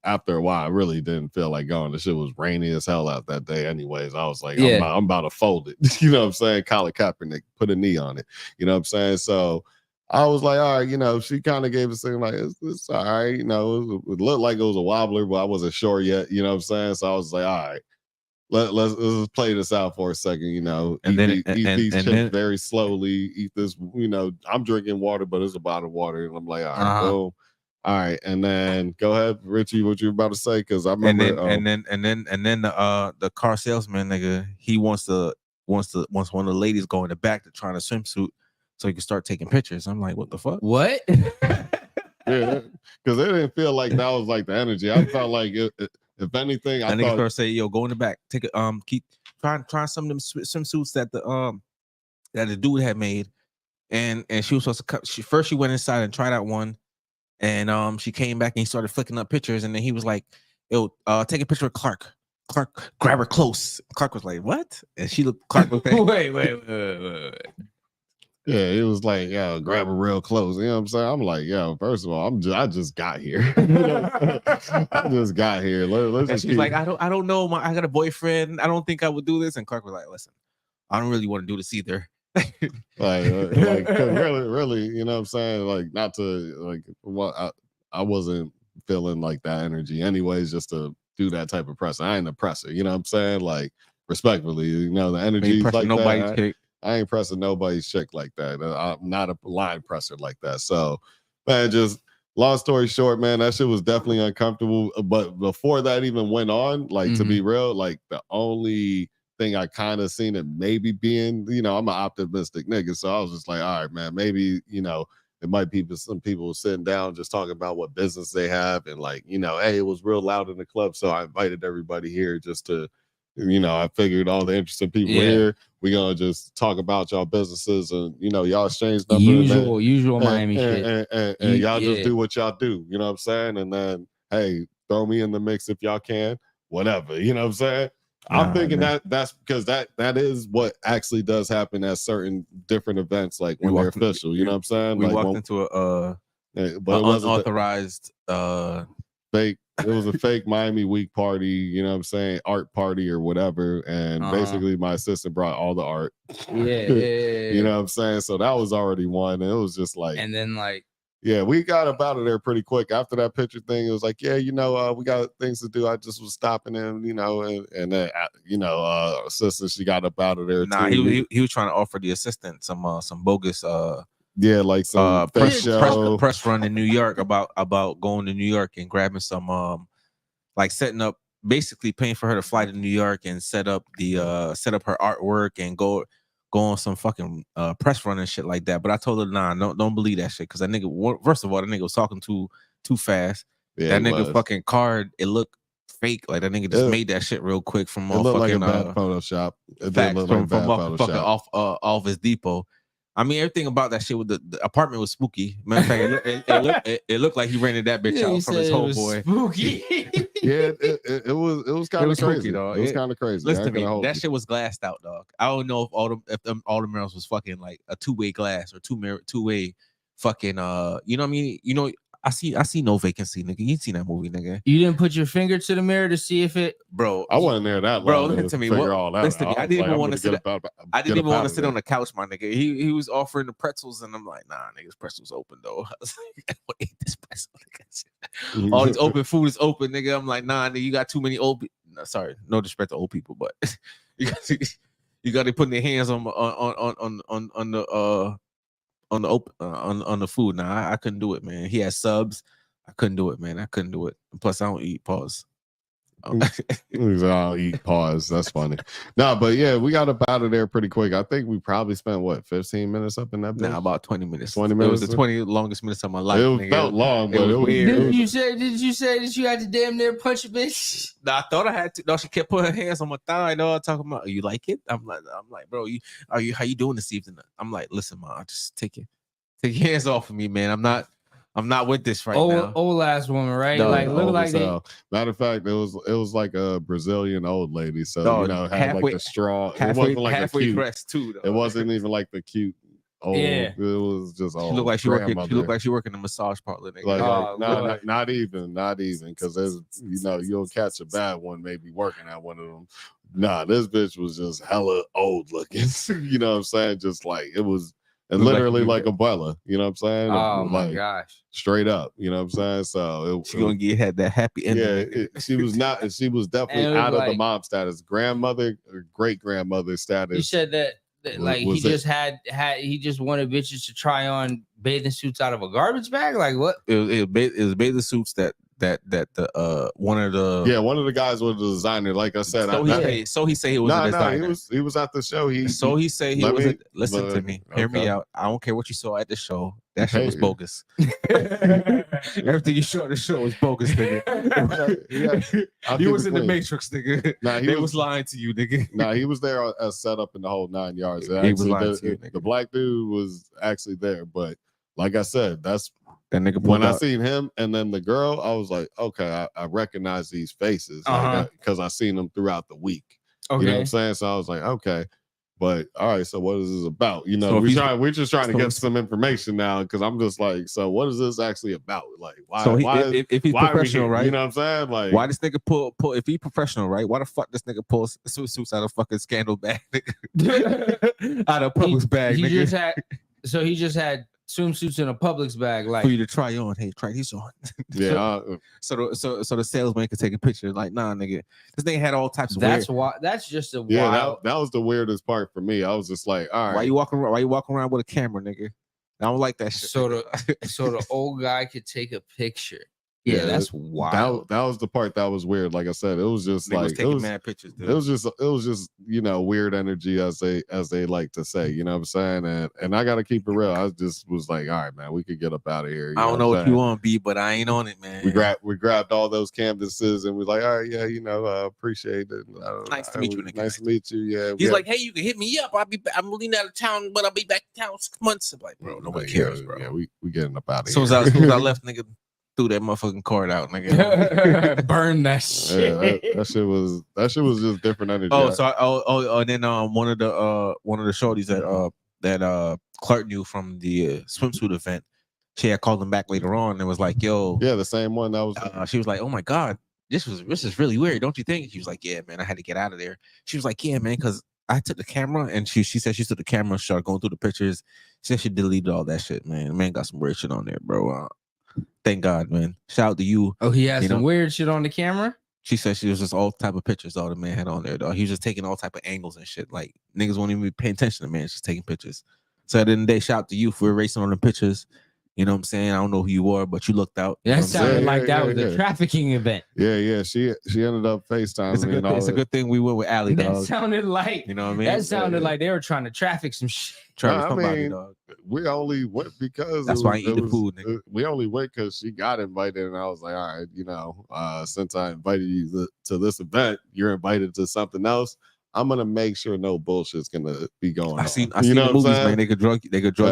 after a while, I really didn't feel like going. The shit was rainy as hell out that day anyways. I was like, I'm about to fold it. You know what I'm saying? Colin Kaepernick, put a knee on it. You know what I'm saying? So I was like, all right, you know, she kind of gave us something like, it's all right. You know, it looked like it was a wobbler, but I wasn't sure yet. You know what I'm saying? So I was like, all right, let's play this out for a second, you know, eat these chips very slowly, eat this, you know, I'm drinking water, but it's a bottle of water. And I'm like, all right, boom. All right, and then go ahead, Richie, what you about to say? Because I remember, and then the car salesman nigga, he wants one of the ladies go in the back to try on a swimsuit so he can start taking pictures. I'm like, what the fuck? What? Yeah, because it didn't feel like that was like the energy. I felt like if anything, I thought first say, yo, go in the back, take it, keep try some of them swimsuits that the dude had made, and she was supposed to cut. She went inside and tried out one. And she came back and he started flicking up pictures, and then he was like, yo, take a picture of Clark. Clark, grab her close. Clark was like, what? And Clark looked at wait. Yeah, it was like, yo, grab her real close. You know what I'm saying? I'm like, yo, first of all, I just got here. I just got here. Let's and she's like, I don't know. I got a boyfriend. I don't think I would do this. And Clark was like, listen, I don't really want to do this either. like really, you know what I'm saying? Like, not to like, well, I wasn't feeling like that energy anyways, just to do that type of pressing. I ain't a presser. You know what I'm saying? Like respectfully, you know the energy like that. I ain't pressing nobody's chick like that. I'm not a line presser like that. So, man, just long story short, man, that shit was definitely uncomfortable. But before that even went on, like to be real, like the only thing I kind of seen it maybe being, you know, I'm an optimistic nigga. So I was just like, all right, man, maybe, you know, it might be some people sitting down just talking about what business they have. And like, you know, hey, it was real loud in the club. So I invited everybody here just to, you know, I figured all the interesting people here, we gonna just talk about y'all businesses and, you know, y'all exchange numbers. Usual Miami shit. And y'all just do what y'all do. You know what I'm saying? And then, hey, throw me in the mix if y'all can, whatever. You know what I'm saying? I'm thinking that's because that is what actually does happen at certain different events, like when they're official. You know what I'm saying? We like walked into a but it wasn't unauthorized fake. It was a fake Miami Week party. You know what I'm saying? Art party or whatever. And basically, my assistant brought all the art. You know what I'm saying? So that was already one. And it was just like, and then like. Yeah, we got up out of there pretty quick. After that picture thing, it was like, yeah, you know, we got things to do. I just was stopping him, you know, and then, you know, assistant, she got up out of there. Nah, too. He was trying to offer the assistant some bogus yeah, like some press run in New York about going to New York and grabbing some like setting up, basically paying for her to fly to New York and set up her artwork and go on some fucking press run and shit like that. But I told her, nah, don't believe that shit, because that nigga, first of all, that nigga was talking too fast. Yeah, that nigga fucking card, it looked fake. Like that nigga just made that shit real quick from it looked like a bad Photoshop. It did look like bad Photoshop. Fucking Office Depot. I mean, everything about that shit with the apartment was spooky. Matter of fact, it looked like he rented that bitch out from his homeboy. Spooky. Yeah, it was kind of crazy, dog. It was kind of crazy. Listen to me, that shit was glassed out, dog. I don't know if all the mirrors was fucking like a two-way glass or two-way fucking you know what I mean? You know, I see no vacancy, nigga. You ain't seen that movie, nigga. You didn't put your finger to the mirror to see if it, bro. I wasn't there that long. Bro, listen to me. I didn't even want to sit. I didn't even want to sit on the couch, my nigga. He was offering the pretzels, and I'm like, nah, niggas, pretzels open though. I was like, I want to eat this pretzel. All this open food is open, nigga. I'm like, nah, nigga, you got too many old. Sorry, no disrespect to old people, but you got to put their hands on the food. Nah, I couldn't do it, man. He had subs. I couldn't do it, man. I couldn't do it. Plus, I don't eat. Pause. I'll eat. Pause. That's funny. No, but yeah, we got up out of there pretty quick. I think we probably spent 15 minutes up in that bitch? Nah, about 20 minutes. 20 minutes. It was the 20 longest minutes of my life. It felt long, but it was weird. Did you say that you had to damn near punch a bitch? Nah, I thought I had to. No, she kept putting her hands on my thigh. You know what I'm talking about? You like it? I'm like, bro, how you doing this evening? I'm like, listen, man, just take your hands off of me, man. I'm not with this right now. Old ass woman, right? No, like look like they. Matter of fact, it was like a Brazilian old lady. So you know, had like the straw. It wasn't like halfway dressed too. Though. It wasn't even like the cute old. Yeah. It was just old. She looked like she working the massage parlor. Not even because there's you'll catch a bad one maybe working at one of them. Nah, this bitch was just hella old looking. You know what I'm saying? Just like it was. And literally like Abuela, you know what I'm saying? Oh my gosh. Straight up, you know what I'm saying? So she's gonna had that happy ending. Yeah, she was definitely out of the mom status. Grandmother or great grandmother status. You said that like he just wanted bitches to try on bathing suits out of a garbage bag? Like what? It was bathing suits that one of the guys was a designer. Like I said, so he said he was a designer. He was at the show. Listen to me. Hear me out. I don't care what you saw at the show. That shit was bogus. Everything you saw at the show was bogus, nigga. He was in the Matrix, nigga. Nah, he was lying to you, nigga. Nah, he was there as set up in the whole 9 yards. He was lying to you, nigga. The black dude was actually there, but like I said, that's that nigga. When I seen him and then the girl, I was like, okay, I recognize these faces because I seen them throughout the week. Okay. You know what I'm saying? So I was like, okay. But all right, so what is this about? You know, so we're just trying to get some information now because I'm just like, so what is this actually about? Like, if he's professional, right? You know what I'm saying? Like, why this nigga pull if he professional, right? Why the fuck this nigga pulls suits out of fucking scandal bag, nigga? Out of public bag, nigga. He just had swimsuits in a Publix bag, like for you to try on. Hey, try these on. Yeah. So the salesman could take a picture. Like, nah, nigga, this nigga had all types of. That's why. That's just a Yeah, wild. that was the weirdest part for me. I was just like, all right. Why you walking around with a camera, nigga? I don't like that shit. So the old guy could take a picture. Yeah, that's wild. That was the part that was weird. Like I said, it was just Nigga like was taking mad pictures. Dude. It was just weird energy as they like to say. You know what I'm saying? And I got to keep it real. I just was like, all right, man, we could get up out of here. I don't know what you want, B, but I ain't on it, man. We grabbed all those canvases and we're like, all right, yeah, appreciate it. Nice to meet you, nigga. Nice to meet you. Yeah. He's like, hey, you can hit me up. I'm leaving out of town, but I'll be back in town 6 months. I'm like, bro, nobody cares, bro. Yeah, we getting up out of here. As soon as I left, nigga. Threw that motherfucking card out, nigga. Burn that shit. Yeah, that shit was just different energy. And then one of the shorties that Clark knew from the swimsuit event, she had called him back later on and was like, "Yo, yeah, the same one that was." She was like, "Oh my god, this is really weird, don't you think?" He was like, "Yeah, man, I had to get out of there." She was like, "Yeah, man, because I took the camera," and she said she took the camera, started going through the pictures. She said she deleted all that shit, man. The man got some weird shit on there, bro. Thank God, man. Shout out to you. Oh, he has some weird shit on the camera? She said she was just all type of pictures all the man had on there, dog. He was just taking all type of angles and shit. Like, niggas won't even be paying attention to man. Just taking pictures. So at the end of the day, shout out to you for erasing all the pictures. You know what I'm saying? I don't know who you are, but you looked out. That sounded like that was a trafficking event. Yeah. She ended up FaceTiming. It's a good thing we went with Allie, dog. That sounded like, you know what I mean? That sounded like they were trying to traffic some shit. Somebody, dog. We only went because that's why I eat the food, nigga. We only went because she got invited, and I was like, all right, since I invited you to this event, you're invited to something else. I'm gonna make sure no bullshit's gonna be going on. I seen the movies, man. They could drug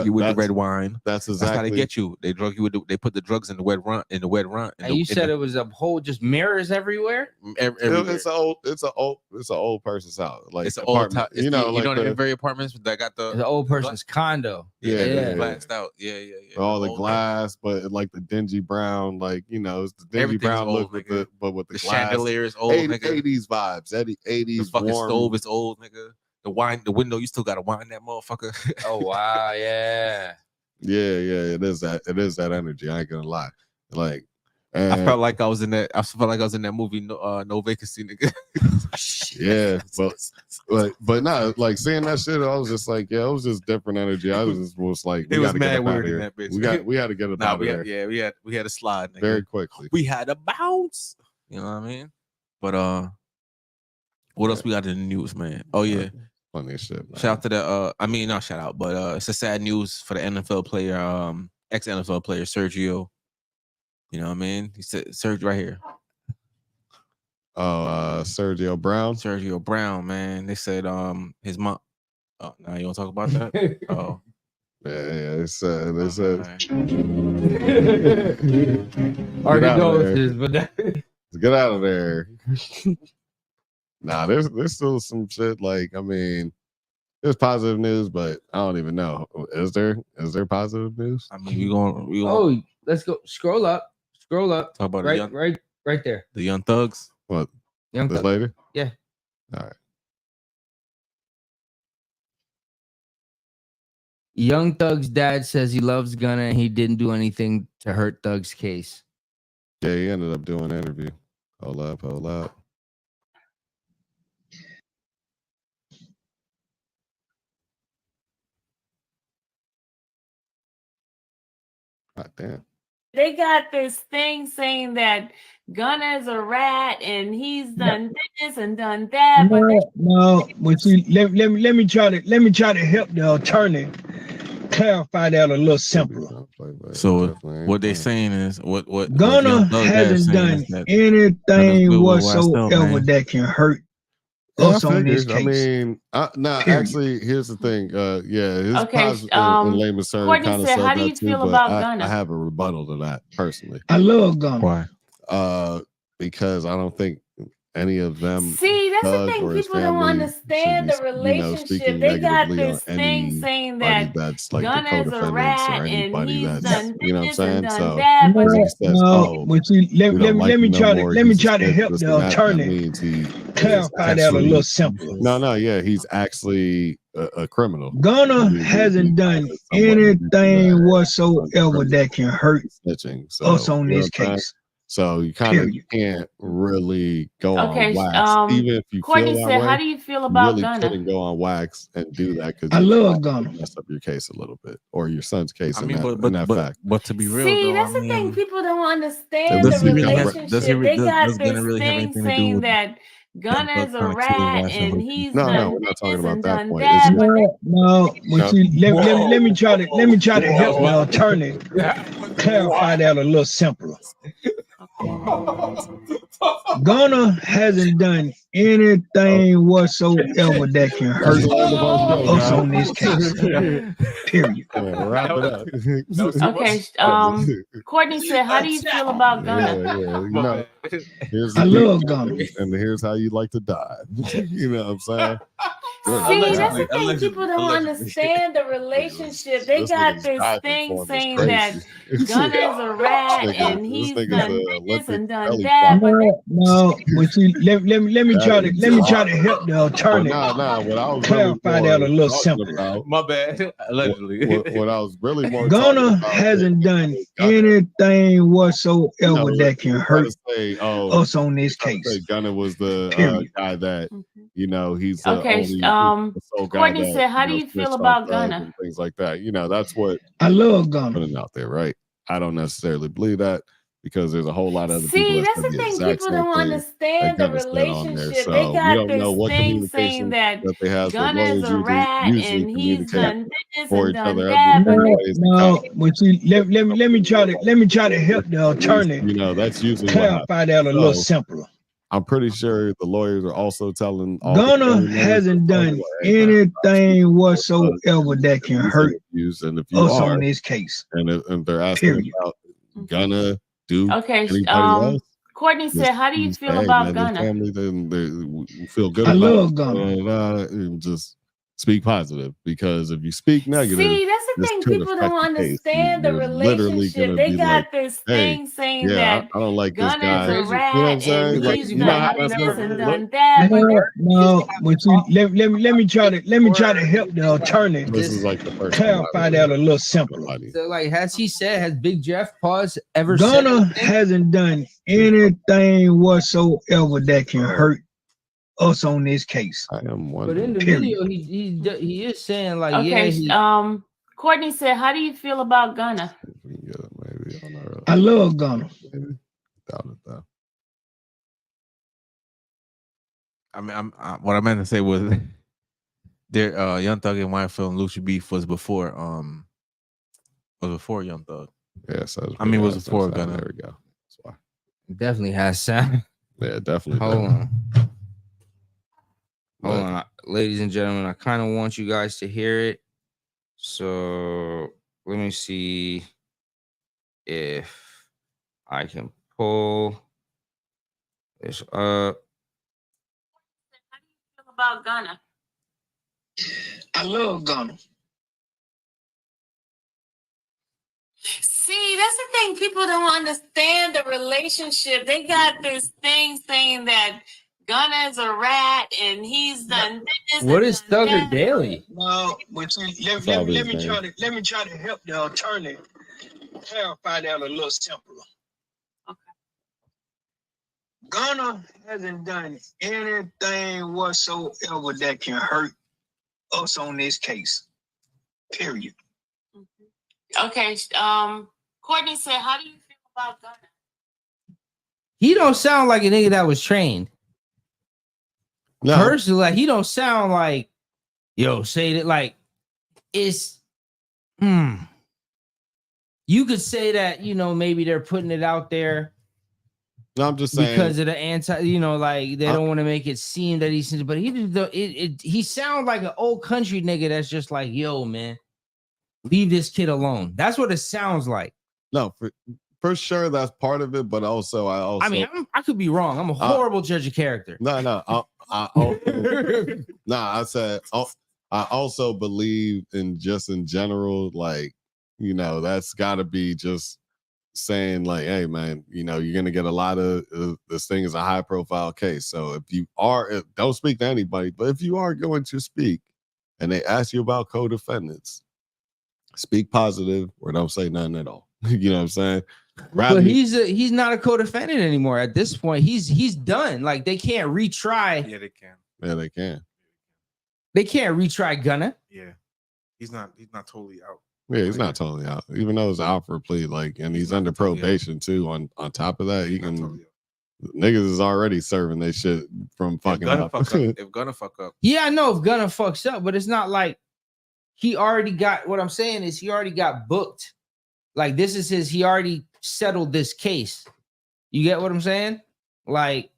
you with the red wine. That's exactly how they get you. They drug you with they put the drugs in the wet run. And you said it was a whole just mirrors everywhere. It's an old person's house. Like it's an old time. The very apartments that got the old person's condo. Yeah. Glassed out. Yeah. All the glass, but like the dingy brown, like it's the dingy brown look with the glass. Chandelier is old. 80s vibes. 80s the fucking warm. Stove is old, nigga. The window, you still gotta wind that motherfucker. Oh wow, yeah. Yeah. It is that energy. I ain't gonna lie. Like, I felt like I was in that movie, No Vacancy, nigga. Yeah, but no, like seeing that shit, I was just like, yeah, it was just different energy. I was like, it was mad weird in that bitch. We had to get it out of there. Yeah, we had to slide, nigga. Very quickly. We had to bounce. You know what I mean? But what else we got in the news, man? Oh yeah, funny shit. Man. Shout out to the not shout out, but it's a sad news for the NFL player, ex NFL player Sergio. You know what I mean? He said Sergio right here. Sergio Brown. Sergio Brown, man. They said his mom. Oh, now you want to talk about that? Oh. Yeah, they said. Get out of there. Nah, there's still some shit. Like, I mean, there's positive news, but I don't even know. Is there positive news? I mean, we going. Oh, let's go. Scroll up. Talk about right there. The Young Thugs. What? Young Thugs. Later. Yeah. All right. Young Thug's dad says he loves Gunna and he didn't do anything to hurt Thug's case. Yeah, he ended up doing an interview. Hold up. God damn. They got this thing saying that Gunna's a rat and he's done this and done that. But see, let me try to help the attorney clarify that a little simpler. So what they saying is what Gunna hasn't done anything whatsoever that can hurt us on this case. I mean, actually, here's the thing. His positive in layman's terms kind of said how do you feel about Gunna? I have a rebuttal to that personally. I love Gunna. Why? Because I don't think any of them. See, that's the Doug thing. or his People don't family understand should the be, you know, relationship. speaking They got negatively on this thing saying anybody that that's like the Gunna's a co-defendants or rat and anybody he's that's, done you know what I'm this and saying? done So that. But when he No, says, no, oh, but see, we don't like him no more, let me he's a try to snitch, help this the and that attorney means he is clarify that a little actually, simpler. no, yeah, he's actually a criminal. Gunna He hasn't done is someone who anything is whatsoever that can hurt snitching. So, us on you know this what I'm saying? case. So you kind of Period. can't really go okay, on wax, even if you Courtney feel that said, "How way. do you feel You about really Gunna?" couldn't go on wax and do that I because love Gunna. mess up your case a little bit, or your son's case I in mean, that fact. but to be real See, though, I that's the thing. mean, People don't It understand would the does he be really kind have? of, relationship. They Does got Gunna this really have thing anything to do saying with that Young Thug Gunna's a trying to kill his rat ass and and hook he's no, done we're not talking this about and that done point. that. It's But No, no, but no, see, let me try to help the attorney clarify that a little simpler. Gunna hasn't done anything whatsoever that can hurt that's the end of our show, us guys. on this case. Period. Yeah, wrap it up. okay, Courtney said, "How do you feel about Gunna?" Yeah, you know, here's I the love deal, Gunna. and here's how you like to die. You know what I'm saying? See, that's the thing. Allegedly, People don't allegedly. understand the relationship. They This got nigga's this diving thing for him is saying crazy. that Gunna's a rat This and nigga- he's this nigga's done a this Olympic and done belly that. But they No, but see, let me That try is to help the But attorney nah. What I was really clarify that a more little talking simpler. about, My bad. Allegedly. what I was really more talking Gunna about, hasn't done Gunna, anything whatsoever you know, that can you hurt try to say, oh, us on this try to say case. Gunna was the Period. guy that, you know, he's the okay, only the sole guy Courtney that, said, "How you do know, you feel snitched on about Thug Gunna?" and things like that. You know, that's what I love Gunna. putting out there, right? I don't necessarily believe that because there's a whole lot of other people See, that that's said the the thing. exact People same don't thing that understand the Gunna said on there. relationship. They So we got don't know this what thing saying communication that that they have. The Gunna's lawyers a rat usually and he's communicate done this for and each done other. that. But No, Ways to no, but see, let me try to help the at least, attorney you know, that's usually what happens. clarify that a little So simpler. I'm pretty sure the lawyers are also telling all the Gunna family members, hasn't by the done way, hey, man, anything whatsoever that can these hurt interviews, and if you us are, on this case. and if they're asking Period. about Gunna do okay, anybody else, Courtney just said, "How do you say, feel hey, about man, Gunna?" the family, then we feel good I about love it, Gunna. and just speak positive, because if you speak negative, See, that's the this thing. could People affect don't the case. understand the You're literally relationship. gonna They be like, got this hey, thing saying yeah, that I don't like this Gunna's guy. a You know what rat I'm saying? and Like, he's you know how done that's this gonna and look. done that. But No, but see, let me try to help the attorney This is like the first time I clarify that a little simpler. somebody. So, like, has he said, has Big Jeff Pause ever Gunna said hasn't done anything whatsoever that can hurt us on this case. I am But in wondering. the Period. video, he is saying like, okay, yeah, Courtney said, "How do you feel about Gunna?" If we can get it, maybe on our I love Gunna. maybe. Doubt it though. I mean, what I meant to say was their Young Thug and Wildfield and Lucci beef was before Young Thug. Yeah, so I mean, it was before Gunna. Gunna. There we go. That's why. definitely has sound. Yeah, definitely. Hold does. on, ladies and gentlemen. I kind of want you guys to hear it. So let me see if I can pull this up. How do you feel about Gunna? I love Gunna. See, that's the thing. People don't understand the relationship. They got this thing saying that Gunna's a rat and he's done this. What and is done Thugger that. Daily? No, but see, let me try to help the attorney clarify that a little simpler. Okay. Gunna hasn't done anything whatsoever that can hurt us on this case. Period. Okay, Courtney said, "How do you feel about Gunna?" He don't sound like a nigga that was trained. No, Personally, like, he don't sound like, yo, say that, like, it's you could say that, you know, maybe they're putting it out there no, I'm just saying because of the anti, you know, like they don't want to make it seem that he's, but he sounds like an old country nigga that's just like, yo, man, leave this kid alone. That's what it sounds like. no. for sure that's part of it, but also I mean, I could be wrong. I'm a horrible judge of character. No. I said I also believe in just in general, like, you know, that's got to be just saying like, hey man, you know, you're gonna get a lot of this thing is a high profile case. So if you are, don't speak to anybody, but if you are going to speak and they ask you about co-defendants, speak positive or don't say nothing at all. You know what I'm saying? But he's not a co-defendant anymore at this point. He's done. Like they can't retry. Yeah, they can. Yeah, they can. They can't retry Gunna. Yeah, he's not totally out. Yeah, he's not totally out, even though it's out for a plea, like, and he's under probation too. On top of that, he can niggas is already serving they shit from fucking up. If Gunna fuck up, yeah, I know if Gunna fucks up, but it's not like he already got. What I'm saying is he already got booked. Like this is his. He already settled this case. You get what I'm saying? Like,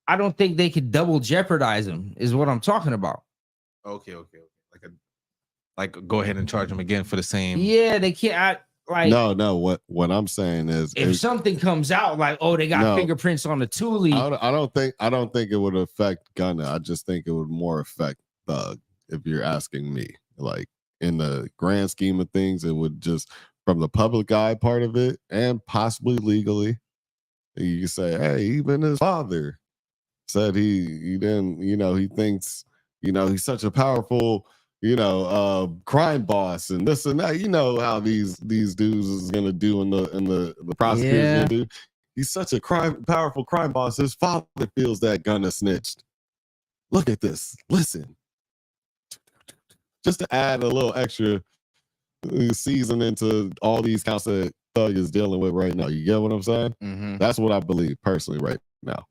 I don't think they could double jeopardize him. Is what I'm talking about. Okay. Like go ahead and charge him again for the same. Yeah, they can't. No. What I'm saying is, if something comes out like, oh, they got fingerprints on the Thule. I don't think it would affect Gunna. I just think it would more affect Thug. If you're asking me, like in the grand scheme of things, it would just from the public eye part of it, and possibly legally, you can say, hey, even his father said he didn't. You know, he thinks, you know, he's such a powerful, you know, crime boss and this and that. You know how these dudes is gonna do in the prosecution. Yeah. He's such a powerful crime boss. His father feels that Gunna snitched. Look at this. Listen, just to add a little extra season into all these counts that Thug is dealing with right now. You get what I'm saying? Mm-hmm. That's what I believe personally right now.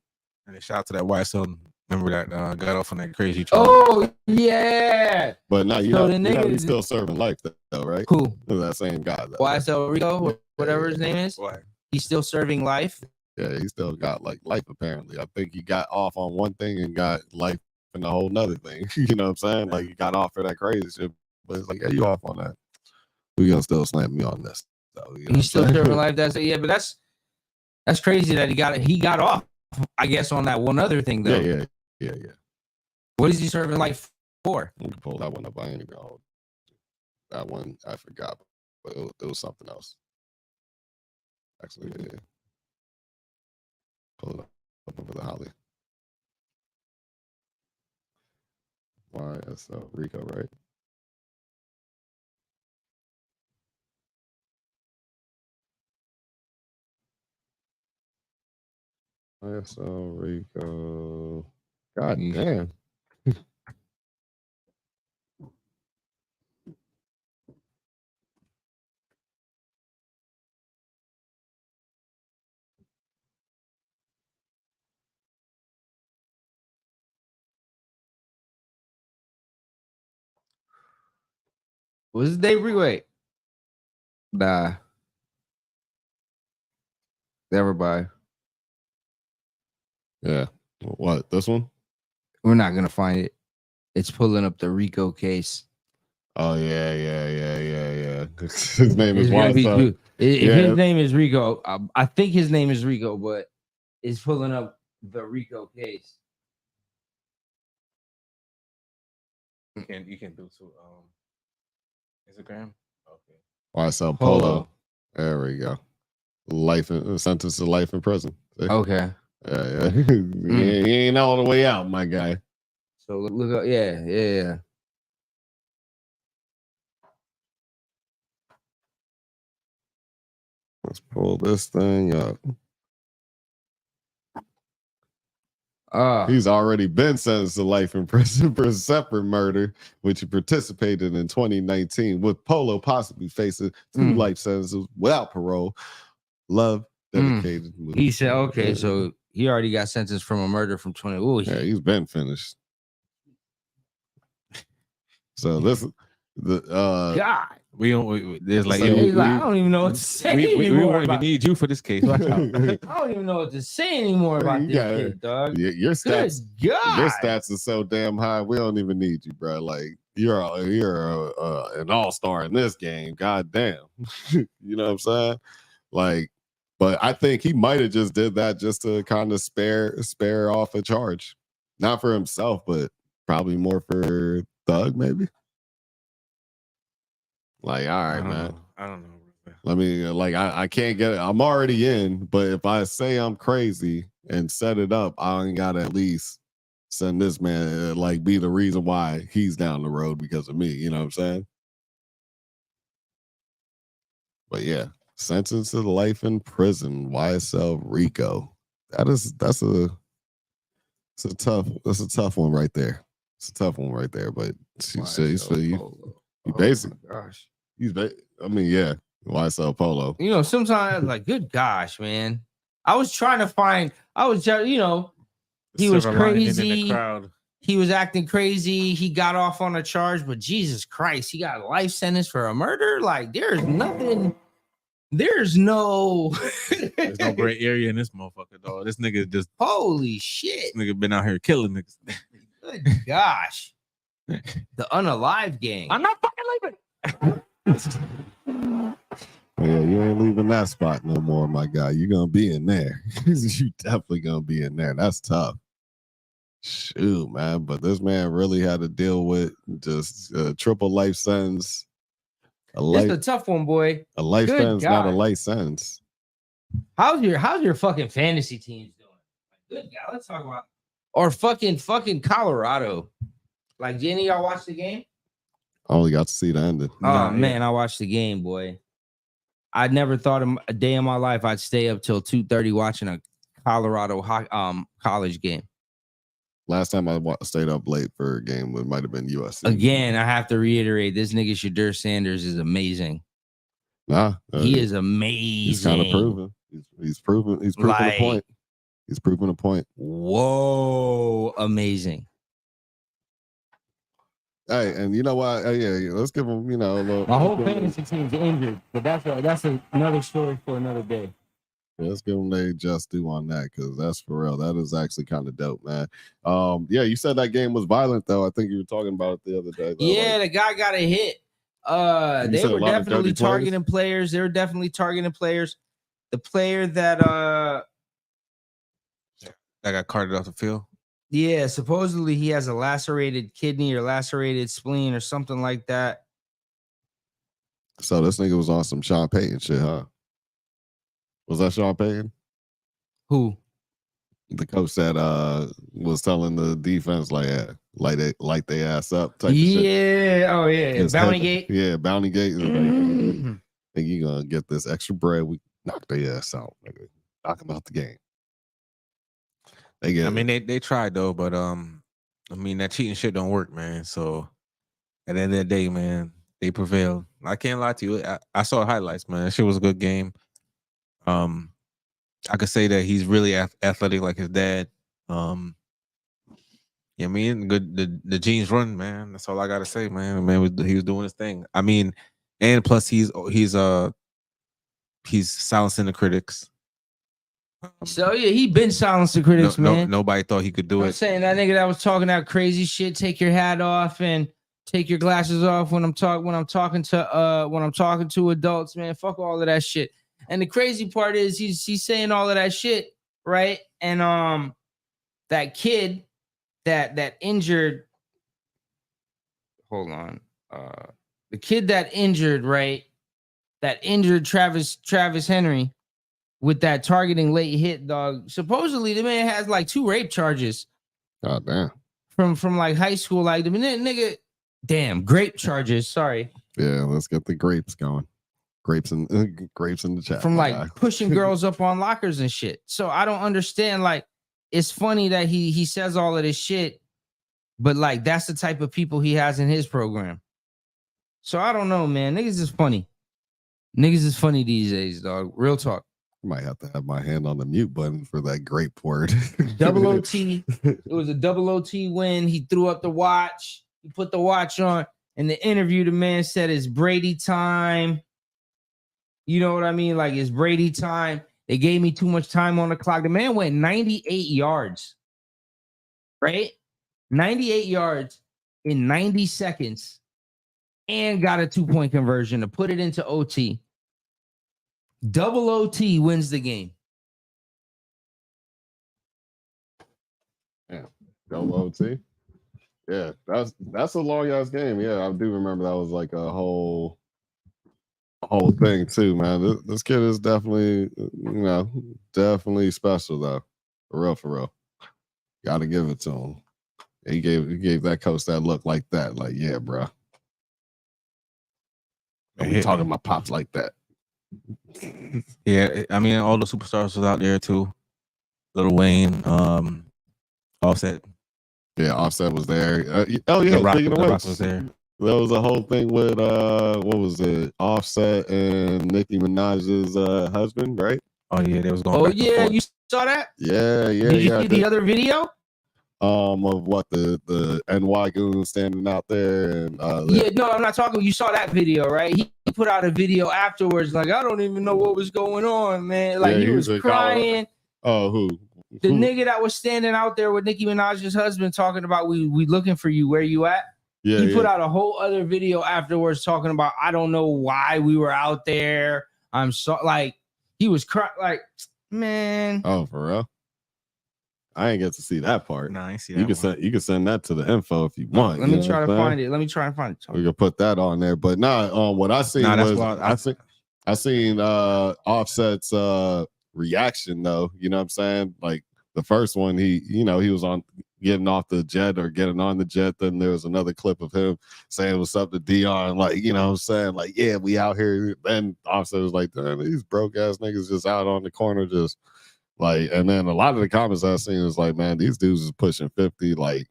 And shout out to that YSL. Remember that got off on that crazy trial. Oh yeah, but now he's still serving life though, right? Cool. That same guy. YSL Rico, whatever his name is. Why? He's still serving life. Yeah, he still got like life apparently. I think he got off on one thing and got life in a whole nother thing. You know what I'm saying? Like he got off for that crazy shit, but it's like, yeah, you off on that. We gonna still slam me on this. So, you know he's still serving life. But that's crazy that he got off. I guess on that one other thing though. Yeah. What is he serving life for? We can pull that one up. I ain't even know. That one I forgot, but it was something else. Actually, yeah. Pull it up over the Halle. YSL Rico, right? YSL Rico. God damn. Was his name Wait. Nah. Everybody. Yeah. What? This one? We're not gonna find it. It's pulling up the Rico case. Oh yeah. His name is YSL. His name is Rico. I think his name is Rico, but it's pulling up the Rico case. You can do to Instagram. Okay. YSL Polo. There we go. Sentence to life in prison. See? Okay. Yeah. He ain't all the way out, my guy. So look up. Yeah. Let's pull this thing up. He's already been sentenced to life in prison for a separate murder, which he participated in 2019, with Polo possibly facing 2 life sentences without parole. Love dedicated. He said, okay, so he already got sentenced from a murder from 20. Ooh, yeah, he's been finished. So this is the God. There's like, I don't even know what to say anymore. We won't even need you for this case. I don't even know what to say anymore about this kid, dog. Your stats, Good God. your stats are so damn high. We don't even need you, bro. Like you're an all-star in this game. God damn. You know what I'm saying? Like, but I think he might have just did that just to kind of spare off a charge. Not for himself, but probably more for Thug, maybe. Like, all right, man. I don't know. Let me I can't get it. I'm already in, but if I say I'm crazy and set it up, I ain't gotta at least send this man be the reason why he's down the road because of me. You know what I'm saying? But yeah, sentence to life in prison, YSL Rico. That's a tough one right there. It's a tough one right there. But he basically, gosh, yeah. YSL Polo. You know, sometimes like, good gosh, man. I was trying to find. He was crazy. He was acting crazy. He got off on a charge, but Jesus Christ, he got a life sentence for a murder. Like, there's nothing. There's no gray area in this motherfucker, dog. This nigga just holy shit. This nigga been out here killing niggas. Good gosh. The Unalive gang. I'm not fucking leaving. Yeah, you ain't leaving that spot no more, my guy. You're gonna be in there. You definitely gonna be in there. That's tough. Shoot, man. But this man really had to deal with just a triple life sentence. It's a tough one, boy. A life sentence, not a life sentence. How's your fucking fantasy teams doing? Good God, let's talk about or fucking Colorado. Like, did any of y'all watch the game? I only got to see the ending. Oh man, I watched the game, boy. I never thought a day in my life I'd stay up till 2:30 watching a Colorado college game. Last time I stayed up late for a game, it might have been USC. Again, I have to reiterate, this nigga Shadur Sanders is amazing. He is amazing. He's kind of proven. He's proven a point. He's proven a point. Whoa, amazing. Hey, and you know what? Yeah, let's give him, a little. My whole fantasy team's injured, but that's another story for another day. Yeah, let's give them they just do on that because that's for real. That is actually kind of dope, man. Yeah, you said that game was violent though. I think you were talking about it the other day. Though. Yeah, the guy got a hit. They were definitely targeting players. They were definitely targeting players. The player that got carted off the field. Yeah, supposedly he has a lacerated kidney or lacerated spleen or something like that. So this nigga was on some Sean Payton shit, huh? Was that Sean Payton? Who? The coach that was telling the defense light their ass up. Type of shit. Oh yeah, Bounty Gate. Yeah, Bounty Gate. Think you gonna get this extra bread? We knock their ass out, nigga. Knock them out the game. They tried though, but that cheating shit don't work, man. So at the end of the day, man, they prevailed. I can't lie to you. I saw highlights, man. That shit was a good game. I could say that he's really athletic like his dad. Good. The genes run, man. That's all I gotta say, man. He was doing his thing. And plus he's silencing the critics. So yeah, he been silencing the critics, man. Nobody thought he could do it. I'm saying that nigga that was talking that crazy shit. Take your hat off and take your glasses off when I'm talking to adults, man. Fuck all of that shit. And the crazy part is he's saying all of that shit, right? And that kid that injured. Hold on, the kid that injured, right? That injured Travis Henry with that targeting late hit, dog. Supposedly the man has like 2 rape charges. God damn. From like high school, like the nigga. Damn, grape charges. Sorry. Yeah, let's get the grapes going. Grapes in the chat. From like pushing girls up on lockers and shit. So I don't understand. Like, it's funny that he says all of this shit, but like that's the type of people he has in his program. So I don't know, man. Niggas is funny. Niggas is funny these days, dog. Real talk. I might have to have my hand on the mute button for that grape word. Double OT. It was a double OT win. He threw up the watch. He put the watch on. In the interview, the man said it's Brady time. You know what I mean? Like, it's Brady time. They gave me too much time on the clock. The man went 98 yards. Right? 98 yards. in 90 seconds and got a 2-point conversion to put it into OT. Double OT wins the game. Yeah, double OT. Yeah, that's a long ass game. Yeah, I do remember that was like a whole thing too, man. This kid is definitely, definitely special though. For real. Got to give it to him. He gave that coach that look like that. Like, yeah, bro. We talking about pops like that. Yeah, I mean, all the superstars was out there too. Lil Wayne, Offset. Yeah, Offset was there. Oh yeah, The Rock speaking of which, was there. there was a whole thing with what was it? Offset and Nicki Minaj's husband, right? Oh yeah, they was going. Oh back and yeah, forth. you saw that? Yeah. Did you see the other video? Of what the NY goon standing out there and Yeah, no, I'm not talking. You saw that video, right? He put out a video afterwards, like I don't even know what was going on, man. Like he was crying. Oh, who? The nigga that was standing out there with Nicki Minaj's husband talking about we looking for you. Where you at? Yeah, he put out a whole other video afterwards talking about I don't know why we were out there. I'm so like he was crying like man. Oh, for real? I ain't get to see that part. Nah, I ain't see you can send that to the info if you want. Let me try to find it. We can put that on there. But what I seen was I seen Offset's reaction though. You know what I'm saying? Like the first one, he was on getting off the jet or getting on the jet. Then there was another clip of him saying what's up to Dion, like, you know what I'm saying? Like, yeah, we out here. Then Offset was like, damn, these broke ass niggas just out on the corner just like, and then a lot of the comments I seen was like, man, these dudes is pushing 50. Like,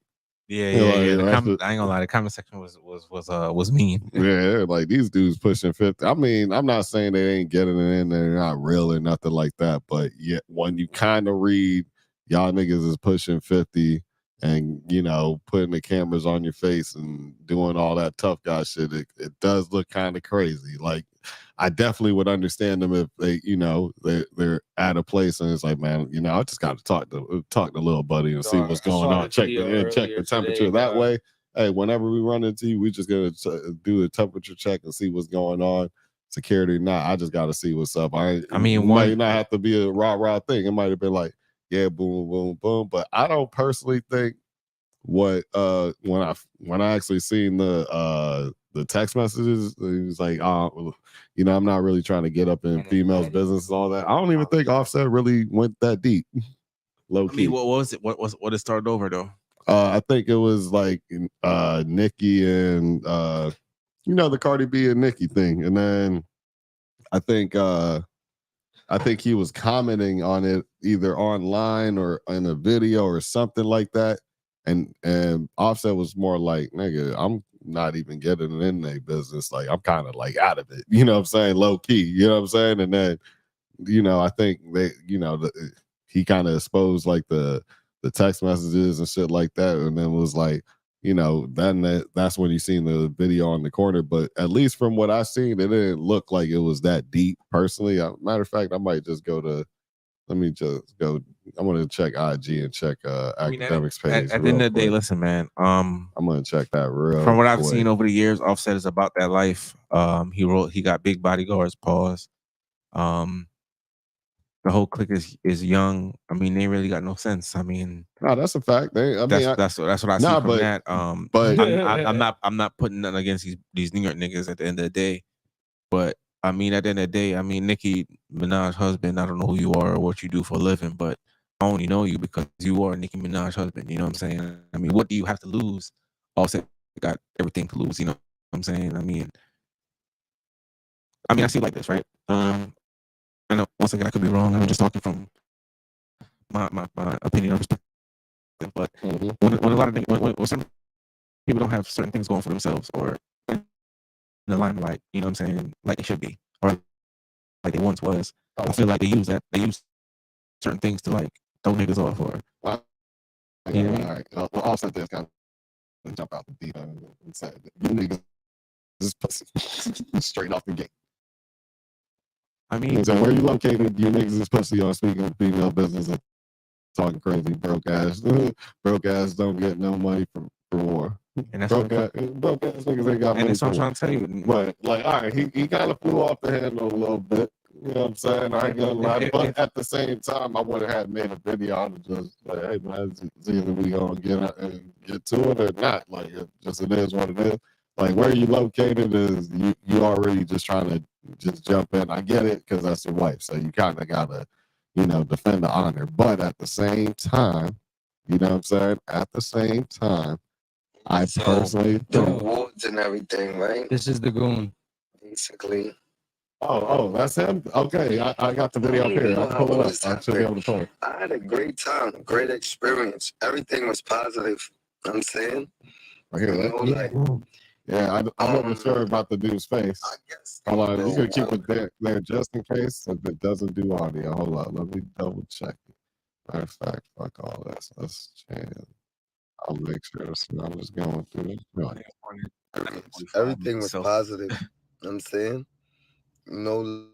yeah. I ain't gonna lie, the comment section was mean. Yeah, like these dudes pushing 50. I mean, I'm not saying they ain't getting it in, they're not real or nothing like that, but yet when you kind of read y'all niggas is pushing 50 and putting the cameras on your face and doing all that tough guy shit, it does look kind of crazy. Like, I definitely would understand them if they, they're at a place and it's like, man, I just got to talk to little buddy and see what's going on. Check the temperature that way. Hey, whenever we run into you, we just gonna do a temperature check and see what's going on. Security, I just got to see what's up. It might not have to be a rah thing. It might have been like, yeah, boom, boom, boom. But I don't personally think when I actually seen the text messages, he was like, I'm not really trying to get up in females' business and all that. I don't even think Offset really went that deep. Low key. I mean, what was it? What it started over though? I think it was like Nicki and the Cardi B and Nicki thing, and then I think he was commenting on it either online or in a video or something like that. And Offset was more like, nigga, I'm not even getting in their business. Like, I'm kind of like out of it. You know what I'm saying? Low key. You know what I'm saying? And then, I think they, he kind of exposed like the text messages and shit like that. And then was like, then that's when you seen the video on the corner. But at least from what I seen, it didn't look like it was that deep personally. Matter of fact, I might just go to, I'm going to check IG and check Academics page. At the end of the day, listen, man. I'm going to check that real. From what I've seen over the years, Offset is about that life. He got big bodyguards, pause. The whole clique is young. I mean, they really got no sense. I mean, no, that's a fact. That's what I see from that. But I'm not putting nothing against these New York niggas at the end of the day. But I mean, at the end of the day, I mean, Nicki Minaj's husband, I don't know who you are or what you do for a living, but I only know you because you are Nicki Minaj's husband. You know what I'm saying? I mean, what do you have to lose? Offset got everything to lose. You know what I'm saying? I mean, I see it like this, right? I know, once again, I could be wrong. I'm just talking from my opinion or perspective. But when a lot of things, when some people don't have certain things going for themselves or in the limelight, you know what I'm saying, like it should be, or like it once was. I feel like they use certain things to like throw niggas off or. All right. Well, Offset this guy jump out the deep end and said, "You niggas is pussy straight off the gate." I mean, so where you located? You niggas is pussy on speaking of female business and talking crazy, broke ass don't get no money for war. And that's what broke ass niggas ain't got and money. that's what I'm trying to tell you. But like, all right, he kind of flew off the handle a little bit. You know what I'm saying? I ain't gonna lie. But at the same time, I would have had made a video on it just like, hey man, it's either we gonna get to it or not. Like it is what it is. Like where you located is you already just trying to just jump in. I get it because that's your wife, so you kind of gotta, defend the honor. But at the same time, you know what I'm saying? At the same time, I personally the awards and everything, right? This is the goon. Basically. Oh, that's him? Okay, I got the video up here. I'll pull it up. I should be able to pull it. I had a great time, great experience. Everything was positive. I'm saying. Right here, yeah, I wasn't sure about the dude's face. Hold on, you can keep it there just in case if it doesn't do audio. Hold on, let me double check it. Matter of fact, fuck all this. Let's change it. I'll make sure I'm just going through it. Everything was positive. I'm saying. No.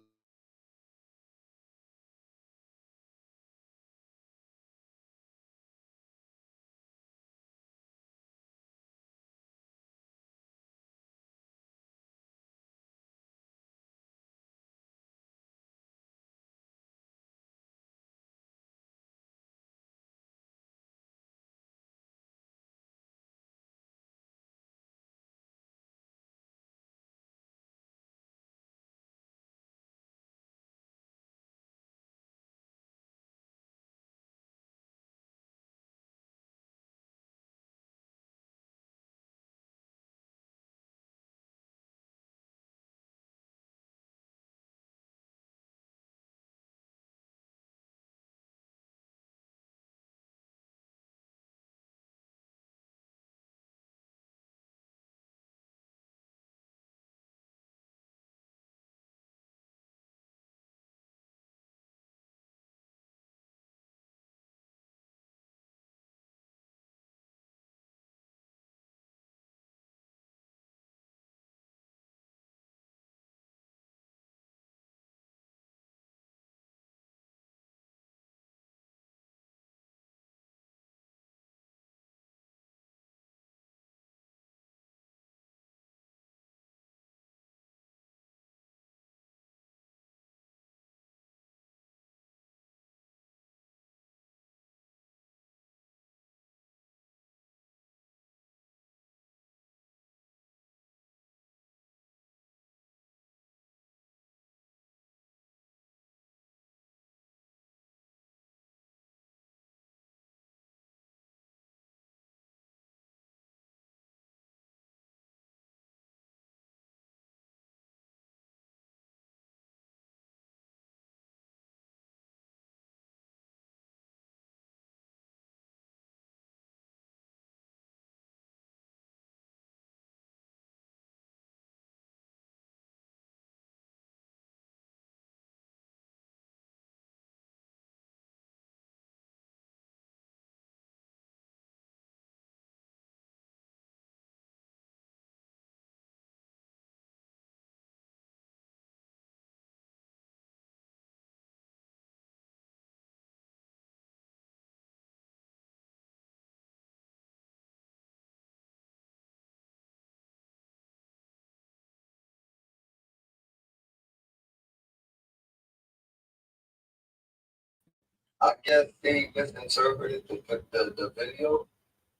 I guess they misinterpreted the video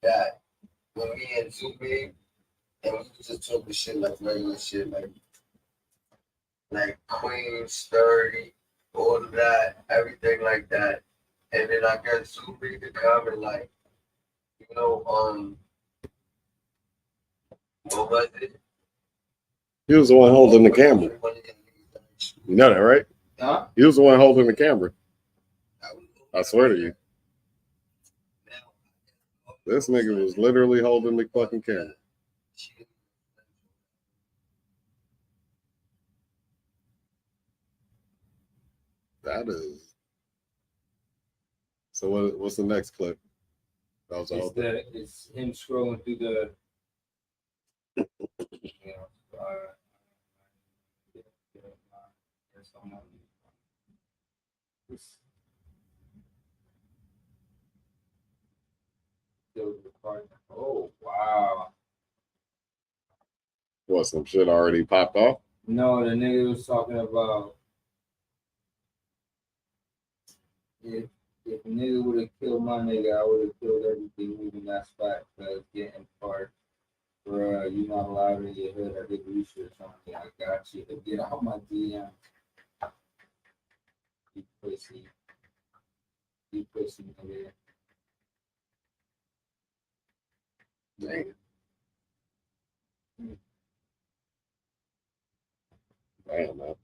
that when me and Zuby and we just talking shit like regular shit, like Queen Sturdy, all of that, everything like that. And then I guess Zuby the comment like, what was it? He was the one holding the camera. You know that, right? Huh? He was the one holding the camera. I swear to you. This nigga was literally holding the fucking camera. That is. So what's the next clip? That was all. It's him scrolling through the. Oh wow! What, some shit already popped off? No, the nigga was talking about if a nigga would have killed my nigga, I would have killed everything moving that spot because getting parked. Bruh, you not allowed in your hood. I did research on it. I got you. Get out my DM. You pussy. You pussy, nigga. Damn. Damn, man.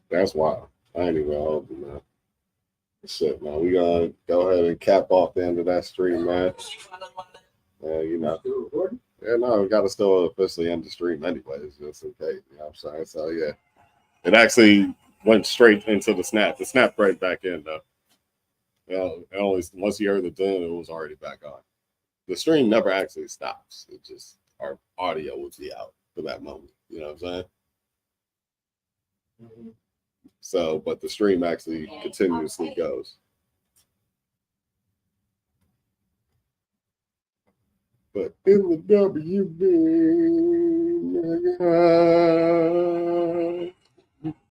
That's wild. I ain't even hold you, man. Shit, man. We gonna go ahead and cap off the end of that stream, man. You know. Yeah, no, we gotta still officially end the stream anyways, just in case. You know what I'm saying? So yeah. It actually went straight into the snap. The snap right back in though. You know, once you heard the ding, it was already back on. The stream never actually stops. It just our audio would be out for that moment. You know what I'm saying? Mm-hmm. So, but the stream actually continuously goes. But in the WB,